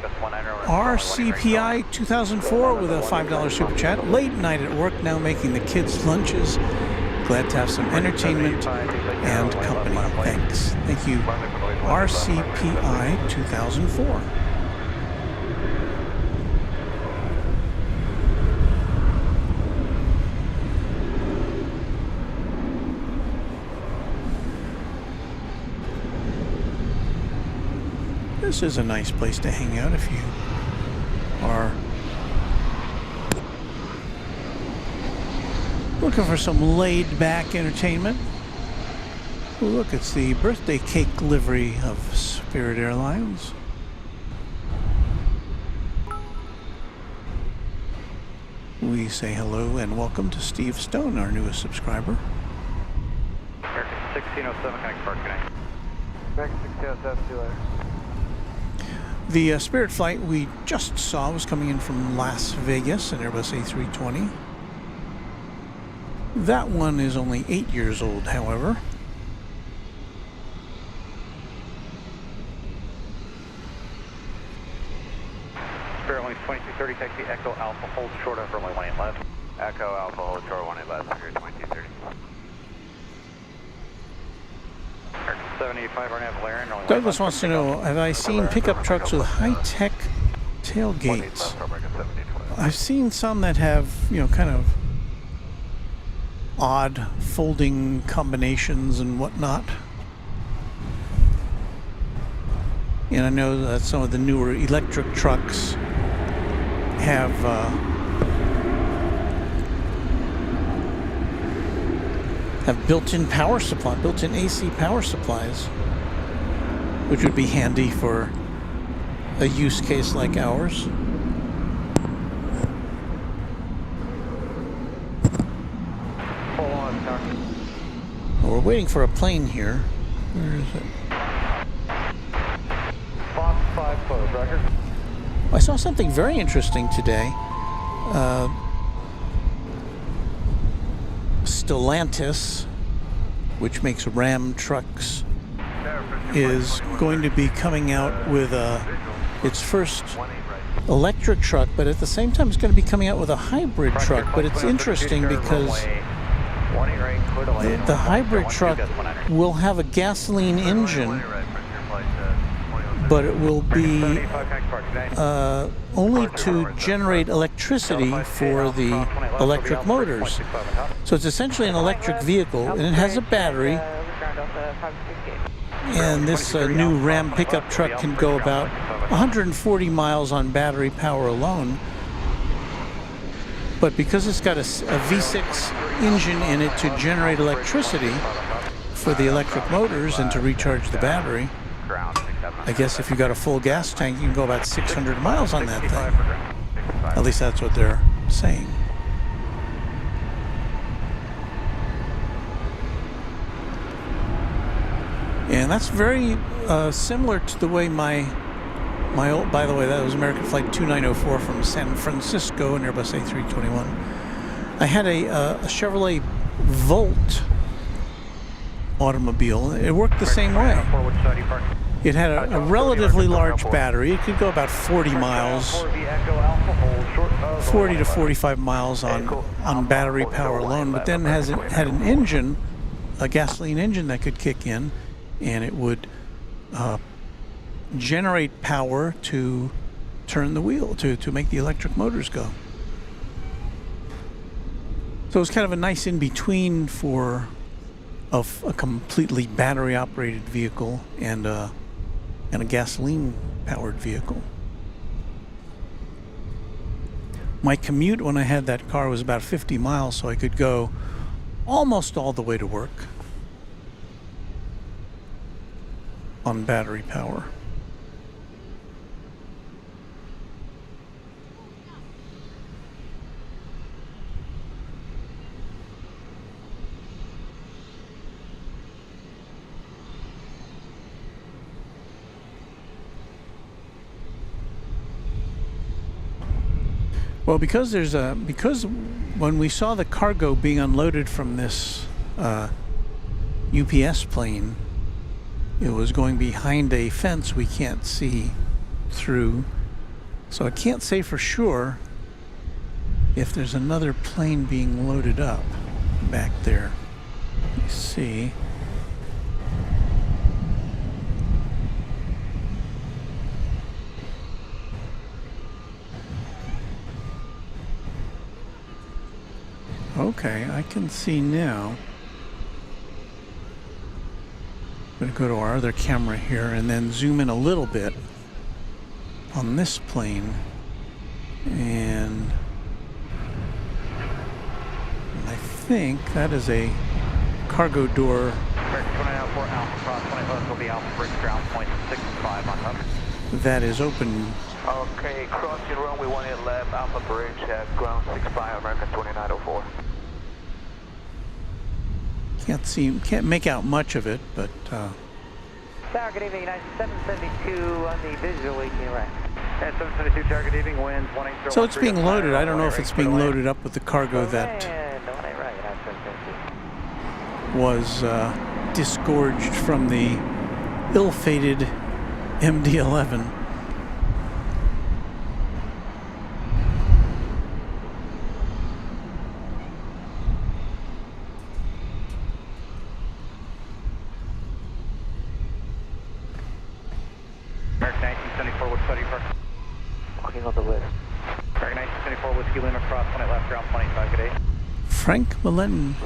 RCPI 2004 with a $5 super chat. Late night at work, now making the kids lunches. Glad to have some entertainment and company. Thanks. Thank you. RCPI 2004. This is a nice place to hang out if you are looking for some laid-back entertainment. Oh, look, it's the birthday cake livery of Spirit Airlines. We say hello and welcome to Steve Stone, our newest subscriber. American 1607, connect park today. American 1607, see you later. The Spirit flight we just saw was coming in from Las Vegas, an Airbus A320. That one is only 8 years old, however. Spirit only 2230, taxi Echo Alpha, hold short of runway 18 left. Echo Alpha, hold short 18 left, 2230. 785, RNAV Valerian, only Douglas wants to know, have I seen pickup trucks with high-tech tailgates? I've seen some that have, you know, kind of odd folding combinations and whatnot. And I know that some of the newer electric trucks have built-in power supply, built-in AC power supplies, which would be handy for a use case like ours. Hold on, car. Well, we're waiting for a plane here. Where is it? Fox 5 close, record. I saw something very interesting today. Stellantis, which makes Ram trucks, is going to be coming out with its first electric truck, but at the same time it's going to be coming out with a hybrid truck. But it's interesting because the hybrid truck will have a gasoline engine, but it will be only to generate electricity for the electric motors. So it's essentially an electric vehicle, and it has a battery. And this new Ram pickup truck can go about 140 miles on battery power alone. But because it's got a V6 engine in it to generate electricity for the electric motors and to recharge the battery, I guess if you got a full gas tank, you can go about 600 miles on that thing. At least that's what they're saying. And that's very similar to the way my old, by the way, that was American Flight 2904 from San Francisco, an Airbus A321. I had a Chevrolet Volt automobile. It worked the same way. It had a relatively large battery. It could go about 40 miles, 40 to 45 miles on battery power alone, but then had an engine a gasoline engine that could kick in, and it would generate power to turn the wheel, to make the electric motors go. So it's kind of a nice in-between for a completely battery-operated vehicle and a gasoline-powered vehicle. My commute when I had that car was about 50 miles, so I could go almost all the way to work on battery power. Well, because when we saw the cargo being unloaded from this UPS plane, it was going behind a fence we can't see through. So I can't say for sure if there's another plane being loaded up back there. Let me see. Okay, I can see now. I'm going to go to our other camera here and then zoom in a little bit on this plane, and I think that is a cargo door. That is open. Okay, crossing runway 18 left, Alpha Bridge at ground 65, American 2904. Can't make out much of it, but Tower, good evening, 772 on the visual 18 right. 772 Tower, good evening, winds 180. So it's being loaded. I don't know if it's being loaded up with the cargo that was disgorged from the ill-fated MD-11. American 1974, what's study for? Walking on the list. American 1974, Whiskey Lima, cross 20 left, ground 25, good day. Frank Melendrez.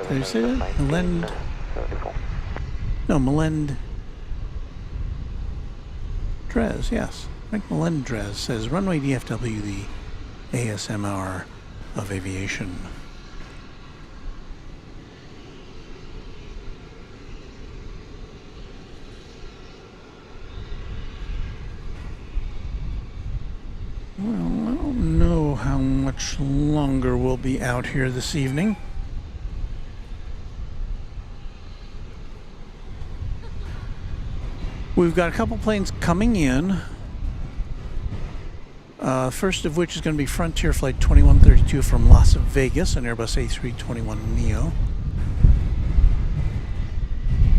Did I say that? Melendrez, yes. Frank Melendrez says, Runway DFW, the ASMR of aviation. Well, I don't know how much longer we'll be out here this evening. We've got a couple planes coming in. First of which is going to be Frontier Flight 2132 from Las Vegas, an Airbus A321neo.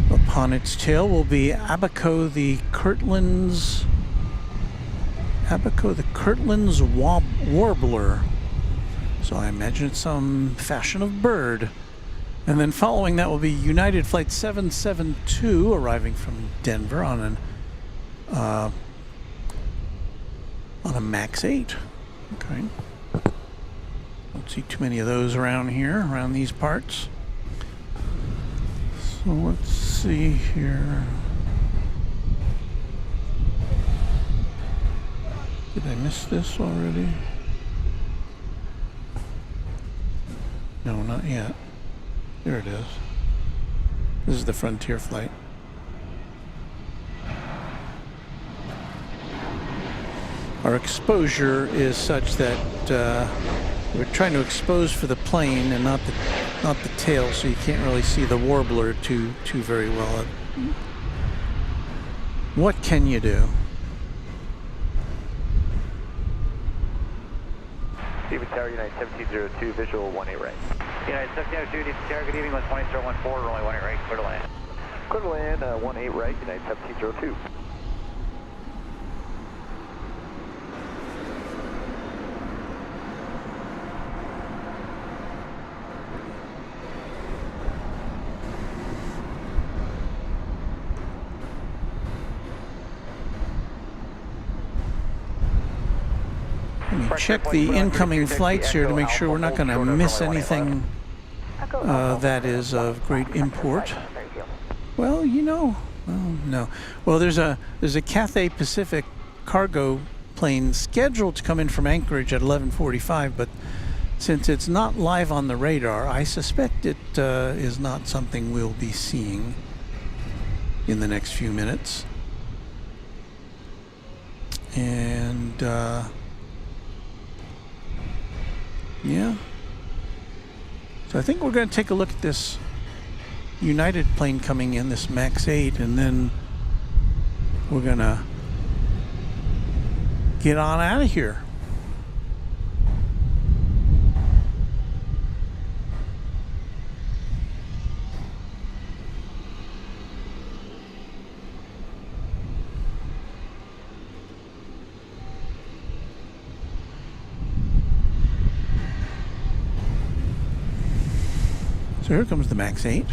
Upon its tail will be Abaco the Kirtland's Warbler. So I imagine it's some fashion of bird. And then following that will be United Flight 772 arriving from Denver on a MAX 8. Okay. Don't see too many of those around here, around these parts. So let's see here. Did I miss this already? No, not yet. There it is. This is the Frontier flight. Our exposure is such that we're trying to expose for the plane and not the tail, so you can't really see the Warbler too very well. What can you do? Steven Tower, United 1702, visual 18 right. United 1702, Tower, good evening, 12014, runway 18 right, clear to land. Clear to land, 18 right, United 1702. check the incoming flights here to make sure we're not going to miss anything that is of great import. Well, you know, well, no. Well, there's a Cathay Pacific cargo plane scheduled to come in from Anchorage at 11:45, but since it's not live on the radar, I suspect it is not something we'll be seeing in the next few minutes. And yeah, so I think we're going to take a look at this United plane coming in, this MAX 8, and then we're going to get on out of here. So here comes the MAX 8.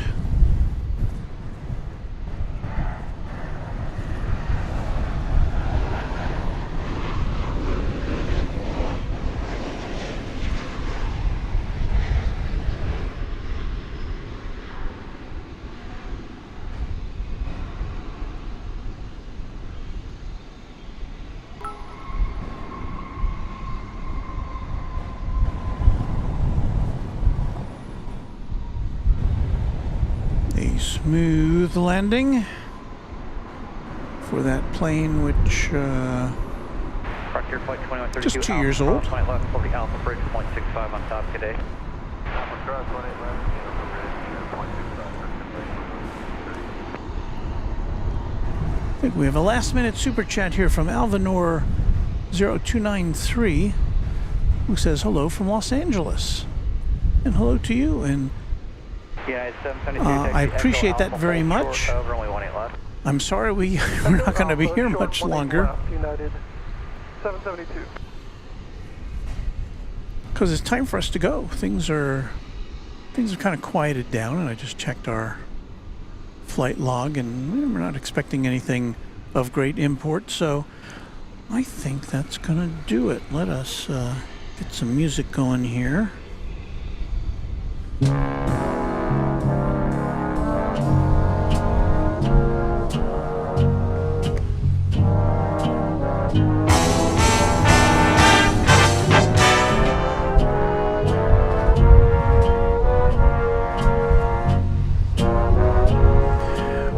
Smooth landing for that plane, which just 2 years old. Left for the Alpha Bridge, 0.65 on top today. Alpha cross 18 left, Alpha Bridge, 0.65. I think we have a last-minute super chat here from Alvanor 0293, who says hello from Los Angeles, and hello to you. And yeah, it's 772. I appreciate that very much. I'm sorry we're not going to be here much longer, United 772. because it's time for us to go. Things are kind of quieted down, and I just checked our flight log, and we're not expecting anything of great import. So I think that's going to do it. Let us get some music going here.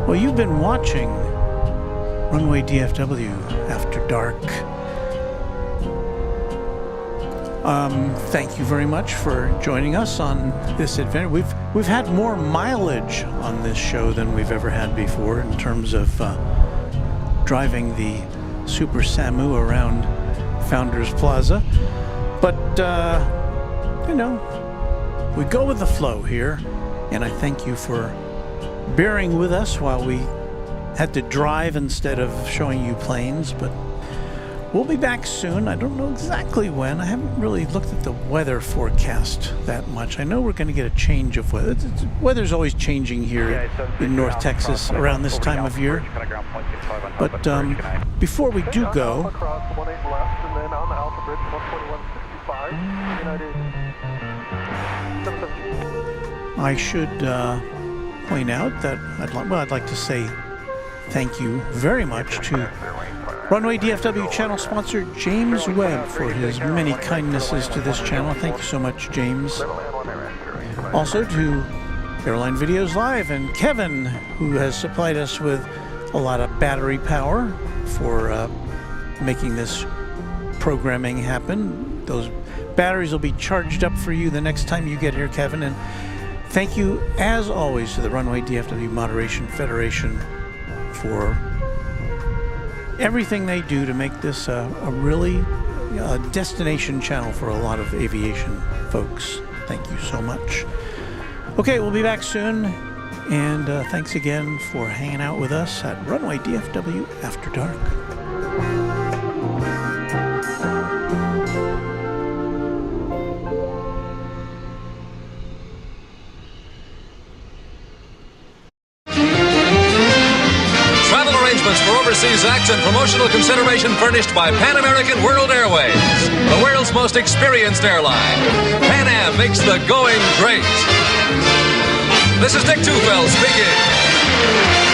Well, you've been watching Runway DFW After Dark. Thank you very much for joining us on this adventure. We've had more mileage on this show than we've ever had before in terms of driving the Super Samu around Founders Plaza. But you know, we go with the flow here, and I thank you for bearing with us while we had to drive instead of showing you planes. But we'll be back soon. I don't know exactly when. I haven't really looked at the weather forecast that much. I know we're going to get a change of weather. Weather's always changing here in North Texas around this time of year. But before we do go, I should point out that I'd like to say thank you very much to Runway DFW channel sponsor James Webb for his many kindnesses to this channel. Thank you so much, James. Also to Airline Videos Live and Kevin, who has supplied us with a lot of battery power for making this programming happen. Those batteries will be charged up for you the next time you get here, Kevin. And thank you, as always, to the Runway DFW Moderation Federation for everything they do to make this a really destination channel for a lot of aviation folks. Thank you so much. Okay, we'll be back soon, and thanks again for hanging out with us at Runway DFW After Dark. allowance for overseas acts and promotional consideration furnished by Pan American World Airways, the world's most experienced airline. Pan Am makes the going great. This is Dick Tufeld speaking.